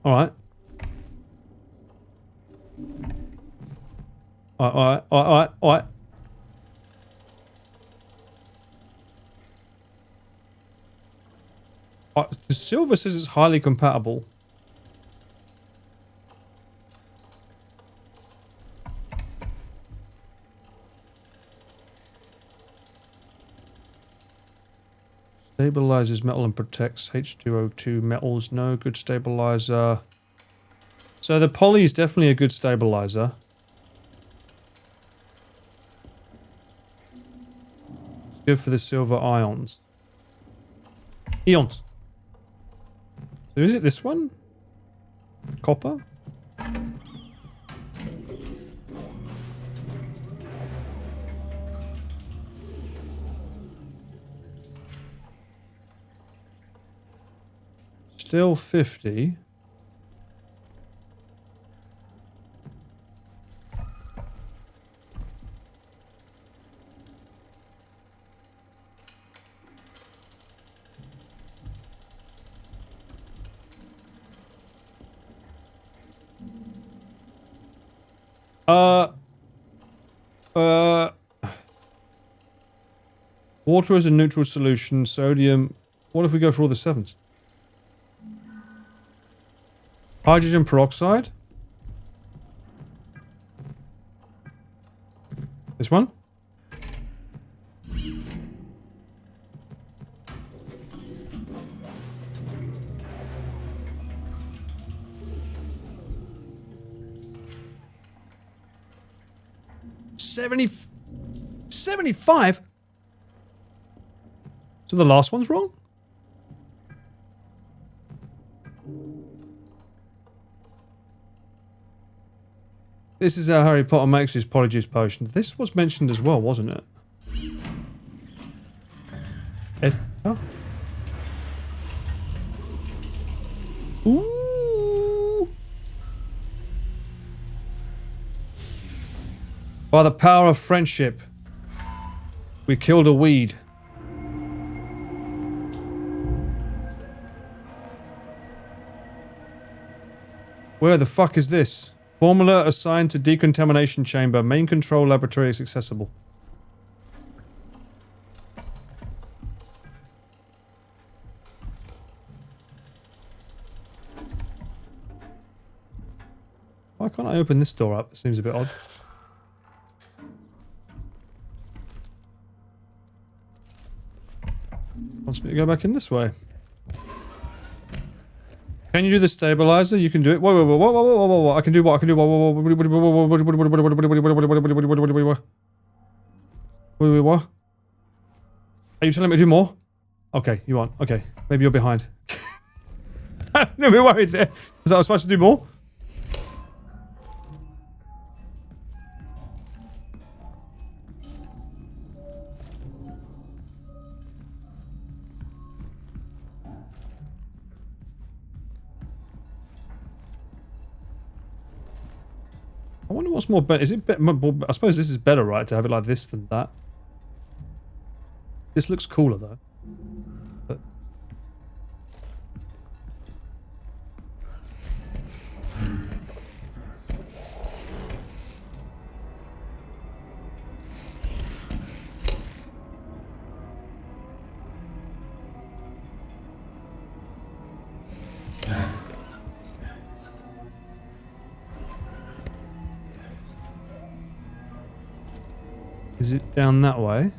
Alright. Alright. The silver says it's highly compatible. Stabilizes metal and protects H2O2 metals. No, good stabilizer. So the poly is definitely a good stabilizer. It's good for the silver ions. Eons. So is it this one? Copper? Still 50. Water is a neutral solution. Sodium. What if we go for all the sevens? Hydrogen peroxide. This one. $75? So the last one's wrong? This is how Harry Potter makes his polyjuice potion. This was mentioned as well, wasn't it? Eta? Ooh! By the power of friendship, we killed a weed. Where the fuck is this? Formula assigned to decontamination chamber. Main control laboratory is accessible. Why can't I open this door up? It seems a bit odd. Wants me to go back in this way. Can you do the stabilizer? You can do it. Whoa, whoa, whoa, whoa, whoa, whoa, whoa, whoa. I can do what? I can do what? Wait, what? Are you telling me to do more? Okay, you aren't. Okay, maybe you're behind. No, we're worried there. Is that I was supposed to do more? I wonder what's more better. Is it better? I suppose this is better, right? To have it like this than that. This looks cooler though. But is it down that way?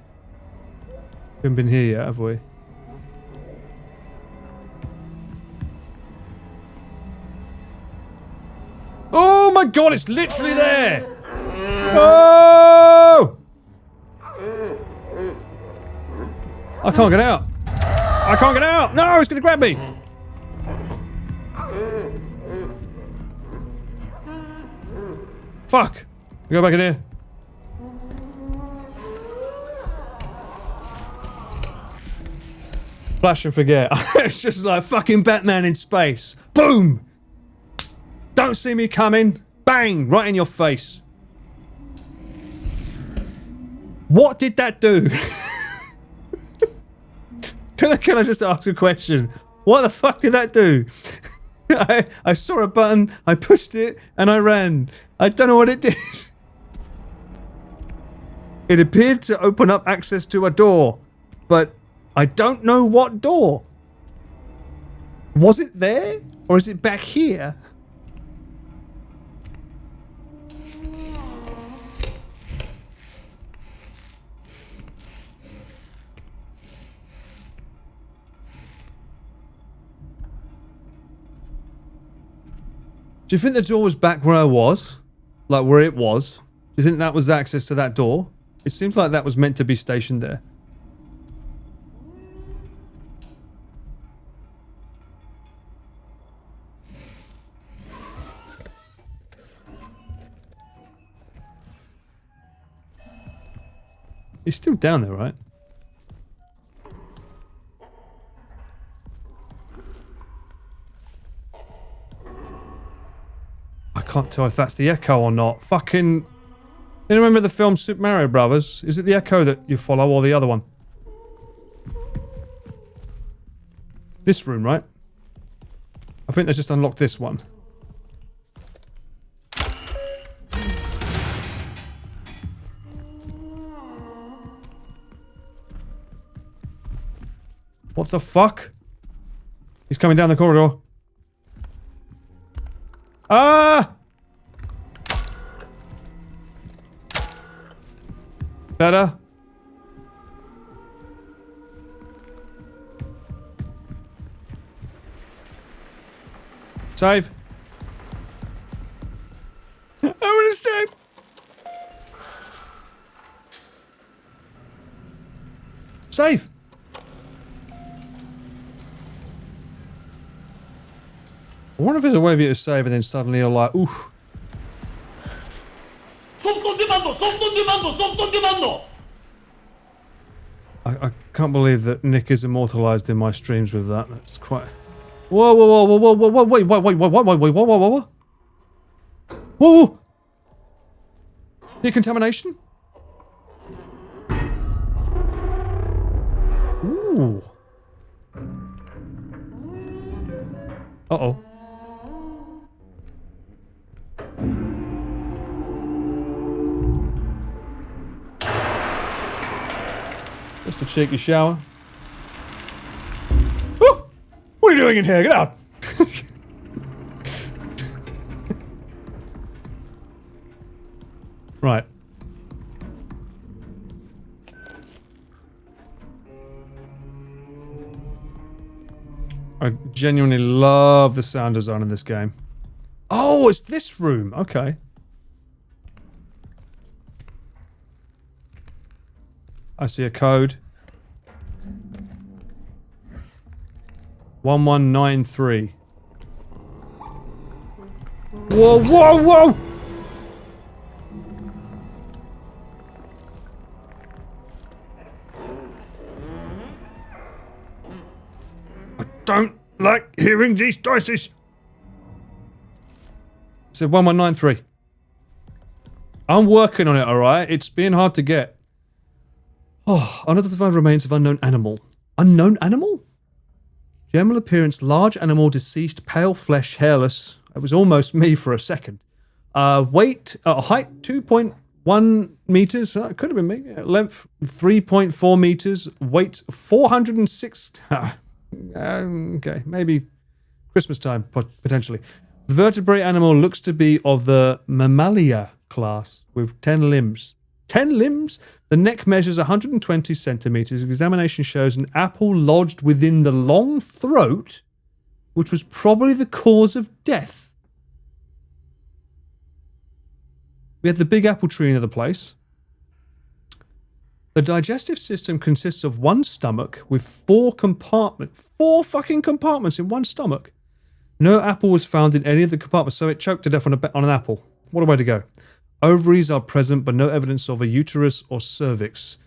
We haven't been here yet, have we? Oh my god, it's literally there! Oh! I can't get out! I can't get out! No, it's gonna grab me! Fuck! Go back in here. Flash and forget. It's just like fucking Batman in space. Boom! Don't see me coming. Bang! Right in your face. What did that do? Can I just ask a question? What the fuck did that do? I saw a button, I pushed it, and I ran. I don't know what it did. It appeared to open up access to a door, but I don't know what door. Was it there? Or is it back here? Do you think the door was back where I was? Like where it was? Do you think that was access to that door? It seems like that was meant to be stationed there. He's still down there, right? I can't tell if that's the Echo or not. Fucking... You remember the film Super Mario Brothers? Is it the Echo that you follow or the other one? This room, right? I think they just unlocked this one. What the fuck? He's coming down the corridor. Ah! Better. Save. I want to save. Save. I wonder if there's a way for you to save and then suddenly you're like, oof. I can't believe that Nick is immortalized in my streams with that. That's quite... Whoa, whoa, whoa, whoa, whoa, whoa, wait, wait, wait, wait, wait, wait, wait, whoa, whoa, whoa, whoa, whoa! Decontamination? Ooh. Uh-oh. Just a cheeky shower. Oh! What are you doing in here? Get out! Right. I genuinely love the sound design in this game. Oh, it's this room. Okay. I see a code. 1193. Whoa, whoa, whoa! I don't like hearing these dices. It said 1193. I'm working on it, alright? It's being hard to get. Oh, unidentified remains of unknown animal. Unknown animal? General appearance, large animal, deceased, pale flesh, hairless. It was almost me for a second. Weight, height 2.1 meters. It could have been me. Length 3.4 meters. Weight 406. Okay, maybe Christmas time, potentially. The vertebrate animal looks to be of the Mammalia class with 10 limbs. 10 limbs? The neck measures 120 centimeters. Examination shows an apple lodged within the long throat, which was probably the cause of death. We had the big apple tree in the place. The digestive system consists of one stomach with 4 compartments. 4 fucking compartments in one stomach. No apple was found in any of the compartments, so it choked to death on an apple. What a way to go. Ovaries are present, but no evidence of a uterus or cervix.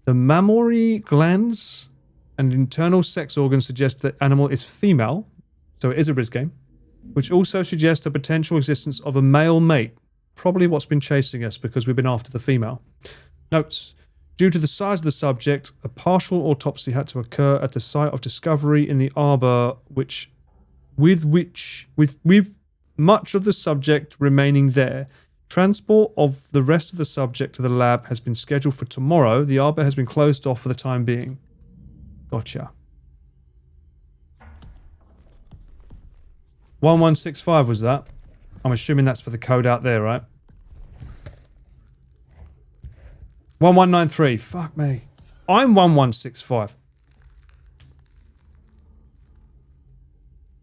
The mammary glands and internal sex organs suggest that animal is female, so it is a Riz game, which also suggests a potential existence of a male mate. Probably what's been chasing us because we've been after the female. Notes. Due to the size of the subject, a partial autopsy had to occur at the site of discovery in the arbor, with much of the subject remaining there. Transport of the rest of the subject to the lab has been scheduled for tomorrow. The arbor has been closed off for the time being. Gotcha. 1165 was that? I'm assuming that's for the code out there, right? 1193. Fuck me. I'm 1165.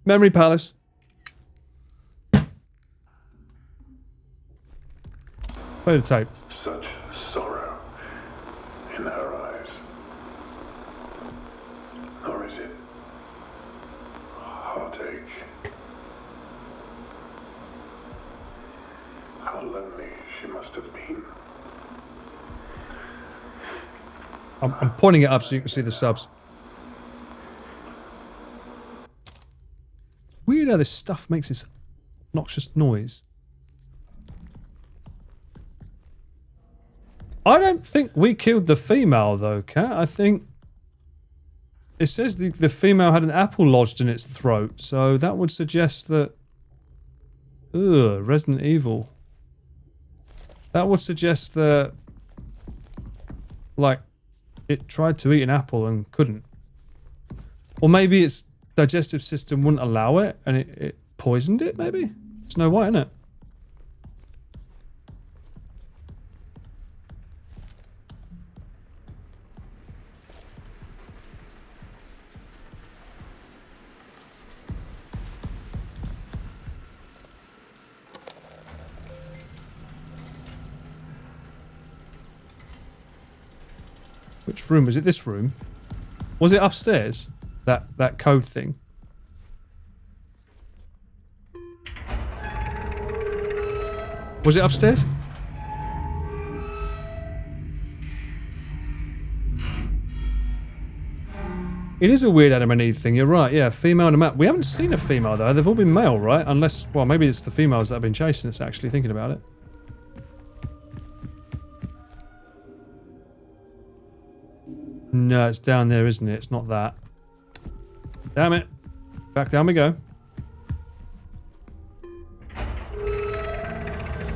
Memory Palace. Play the tape. Such sorrow in her eyes. Or is it heartache? How lonely she must have been. I'm pointing it up so you can see the subs. Weird how this stuff makes this obnoxious noise. I don't think we killed the female though, Cat. I think it says the female had an apple lodged in its throat, so that would suggest that... Ugh, Resident Evil. That would suggest that... like, it tried to eat an apple and couldn't. Or maybe its digestive system wouldn't allow it and it poisoned it, maybe? Snow White, innit? Which room? Was it this room? Was it upstairs? That code thing? Was it upstairs? It is a weird Adam and Eve thing, you're right, yeah, female on the map. We haven't seen a female though, they've all been male, right? Unless, well, maybe it's the females that have been chasing us actually, thinking about it. No, it's down there, isn't it? It's not that. Damn it. Back down we go.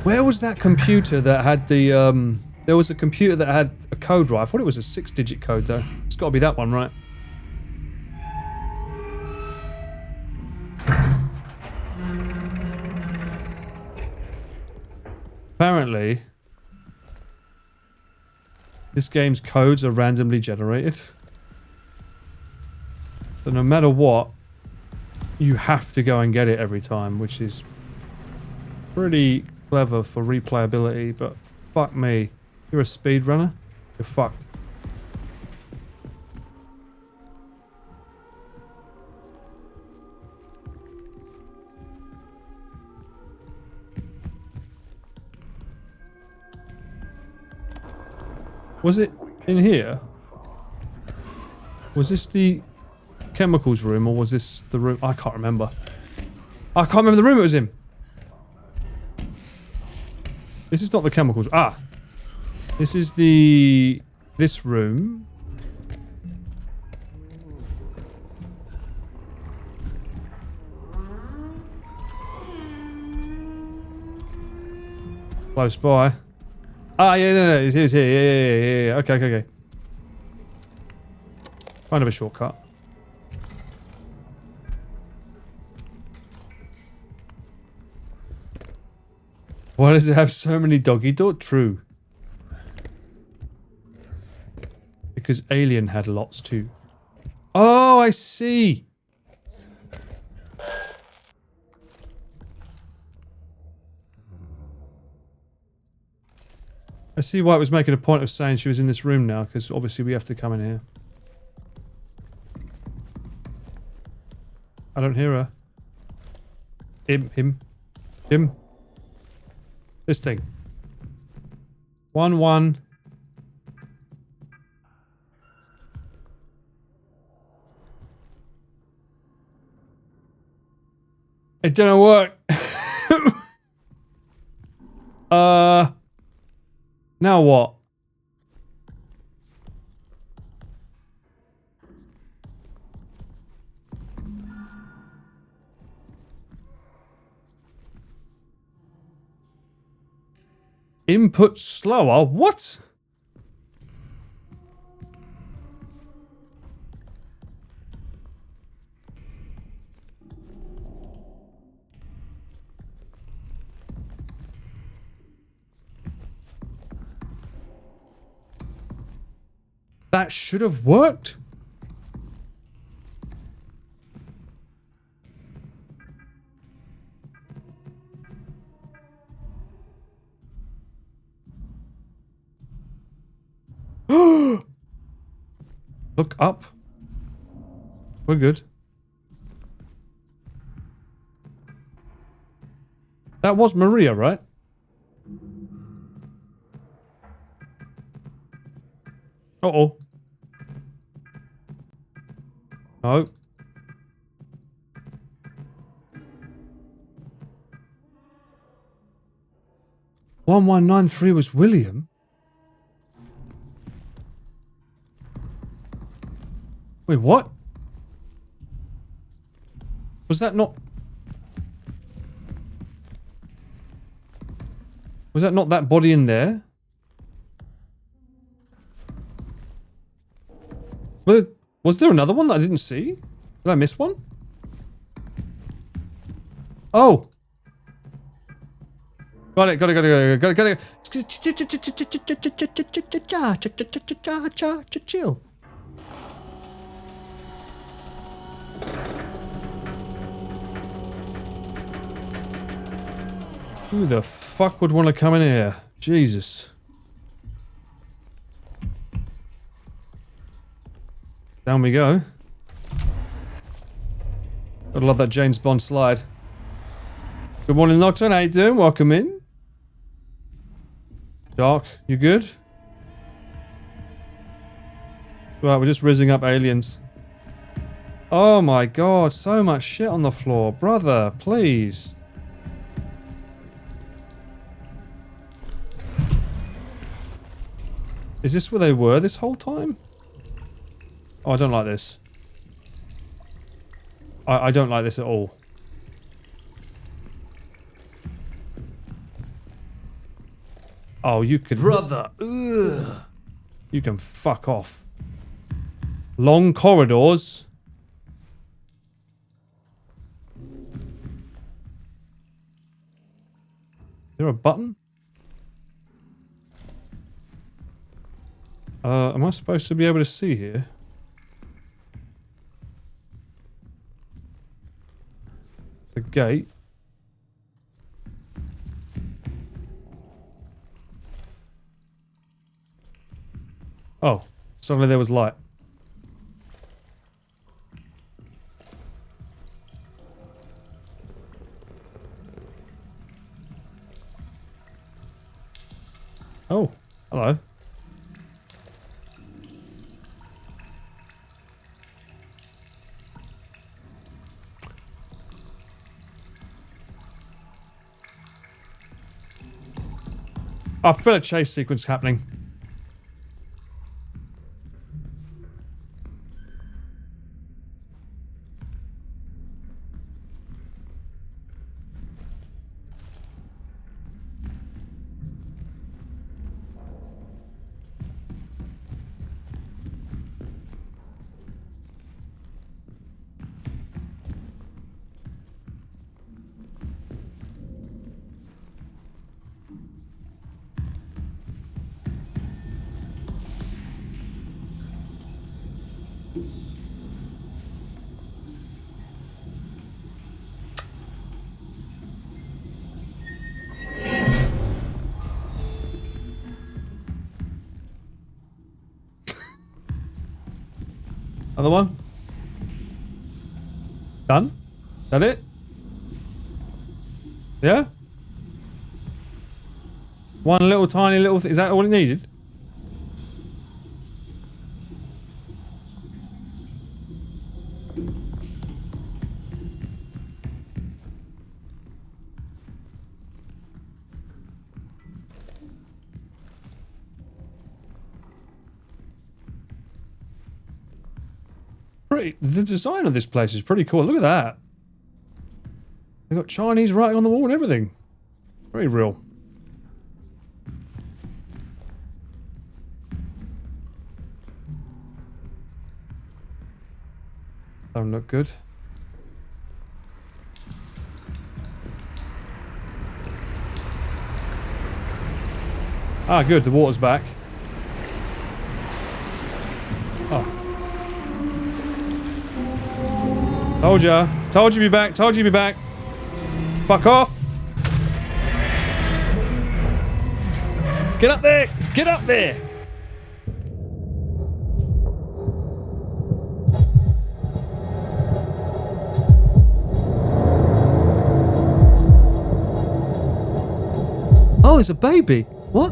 Where was that computer that had the, there was a computer that had a code, right? I thought it was a 6-digit code, though. It's got to be that one, right? Apparently... this game's codes are randomly generated. So no matter what, you have to go and get it every time, which is pretty clever for replayability, but fuck me. You're a speedrunner? You're fucked. Was it in here? Was this the chemicals room or was this the room? I can't remember. I can't remember the room it was in. This is not the chemicals. Ah. This is this room. Close by. Ah, yeah, no, it's here, yeah. Okay. Kind of a shortcut. Why does it have so many doggy door? True. Because Alien had lots too. Oh, I see. I see why it was making a point of saying she was in this room now, because obviously we have to come in here. I don't hear her. Him. This thing. 1-1. It didn't work. Now what? Input slower? What? That should have worked. Look up. We're good. That was Maria, right? Uh-oh. No. "1193 was William?" Wait, what? Was that not... Was that not that body in there? Was there another one that I didn't see? Did I miss one? Oh! Got it. Chill. Who the fuck would want to come in here? Jesus. Down we go. Gotta love that James Bond slide. Good morning, Nocturne. How you doing? Welcome in. Dark, you good? Right, we're just rizzing up aliens. Oh my god, so much shit on the floor. Brother, please. Is this where they were this whole time? Oh, I don't like this. I don't like this at all. Oh, you could... Brother! Ugh. You can fuck off. Long corridors. Is there a button? Am I supposed to be able to see here? It's a gate. Oh, suddenly there was light. Oh, hello. I feel a chase sequence happening. Other one? Done? Is that it? Yeah? One little tiny little is that all it needed? The design of this place is pretty cool. Look at that. They've got Chinese writing on the wall and everything. Very real. Don't look good. Ah, good. The water's back. Oh. Told ya. Told you be back. Told you be back. Fuck off. Get up there. Get up there. there's a baby. What?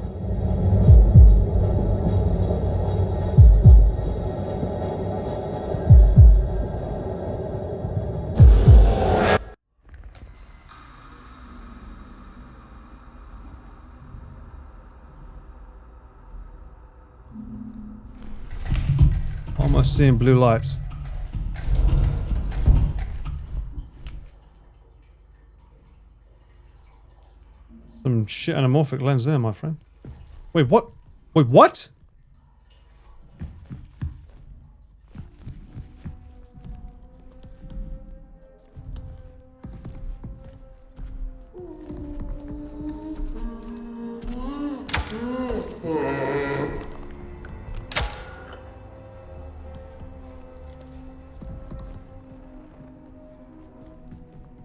Why am I seeing blue lights? Some shit anamorphic lens there, my friend. Wait, what? Wait, what?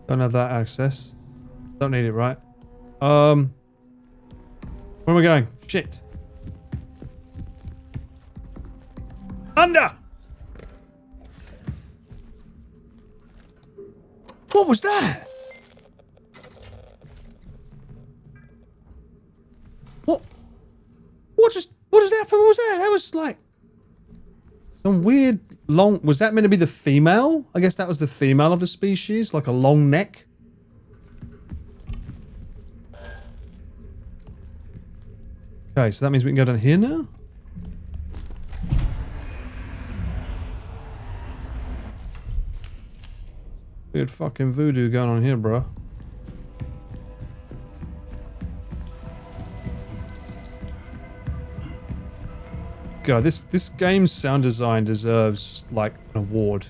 Don't have that access. Don't need it, right? Where am I going? Shit. Under! What was that? What just happened? What was that? That was like some weird long... Was that meant to be the female? I guess that was the female of the species, like a long neck. Okay, so that means we can go down here now? Weird fucking voodoo going on here, bro. God, this game's sound design deserves, like, an award.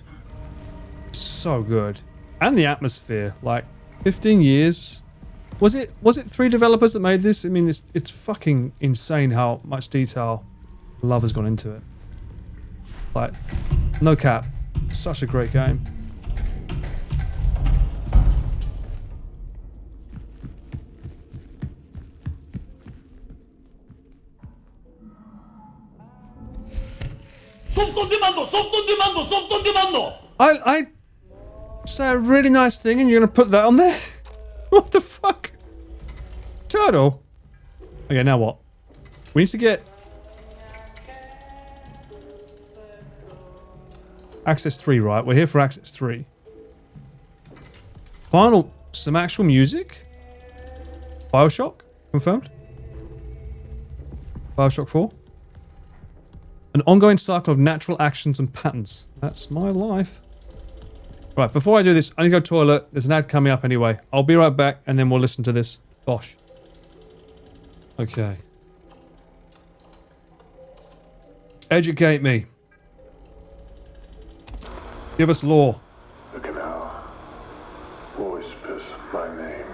So good. And the atmosphere, like, 15 years... Was it 3 developers that made this? I mean, it's fucking insane how much detail love has gone into it. Like, no cap. Such a great game. Soft on demand, soft on demand, soft on demand. I say a really nice thing and you're gonna put that on there? What the fuck? Turtle? Okay, now what? We need to get... Access 3, right? We're here for Access 3. Final... Some actual music? Bioshock? Confirmed? Bioshock 4? An ongoing cycle of natural actions and patterns. That's my life. Right, before I do this, I need to go to the toilet. There's an ad coming up anyway. I'll be right back and then we'll listen to this. Gosh. Okay. Educate me. Give us lore. The canal whispers my name,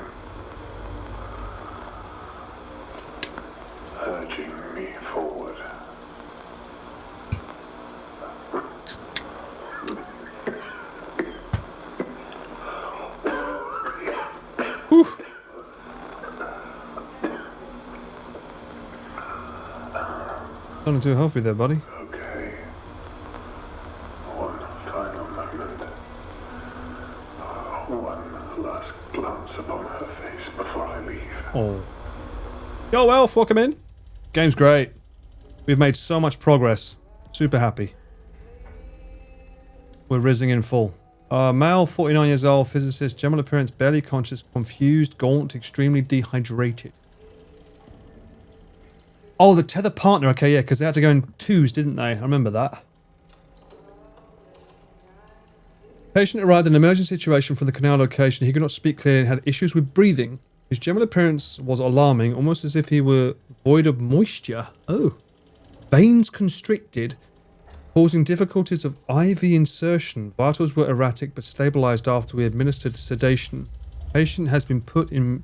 urging me forward. Oof. Not too healthy there, buddy. Okay. One final moment. One last glance upon her face before I leave. Oh. Yo, Elf, welcome in. Game's great. We've made so much progress. Super happy. We're rizzing in full. Male, 49 years old, physicist, general appearance, barely conscious, confused, gaunt, extremely dehydrated. Oh, the tether partner. Okay, yeah, because they had to go in twos, didn't they? I remember that. Patient arrived in an emergency situation from the canal location. He could not speak clearly and had issues with breathing. His general appearance was alarming, almost as if he were void of moisture. Oh. Veins constricted, causing difficulties of IV insertion. Vitals were erratic but stabilized after we administered sedation. Patient has been put into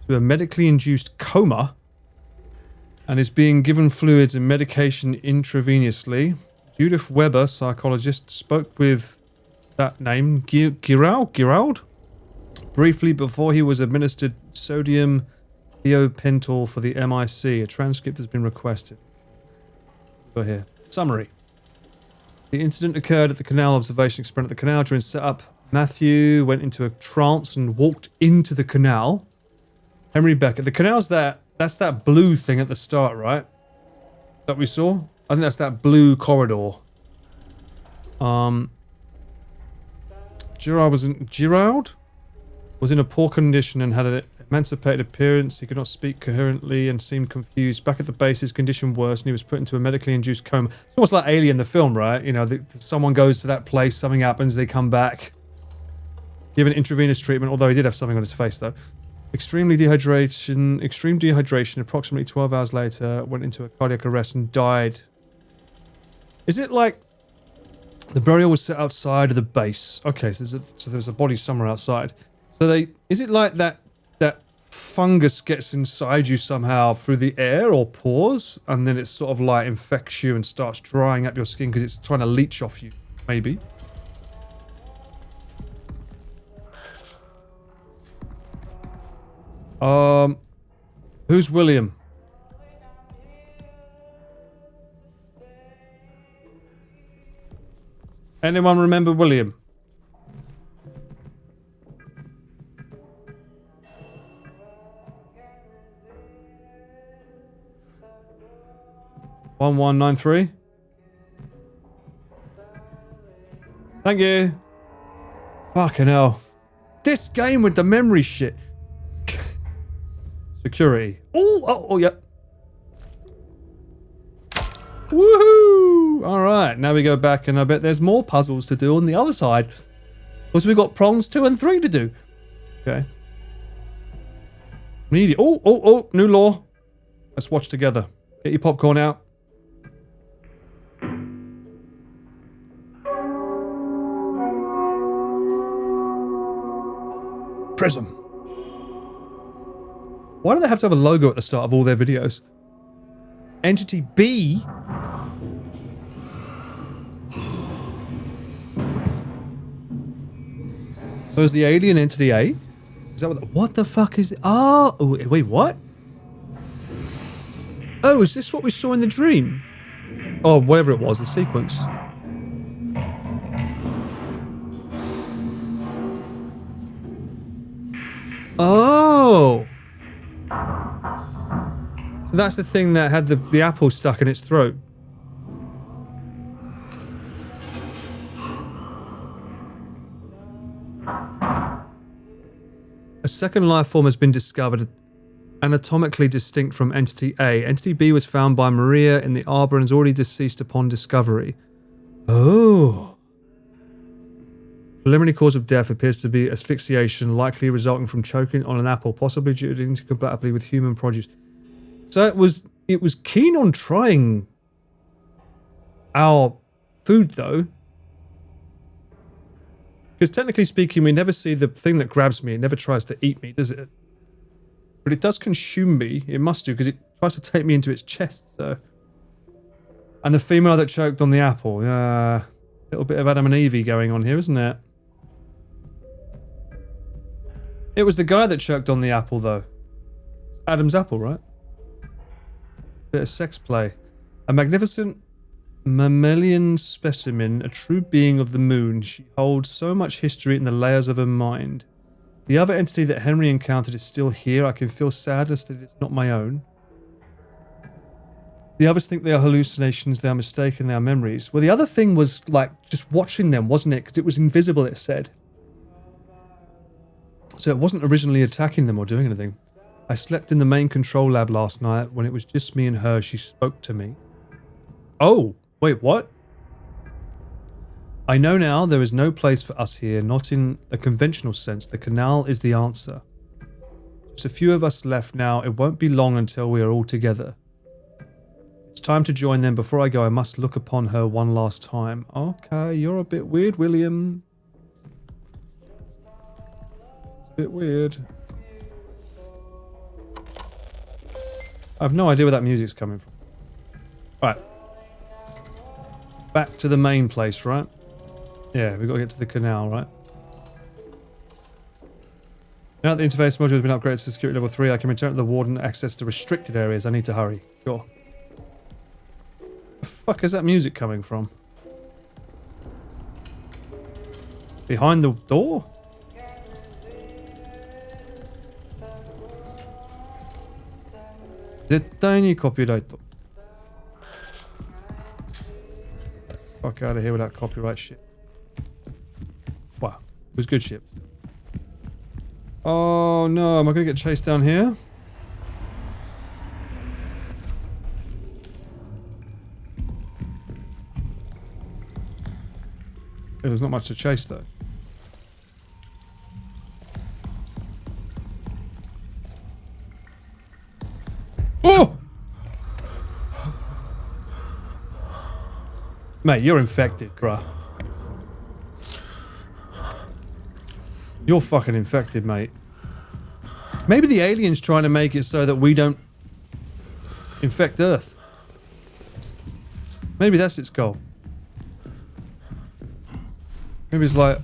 a medically induced coma and is being given fluids and medication intravenously. Judith Weber, psychologist, spoke with that name, Gerald, briefly before he was administered sodium thiopental for the MIC. A transcript has been requested. Go here. Summary. The incident occurred at the canal observation experiment at the canal. During setup, Matthew went into a trance and walked into the canal. Henry Beckett. The canal's that That's that blue thing at the start, right? That we saw? I think that's that blue corridor. Gerard was in a poor condition and had an emancipated appearance. He could not speak coherently and seemed confused. Back at the base, his condition worsened. He was put into a medically induced coma. It's almost like Alien, the film, right? You know, someone goes to that place, something happens, they come back. Given intravenous treatment, although he did have something on his face, though. Extreme dehydration. Approximately 12 hours later, went into a cardiac arrest and died. Is it like the burial was set outside of the base? Okay, so there's a body somewhere outside. So is it like that fungus gets inside you somehow through the air or pores, and then it sort of like infects you and starts drying up your skin because it's trying to leach off you, maybe? Who's William? Anyone remember William? (1193) Thank you. Fucking hell. This game with the memory shit. Security. Oh, yep. Woohoo! Alright, now we go back and I bet there's more puzzles to do on the other side. Because we've got prongs 2 and 3 to do. Okay. Media. Oh, new law. Let's watch together. Get your popcorn out. Prism. Why do they have to have a logo at the start of all their videos? Entity B? So is the alien Entity A? Is that what the fuck is it? Oh, wait, what? Oh, is this what we saw in the dream? Oh, whatever it was, the sequence. Oh! So that's the thing that had the apple stuck in its throat. A second life form has been discovered, anatomically distinct from Entity A. Entity B was found by Maria in the arbor and is already deceased upon discovery. Oh. Preliminary cause of death appears to be asphyxiation, likely resulting from choking on an apple, possibly due to incompatibility with human produce. So it was keen on trying our food, though. Because technically speaking, we never see the thing that grabs me. It never tries to eat me, does it? But it does consume me. It must do, because it tries to take me into its chest, so... And the female that choked on the apple. A little bit of Adam and Evie going on here, isn't it? It was the guy that choked on the apple, though. Adam's apple, right? Bit of sex play. A magnificent mammalian specimen, a true being of the moon. She holds so much history in the layers of her mind. The other entity that Henry encountered is still here. I can feel sadness that it's not my own. The others think they are hallucinations, they are mistaken, they are memories. Well, the other thing was, like, just watching them, wasn't it? Because it was invisible, it said. So it wasn't originally attacking them or doing anything. I slept in the main control lab last night. When it was just me and her, she spoke to me. Oh, wait, what? I know now there is no place for us here, not in a conventional sense. The canal is the answer. Just a few of us left now. It won't be long until we are all together. It's time to join them. Before I go, I must look upon her one last time. Okay, you're a bit weird, William. It's a bit weird. I have no idea where that music's coming from. Right. Back to the main place, right? Yeah, we've got to get to the canal, right? Now that the interface module has been upgraded to security level 3, I can return to the warden and access to restricted areas. I need to hurry. Sure. Where the fuck is that music coming from? Behind the door? 絶対にコピーライト。Fuck out of here with that copyright shit. Wow, it was good shit. Oh no, am I gonna get chased down here? Yeah, there's not much to chase though. Oh! Mate, you're infected, bruh. You're fucking infected, mate. Maybe the alien's trying to make it so that we don't infect Earth. Maybe that's its goal. Maybe it's like,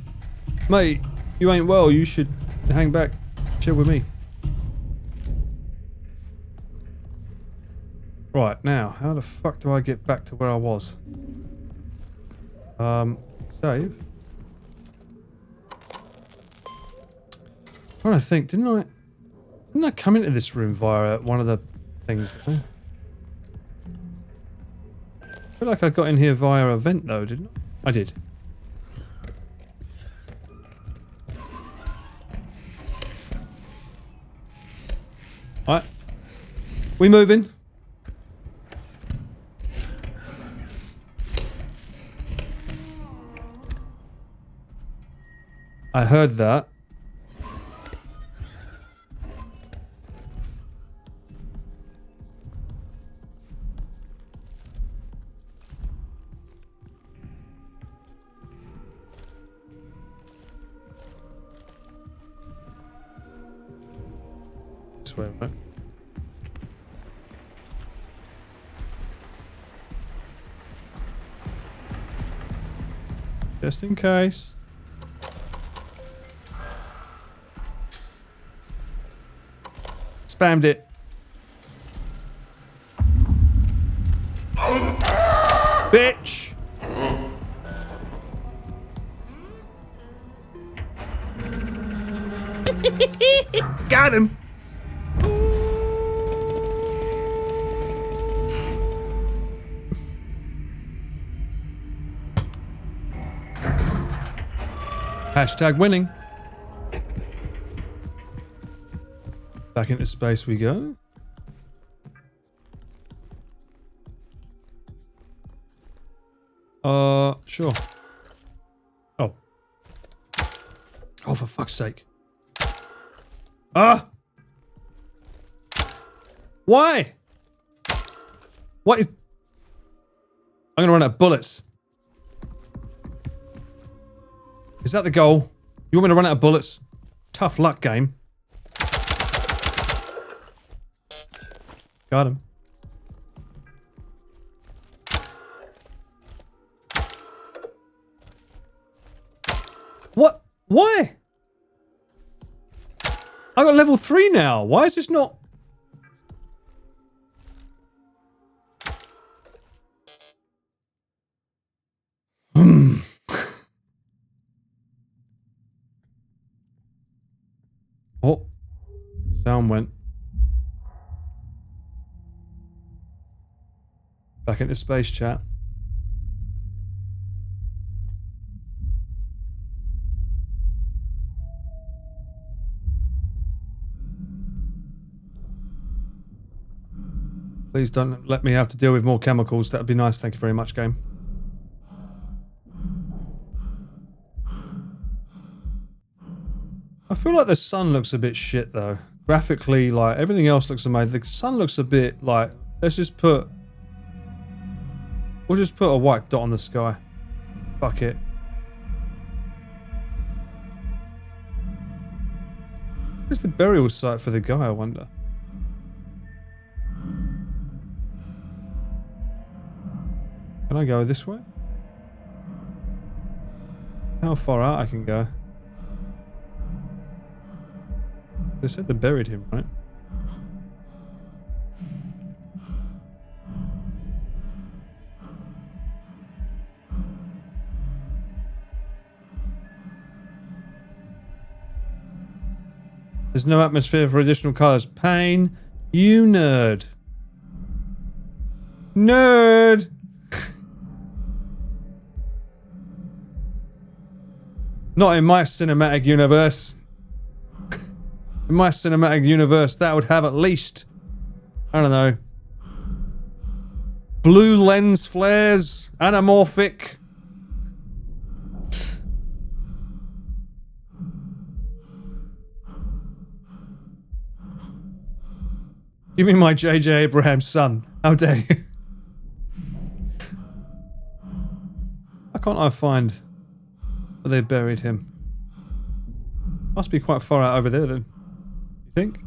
mate, you ain't well, you should hang back, chill with me. Right, now, how the fuck do I get back to where I was? Save. I'm trying to think, didn't I come into this room via one of the things there? I feel like I got in here via a vent though, didn't I? I did. Alright. We moving? I heard that. This way, right? Just in case. Spammed it. Bitch! Got him! Hashtag winning. Back into space we go. Sure. Oh. Oh, for fuck's sake. Ah! Why? What is... I'm gonna run out of bullets. Is that the goal? You want me to run out of bullets? Tough luck, game. Got him. What? Why? I got level 3 now. Why is this not... Oh. Sound went. Back into space chat. Please don't let me have to deal with more chemicals. That'd be nice. Thank you very much, game. I feel like the sun looks a bit shit though. Graphically, like everything else looks amazing. The sun looks a bit like, let's just put... We'll just put a white dot on the sky. Fuck it. Where's the burial site for the guy, I wonder? Can I go this way? How far out I can go? They said they buried him, right? There's no atmosphere for additional colours. Pain, you nerd. Nerd! Not in my cinematic universe. In my cinematic universe, that would have at least, I don't know, blue lens flares, anamorphic. Give me my J.J. Abrams' son. How dare you? How can't I find where they buried him? Must be quite far out over there then. You think?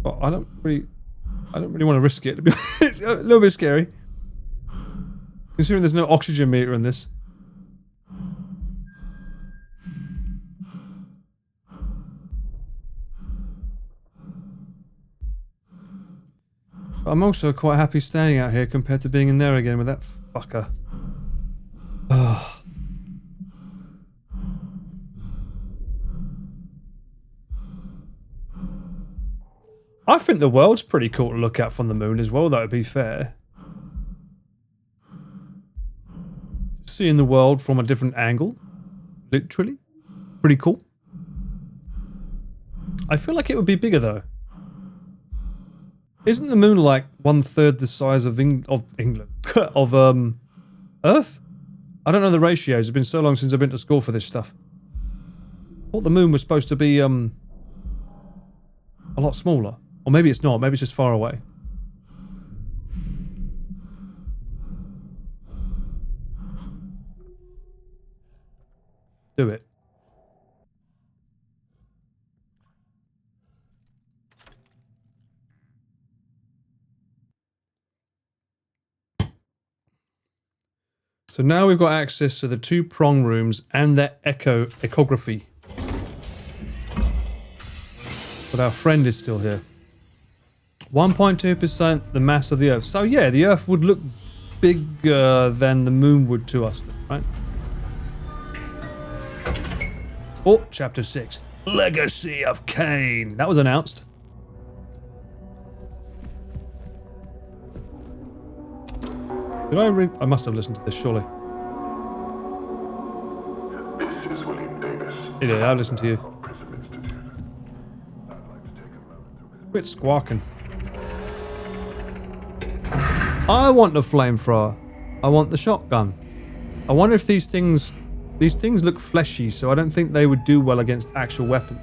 But I don't really want to risk it, to be honest. It's a little bit scary. Considering there's no oxygen meter in this. But I'm also quite happy staying out here compared to being in there again with that fucker. Ugh. I think the world's pretty cool to look at from the moon as well, though, to be fair. Seeing the world from a different angle. Literally. Pretty cool. I feel like it would be bigger, though. Isn't the moon like 1/3 the size of England? of Earth? I don't know the ratios. It's been so long since I've been to school for this stuff. I thought the moon was supposed to be a lot smaller. Or maybe it's not. Maybe it's just far away. Do it. So now we've got access to the 2 prong rooms and their echography. But our friend is still here. 1.2% the mass of the Earth. So yeah, the Earth would look bigger than the moon would to us then, right? Oh, chapter 6. Legacy of Cain. That was announced. Did I read? I must have listened to this, surely. This is William Davis. Yeah, I'll listen to you. Prison Institute. I'd like to take a moment to Quit squawking. I want the flamethrower. I want the shotgun. I wonder if these things look fleshy, so I don't think they would do well against actual weapons.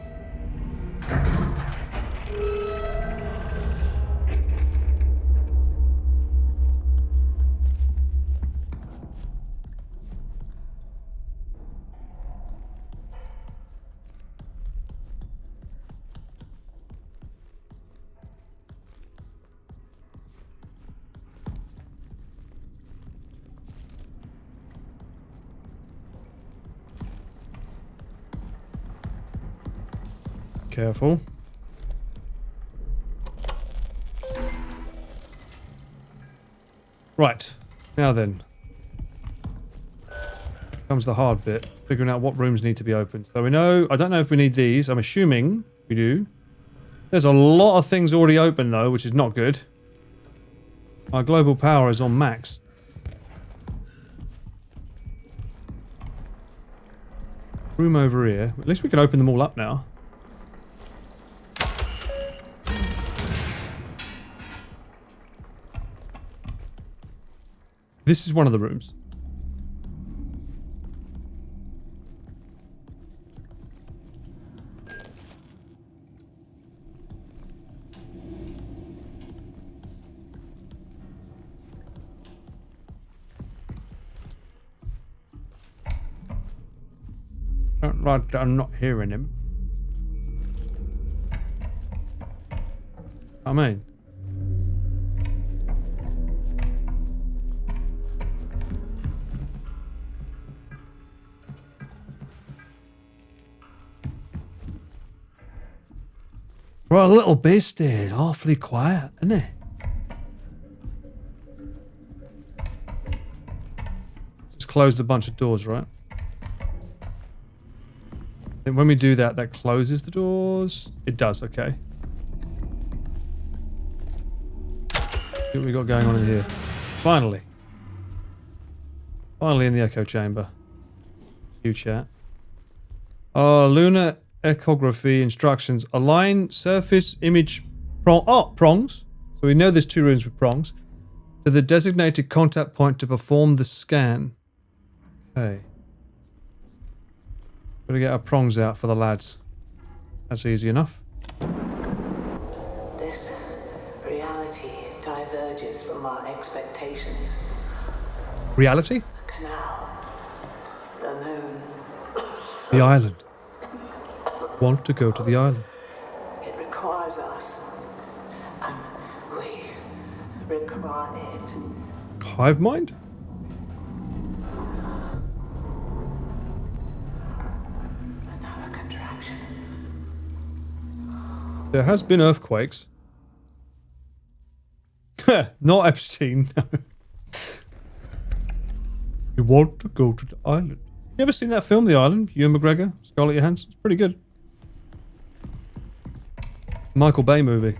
Careful. Right. Now then. Comes the hard bit. Figuring out what rooms need to be opened. So we know... I don't know if we need these. I'm assuming we do. There's a lot of things already open though, which is not good. Our global power is on max. Room over here. At least we can open them all up now. This is one of the rooms. Don't like that I'm not hearing him. I mean. For a little beastie, awfully quiet, isn't it? Just closed a bunch of doors, right? Then when we do that, that closes the doors. It does, okay. See what we got going on in here. Finally. Finally in the echo chamber. You chat. Lunar echography instructions. Align surface image prongs. So we know there's 2 rooms with prongs. To the designated contact point to perform the scan. Okay. Gotta get our prongs out for the lads. That's easy enough. This reality diverges from our expectations. Reality? The canal, the moon. The island. Want to go to the island. It requires us, and we require it. Hive mind? Another contraction. There has been earthquakes. Not Epstein, no. You want to go to the island. You ever seen that film, The Island? Ewan McGregor, Scarlett Johansson? It's pretty good. Michael Bay movie.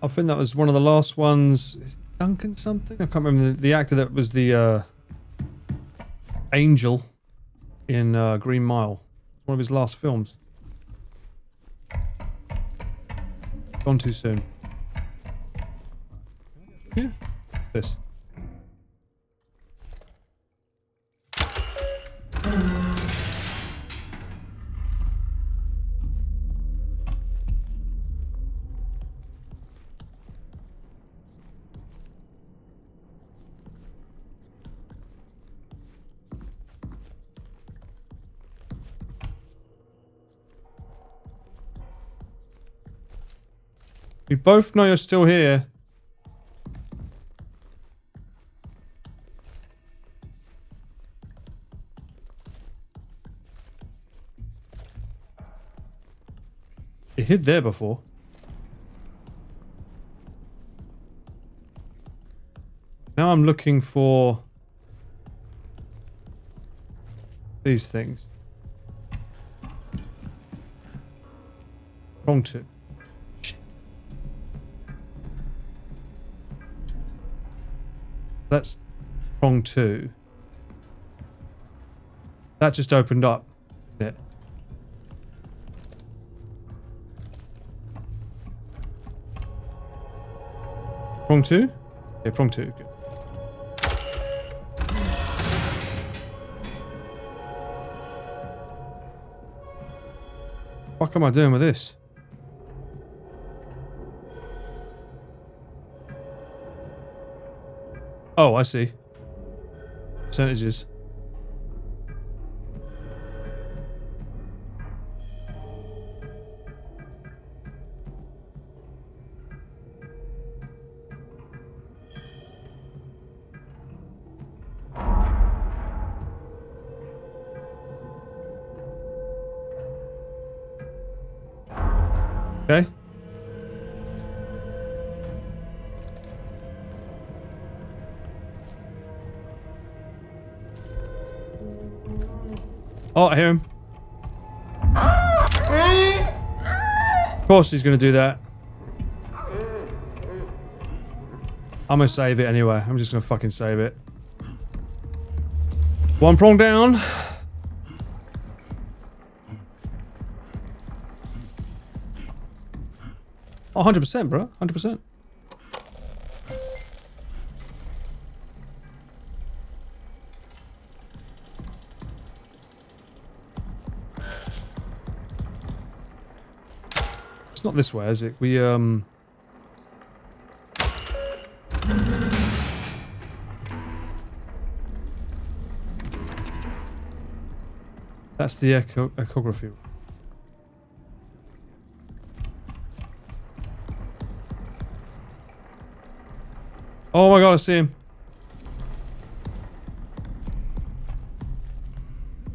I think that was one of the last ones. Is it Duncan something? I can't remember the actor that was the angel in Green Mile. One of his last films. Gone too soon. Yeah. What's this? We both know you're still here. You hid there before. Now I'm looking for these things. Wrong two. Shit. That's prong 2. That just opened up. Yeah. Prong 2? Yeah, prong 2. Good. What am I doing with this? Oh, I see. Percentages. Okay. Oh, I hear him. Of course he's going to do that. I'm going to save it anyway. I'm just going to fucking save it. One prong down. Oh, 100%, bro. 100%. It's not this way, is it? We, That's the echography. Oh my god, I see him.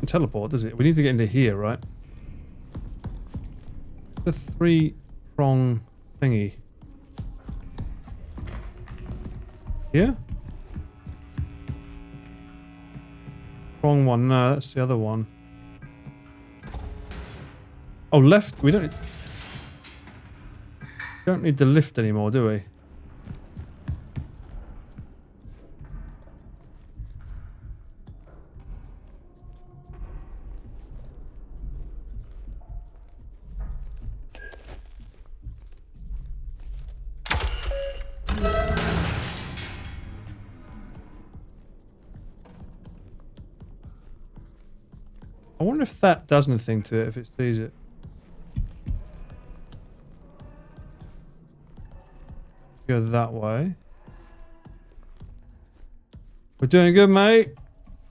Teleport, does it? We need to get into here, right? The 3-prong thingy. Here? Prong 1, no, that's the other one. Oh, left. We don't need the lift anymore, do we? I wonder if that does anything to it, if it sees it. Go that way. We're doing good, mate.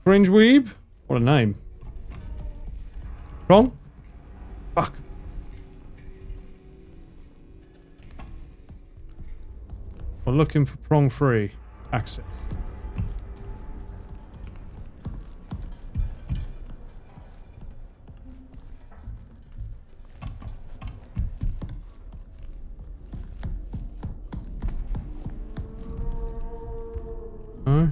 Cringe weeb. What a name. Prong? Fuck. We're looking for prong free access. No.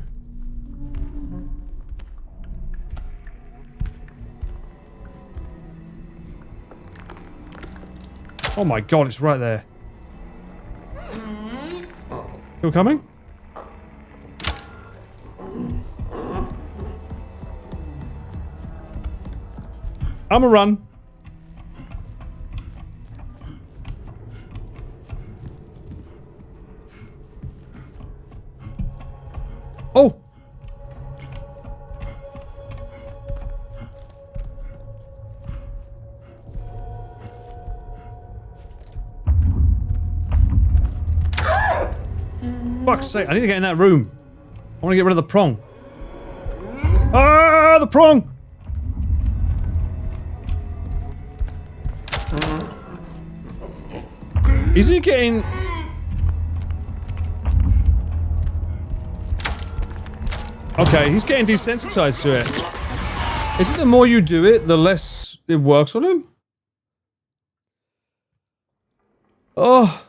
Oh my god, it's right there. Still coming? I'm a run. Oh! Fuck's sake, I need to get in that room. I want to get rid of the prong. Ah, the prong! Is he getting... Okay, he's getting desensitized to it. Isn't the more you do it, the less it works on him? Oh.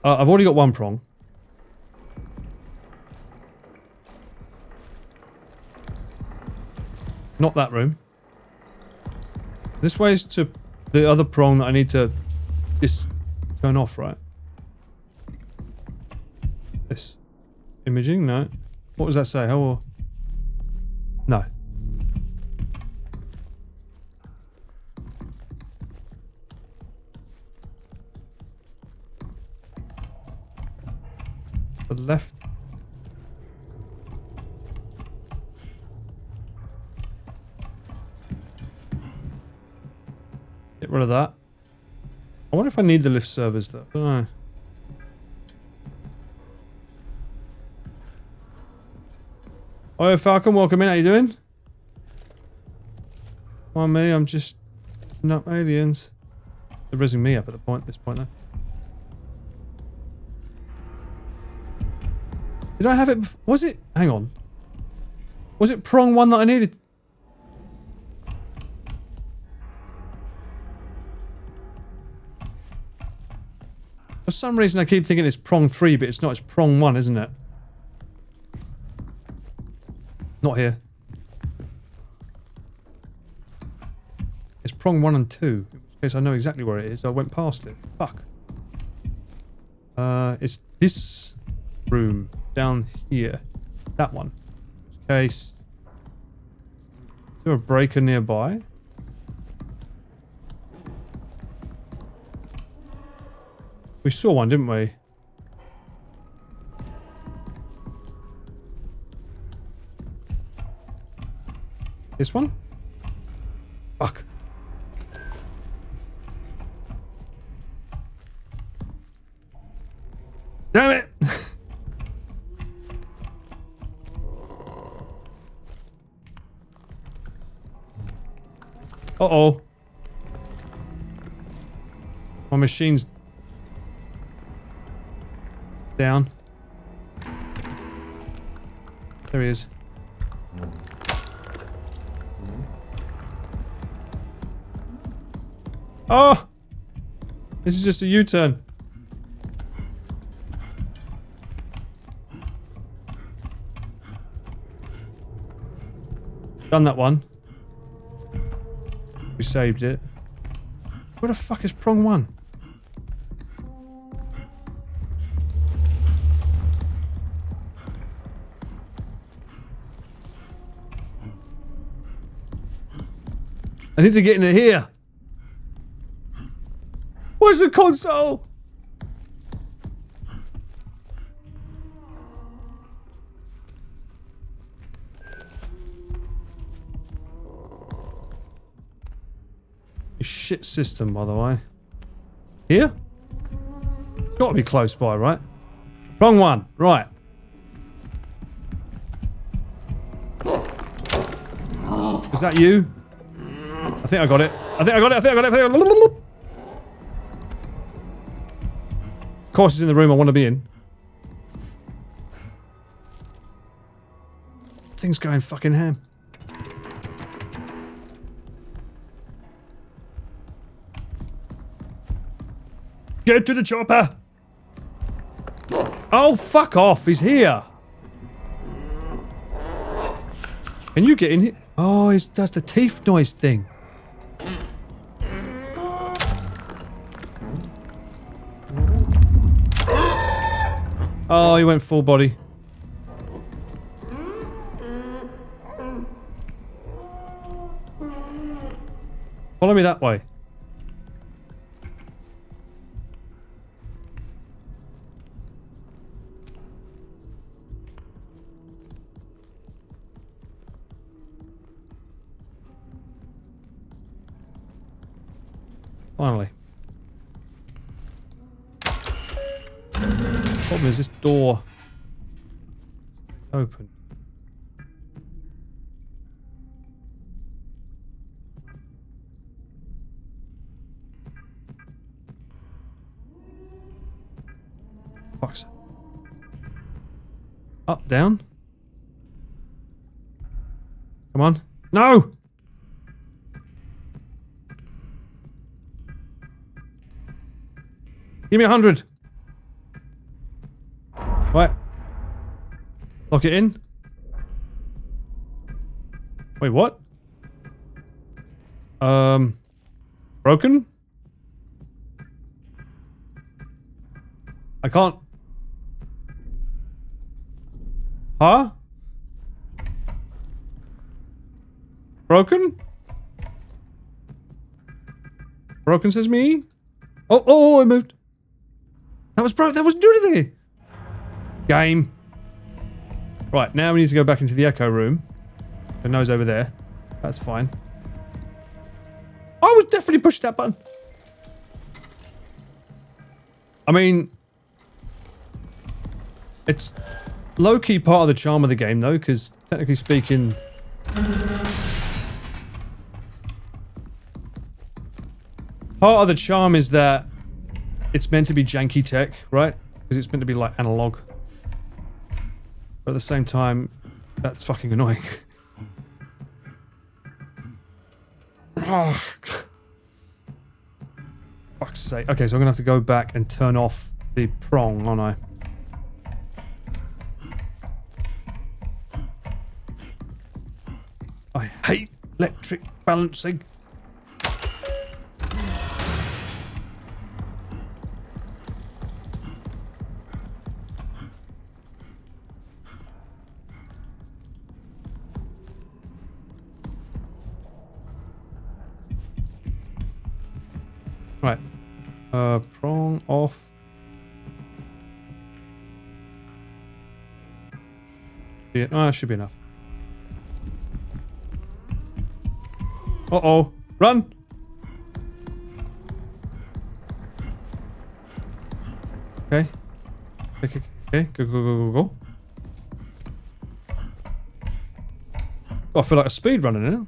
I've already got one prong. Not that room. This way is to the other prong that I need to turn off, right? This. Imaging? No. What does that say? How? No. The left. Get rid of that. I wonder if I need the lift servers though. I don't know. Oh, Falcon, welcome in. How you doing? Well, me, I'm just not aliens. They're raising me up at this point though. Did I have it? Was it? Hang on. Was it prong one that I needed? For some reason, I keep thinking it's prong 3, but it's not. It's prong 1, isn't it? Not here. It's prong 1 and 2. In which case, I know exactly where it is. I went past it. Fuck. It's this room down here. That one. In which case, is there a breaker nearby? We saw one, didn't we? This one? Fuck. Damn it! Uh-oh. My machine's down. There he is. Oh! This is just a U-turn. Done that one. We saved it. Where the fuck is prong 1? I need to get into here. Where's the console? Shit system, by the way. Here? It's got to be close by, right? Wrong one. Right. Is that you? I think I got it. I think I got it. I think I got it. I think I got it. Of course, it's in the room I want to be in. Thing's going fucking ham. Get to the chopper! Oh, fuck off. He's here. Can you get in here? Oh, he does the teeth noise thing. Oh, he went full body. Follow me that way. Finally. Problem is this door stays open. Fuck's sake. Up, down. Come on. No! Give me 100. Right. Lock it in. Wait, what? Broken? I can't. Huh? Broken? Broken says me? Oh, I moved. That was broke. That wasn't doing anything. Game. Right, now we need to go back into the echo room. The nose over there. That's fine. I was definitely pushed that button. I mean, it's low-key part of the charm of the game, though, because technically speaking, part of the charm is that it's meant to be janky tech, right? Because it's meant to be like analog. But at the same time, that's fucking annoying. Oh, fuck's sake. Okay, so I'm gonna have to go back and turn off the prong, aren't I? I hate electric balancing. Right. Prong off. Yeah, that should be enough. Uh-oh. Run! Okay. Okay, go. Oh, I feel like a speedrunner now.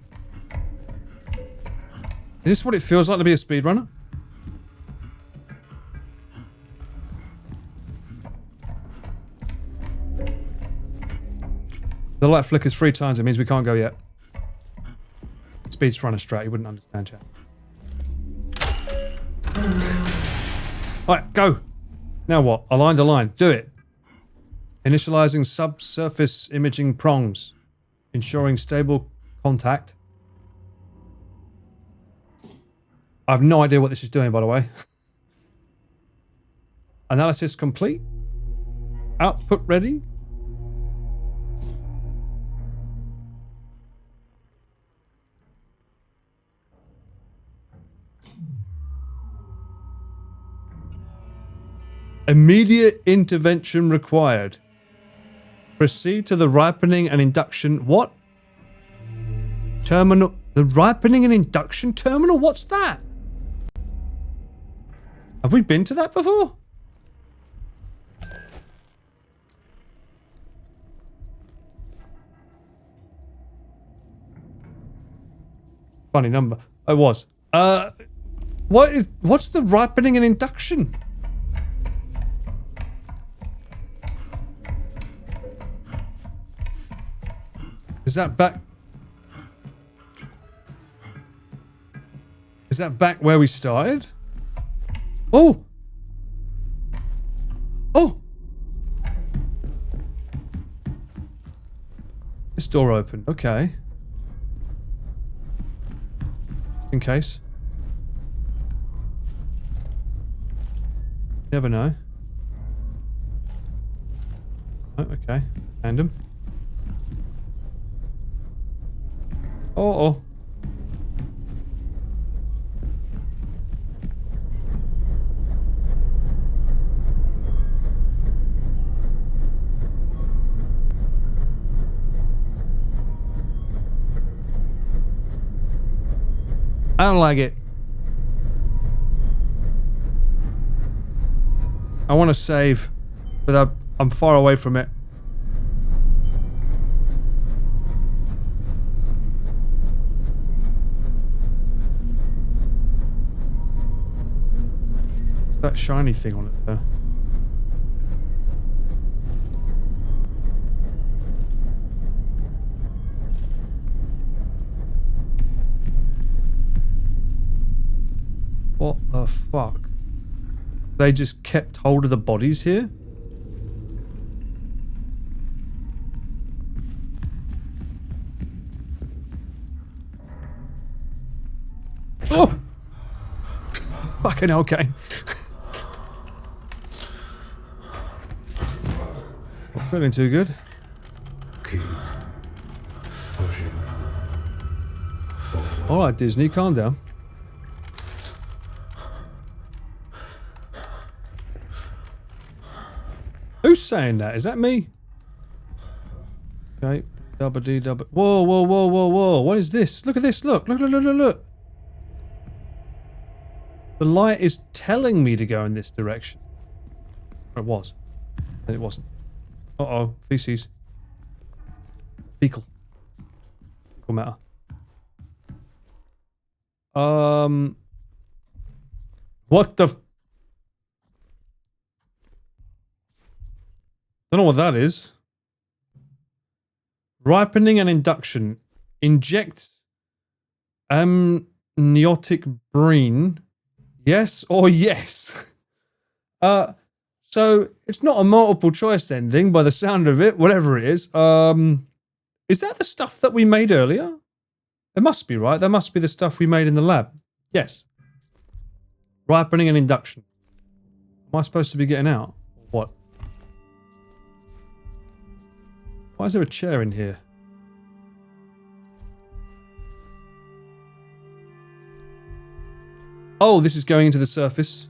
Is this what it feels like to be a speedrunner? The light flickers 3 times, it means we can't go yet. Speed's runner strat, you wouldn't understand, chat. Alright, go! Now what? Align to line. Do it. Initializing subsurface imaging prongs. Ensuring stable contact. I have no idea what this is doing, by the way. Analysis complete. Output ready. Immediate intervention required. Proceed to the ripening and induction. What? Terminal. The ripening and induction terminal? What's that? Have we been to that before? Funny number. It was. What's the ripening and induction? Is that back? Is that back where we started? Oh! Oh! This door opened. Okay. Just in case. Never know. Oh, okay. Random. Oh. I don't like it. I want to save, but I'm far away from it. That shiny thing on it there. What the fuck? They just kept hold of the bodies here? Oh! Fucking okay. Not feeling too good. Keep pushing. Alright, Disney, calm down. Who's saying that? Is that me? Okay. Double D double. Whoa, whoa, whoa, whoa, whoa. What is this? Look at this. Look. Look, look, look, look, look. The light is telling me to go in this direction. Or it was. And it wasn't. Uh-oh. Feces. Fecal. Fecal matter. What the... Don't know what that is. Ripening and induction. Inject amniotic brine. Yes or yes? So it's not a multiple choice ending by the sound of it, whatever it is. Is that the stuff that we made earlier? It must be, right? That must be the stuff we made in the lab. Yes. Ripening and induction. Am I supposed to be getting out? What? Why is there a chair in here? Oh, this is going into the surface.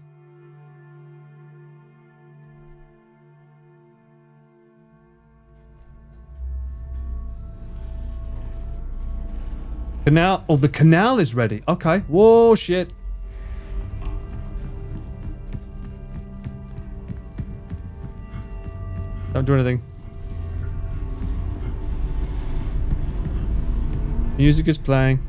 Canal. Oh, the canal is ready. Okay. Whoa, shit. Don't do anything. Music is playing.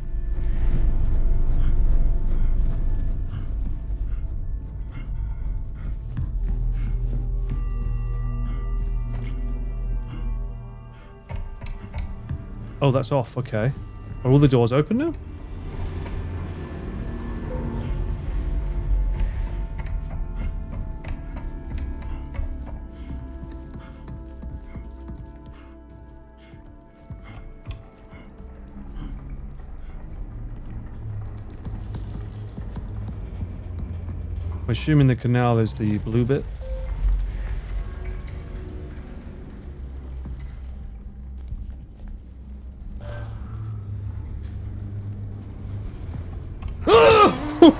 Oh, that's off. Okay. Are all the doors open now? assuming the canal is the blue bit.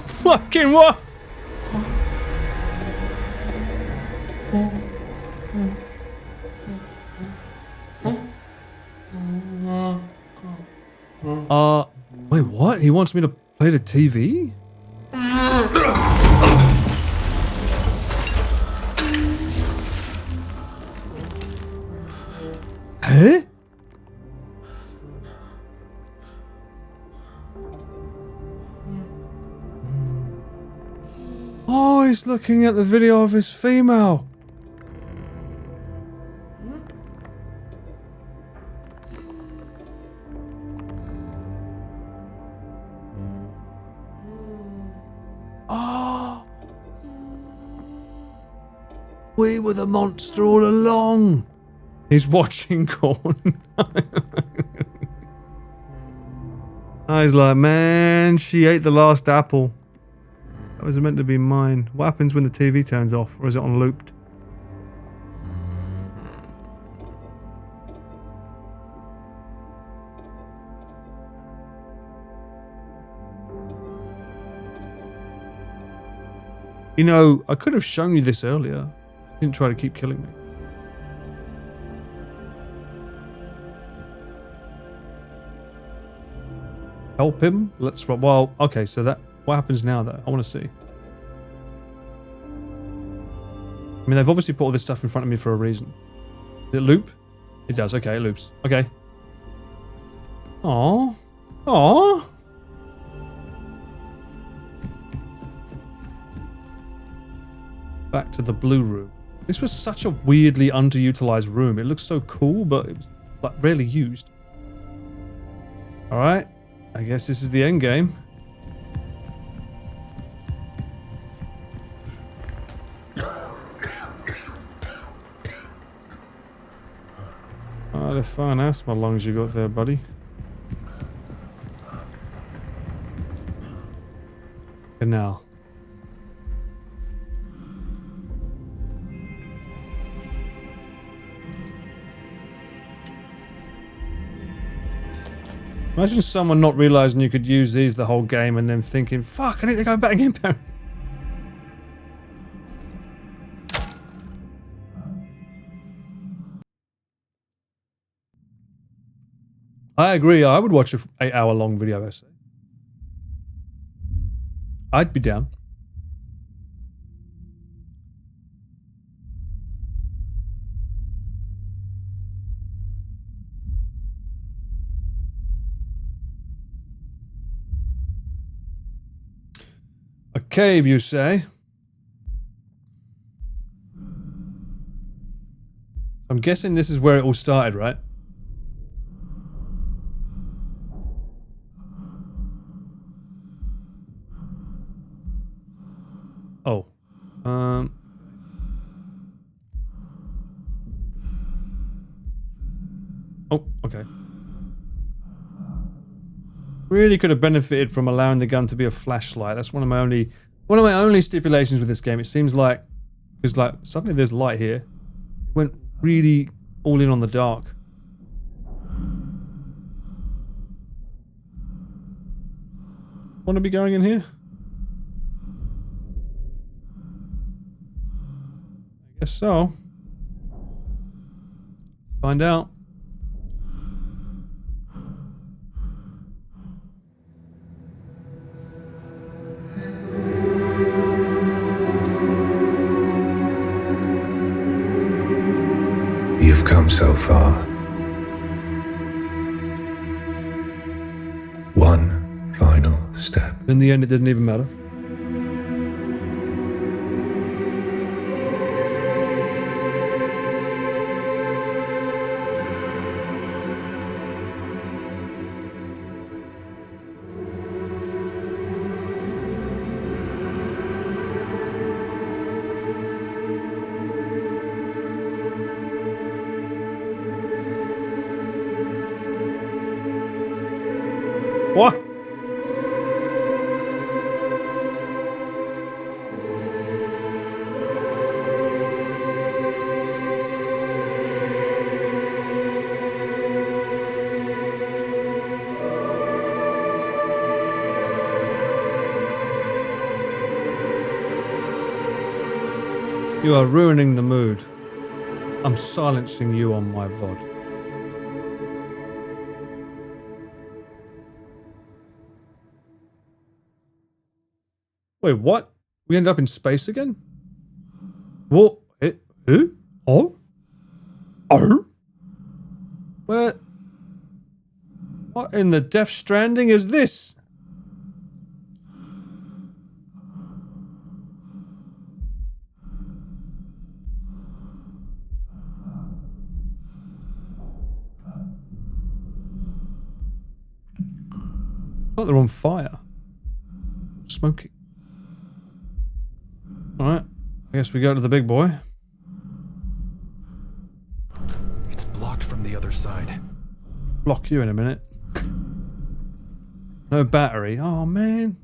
Fucking what? Wait, what? He wants me to play the TV? Huh? Oh, he's looking at the video of his female. Oh. We were the monster all along. He's watching corn. I was like, man, she ate the last apple. That was meant to be mine. What happens when the TV turns off? Or is it on looped? You know, I could have shown you this earlier. I didn't try to keep killing me. Help him? Let's... Well, okay, so that... What happens now, though? I want to see. I mean, they've obviously put all this stuff in front of me for a reason. Does it loop? It does. Okay, it loops. Okay. Aww. Aww. Back to the blue room. This was such a weirdly underutilized room. It looks so cool, but it was like rarely used. Alright. I guess this is the end game. Oh, the fine asthma lungs you got there, buddy. Canal. Imagine someone not realizing you could use these the whole game and then thinking, fuck, I need to go back in there. I agree, I would watch an 8-hour-long video essay. I'd be down. A cave, you say? I'm guessing this is where it all started, right? Oh. Oh, okay. Really could have benefited from allowing the gun to be a flashlight. That's one of my only stipulations with this game. It seems like, because like suddenly there's light here. It went really all in on the dark. Want to be going in here? I guess so. Let's find out. You've come so far. One final step. In the end, it didn't even matter. What? You are ruining the mood. I'm silencing you on my VOD. Wait, what? We end up in space again? What? Who? Oh? Oh? Where? What in the Death Stranding is this? Like they're on fire. Smoking. Alright. I guess we go to the big boy. It's blocked from the other side. Block you in a minute. No battery. Oh, man.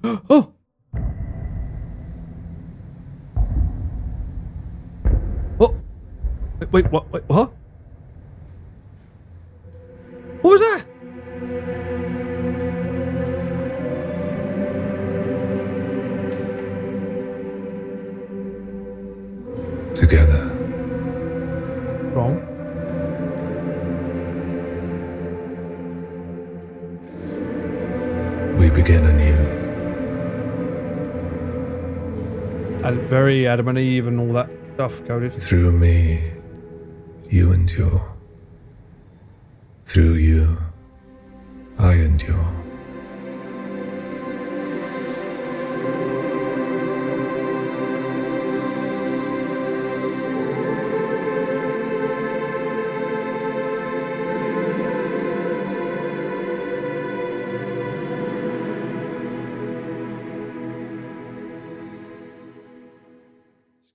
Oh! Oh! Wait, what? Wait, what? What was that? Together, Wrong. we begin anew. Very Adam and Eve and all that stuff coded. Through me, you endure. Through you, I endure.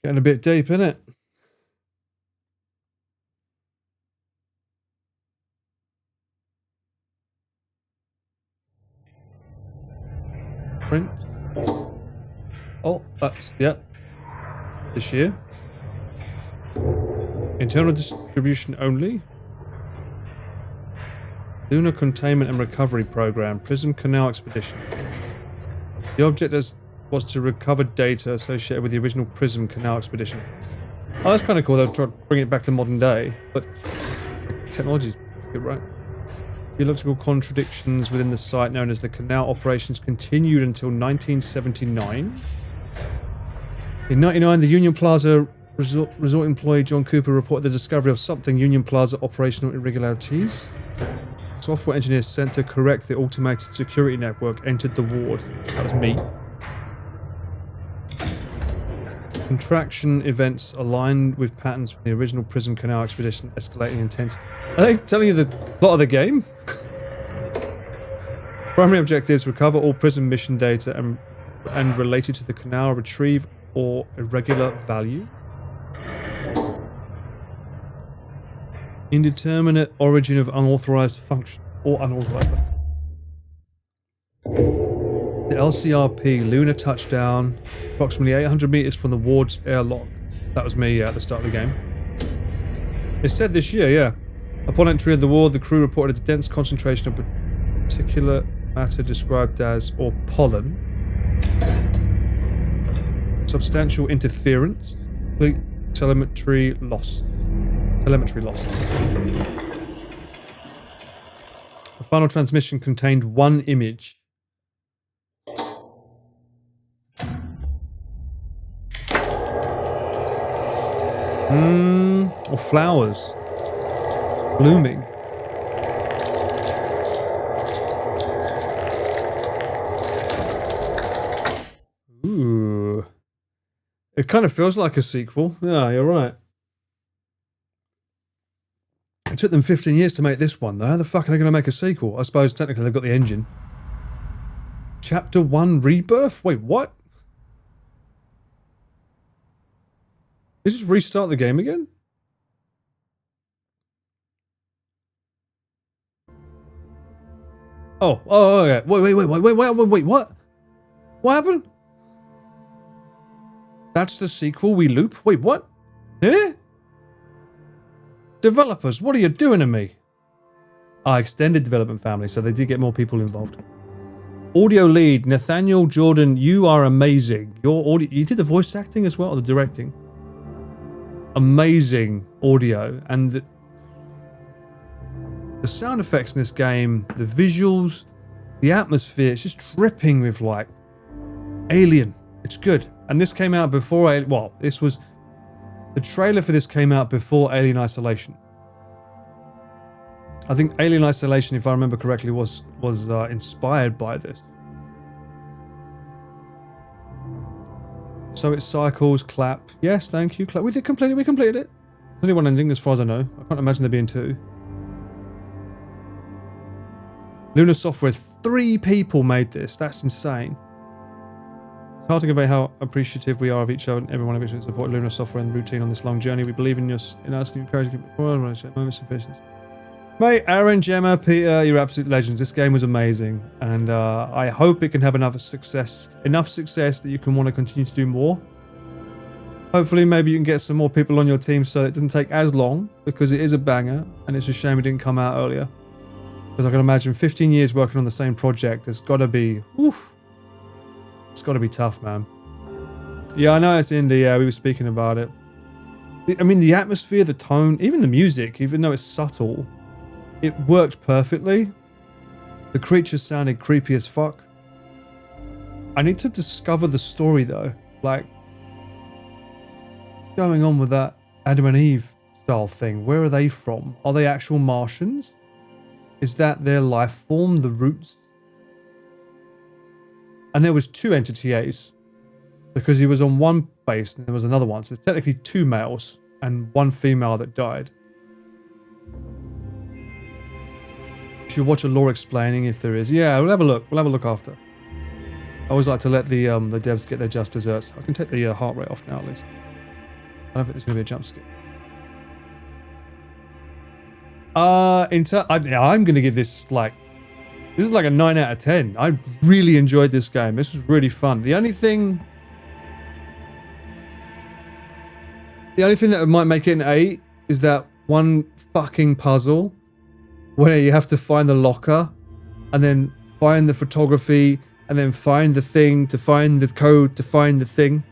Getting a bit deep, isn't it? Print. Oh, that's, yeah. This year. Internal distribution only. Lunar Containment and Recovery Program. Prism Canal Expedition. The object was to recover data associated with the original Prism Canal Expedition. Oh, that's kind of cool. They'll try to bring it back to modern day, but technology's good, right? Geological contradictions within the site known as the canal operations continued until 1979. In 99, the Union Plaza resort employee John Cooper reported the discovery of something Union Plaza operational irregularities. Software engineers sent to correct the automated security network entered the ward. That was me. Contraction events aligned with patterns from the original Prism Canal Expedition, escalating intensity. Are they telling you the plot of the game? Primary objectives: recover all Prism mission data and related to the canal, retrieve or irregular value. Indeterminate origin of unauthorized function or unauthorized. The LCRP lunar touchdown. Approximately 800 meters from the ward's airlock. That was me at the start of the game. It said this year, yeah. Upon entry of the ward, the crew reported a dense concentration of particular matter described as, or pollen. Substantial interference. Complete telemetry loss. Telemetry loss. The final transmission contained one image. Or flowers. Blooming. Ooh. It kind of feels like a sequel. Yeah, you're right. It took them 15 years to make this one, though. How the fuck are they going to make a sequel? I suppose technically they've got the engine. Chapter 1 Rebirth? Wait, what? Did you just restart the game again? Oh, yeah. Wait, what? What happened? That's the sequel we loop? Wait, what? Eh? Developers, what are you doing to me? Extended development family, so they did get more people involved. Audio lead, Nathaniel Jordan, you are amazing. Your audio, you did the voice acting as well, or the directing. Amazing audio, and the sound effects in this game, the visuals, the atmosphere, it's just dripping with like Alien. It's good. And this came out before, the trailer for this came out before Alien Isolation. I think Alien Isolation, if I remember correctly, was inspired by this. So it cycles, clap. Yes, thank you, clap. We completed it. There's only one ending as far as I know. I can't imagine there being two. Lunar Software, 3 people made this. That's insane. It's hard to convey how appreciative we are of each other and everyone of each other support Lunar Software and routine on this long journey. We believe in us and encourage you to keep forward. Moments of patience. Mate, Aaron, Gemma, Peter, you're absolute legends. This game was amazing, and I hope it can have enough success that you can want to continue to do more. Hopefully, maybe you can get some more people on your team so it doesn't take as long, because it is a banger, and it's a shame it didn't come out earlier. Because I can imagine 15 years working on the same project, it's got to be, it's got to be tough, man. Yeah, I know it's indie, yeah, we were speaking about it. I mean, the atmosphere, the tone, even the music, even though it's subtle, it worked perfectly. The creatures sounded creepy as fuck. I need to discover the story though. Like, what's going on with that Adam and Eve style thing? Where are they from? Are they actual Martians? Is that their life form, the roots? And there was 2 Entity A's, because he was on one base and there was another one. So there's technically 2 males and 1 female that died. Should watch a lore explaining if there is. Yeah, we'll have a look. We'll have a look after. I always like to let the devs get their just desserts. I can take the heart rate off now at least. I don't think there's going to be a jump scare. I'm going to give this like a 9 out of 10. I really enjoyed this game. This was really fun. The only thing that might make it an 8 is that one fucking puzzle where you have to find the locker and then find the photography and then find the thing to find the code to find the thing.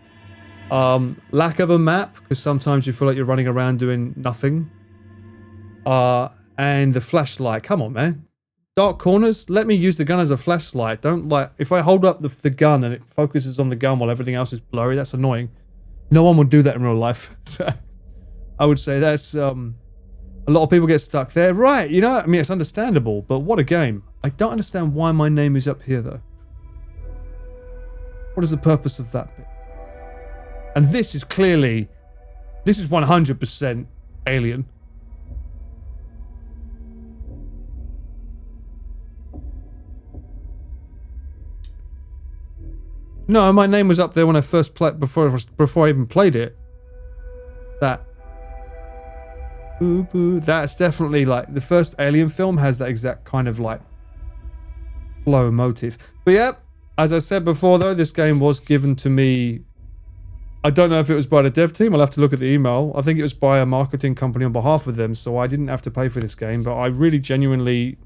Lack of a map, because sometimes you feel like you're running around doing nothing. And the flashlight. Come on, man. Dark corners, let me use the gun as a flashlight. Don't like, if I hold up the gun and it focuses on the gun while everything else is blurry, that's annoying. No one would do that in real life. So I would say that's, a lot of people get stuck there. Right, you know, I mean, it's understandable, but what a game. I don't understand why my name is up here, though. What is the purpose of that bit? And this is 100% Alien. No, my name was up there when I first played, before I even played it. That. Boo boo. That's definitely like the first Alien film has that exact kind of like flow motive. But yeah, as I said before though, this game was given to me. I don't know if it was by the dev team. I'll have to look at the email. I think it was by a marketing company on behalf of them, so I didn't have to pay for this game. But I really genuinely,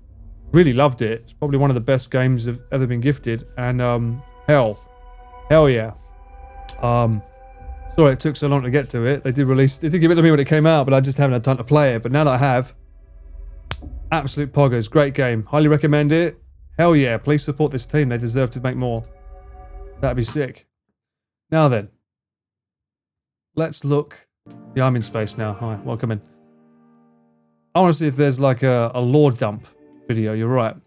really loved it. It's probably one of the best games I've ever been gifted. And hell yeah. Sorry it took so long to get to it. They did give it to me when it came out, but I just haven't had time to play it. But now that I have, absolute poggers. Great game. Highly recommend it. Hell yeah. Please support this team. They deserve to make more. That'd be sick. Now then. Let's look. Yeah, I'm in space now. Hi, welcome in. I want to see if there's like a lore dump video. You're right.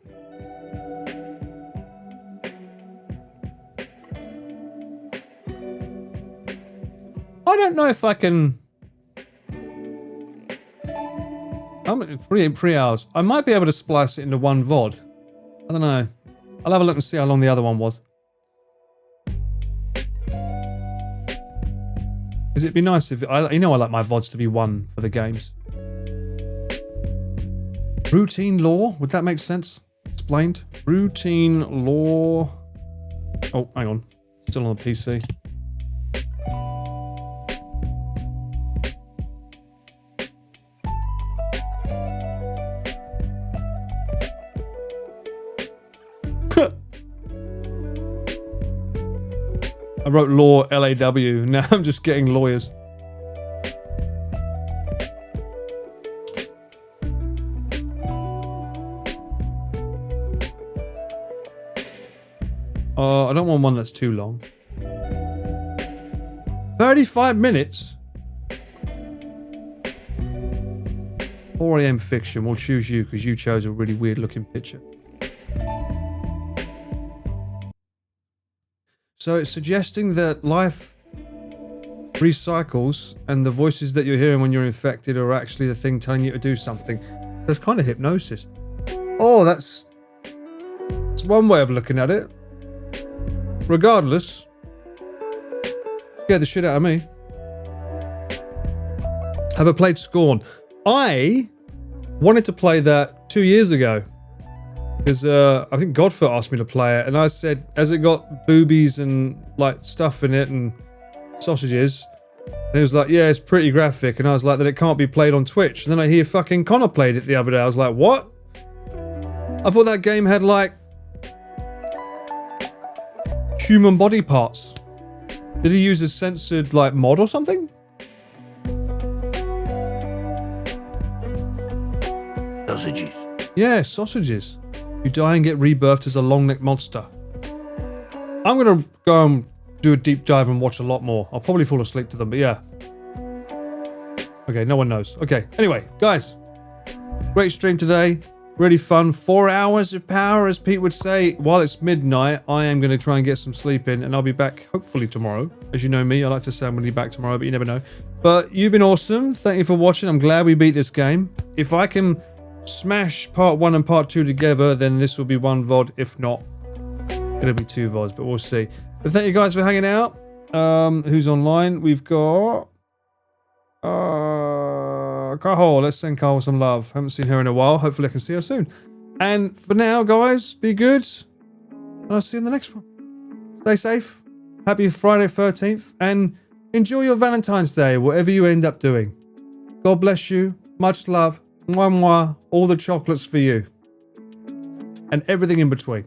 I don't know if I can. I'm at 3 hours. I might be able to splice it into one VOD. I don't know. I'll have a look and see how long the other one was. Because it'd be nice if I like my VODs to be one for the games. Routine lore? Would that make sense? Explained. Routine lore. Oh, hang on. Still on the PC. I wrote law, L-A-W. Now I'm just getting lawyers. I don't want one that's too long. 35 minutes? 4 AM fiction. We'll choose you because you chose a really weird looking picture. So it's suggesting that life recycles and the voices that you're hearing when you're infected are actually the thing telling you to do something. So it's kind of hypnosis. Oh, that's one way of looking at it. Regardless, scared the shit out of me. Have I played Scorn? I wanted to play that 2 years ago because I think Godfoot asked me to play it, and I said, has it got boobies and like stuff in it and sausages? And he was like, yeah, it's pretty graphic. And I was like, then it can't be played on Twitch. And then I hear fucking Connor played it the other day. I was like, what? I thought that game had like human body parts. Did he use a censored like mod or something? Sausages. Yeah, sausages. You die and get rebirthed as a long-necked monster. I'm gonna go and do a deep dive and watch a lot more. I'll probably fall asleep to them, but yeah. Okay, no one knows. Okay, anyway, guys. Great stream today. Really fun. 4 hours of power, as Pete would say. While it's midnight, I am going to try and get some sleep in, and I'll be back hopefully tomorrow. As you know me, I like to say I'm going to be back tomorrow, but you never know. But you've been awesome. Thank you for watching. I'm glad we beat this game. If I can smash part 1 and part 2 together, then this will be one VOD. If not, it'll be 2 VODs, but we'll see. But thank you guys for hanging out. Who's online? We've got... Carl, let's send Carl some love. Haven't seen her in a while. Hopefully I can see her soon. And for now, guys, be good. And I'll see you in the next one. Stay safe. Happy Friday 13th. And enjoy your Valentine's Day, whatever you end up doing. God bless you. Much love. Mwah, mwah. All the chocolates for you. And everything in between.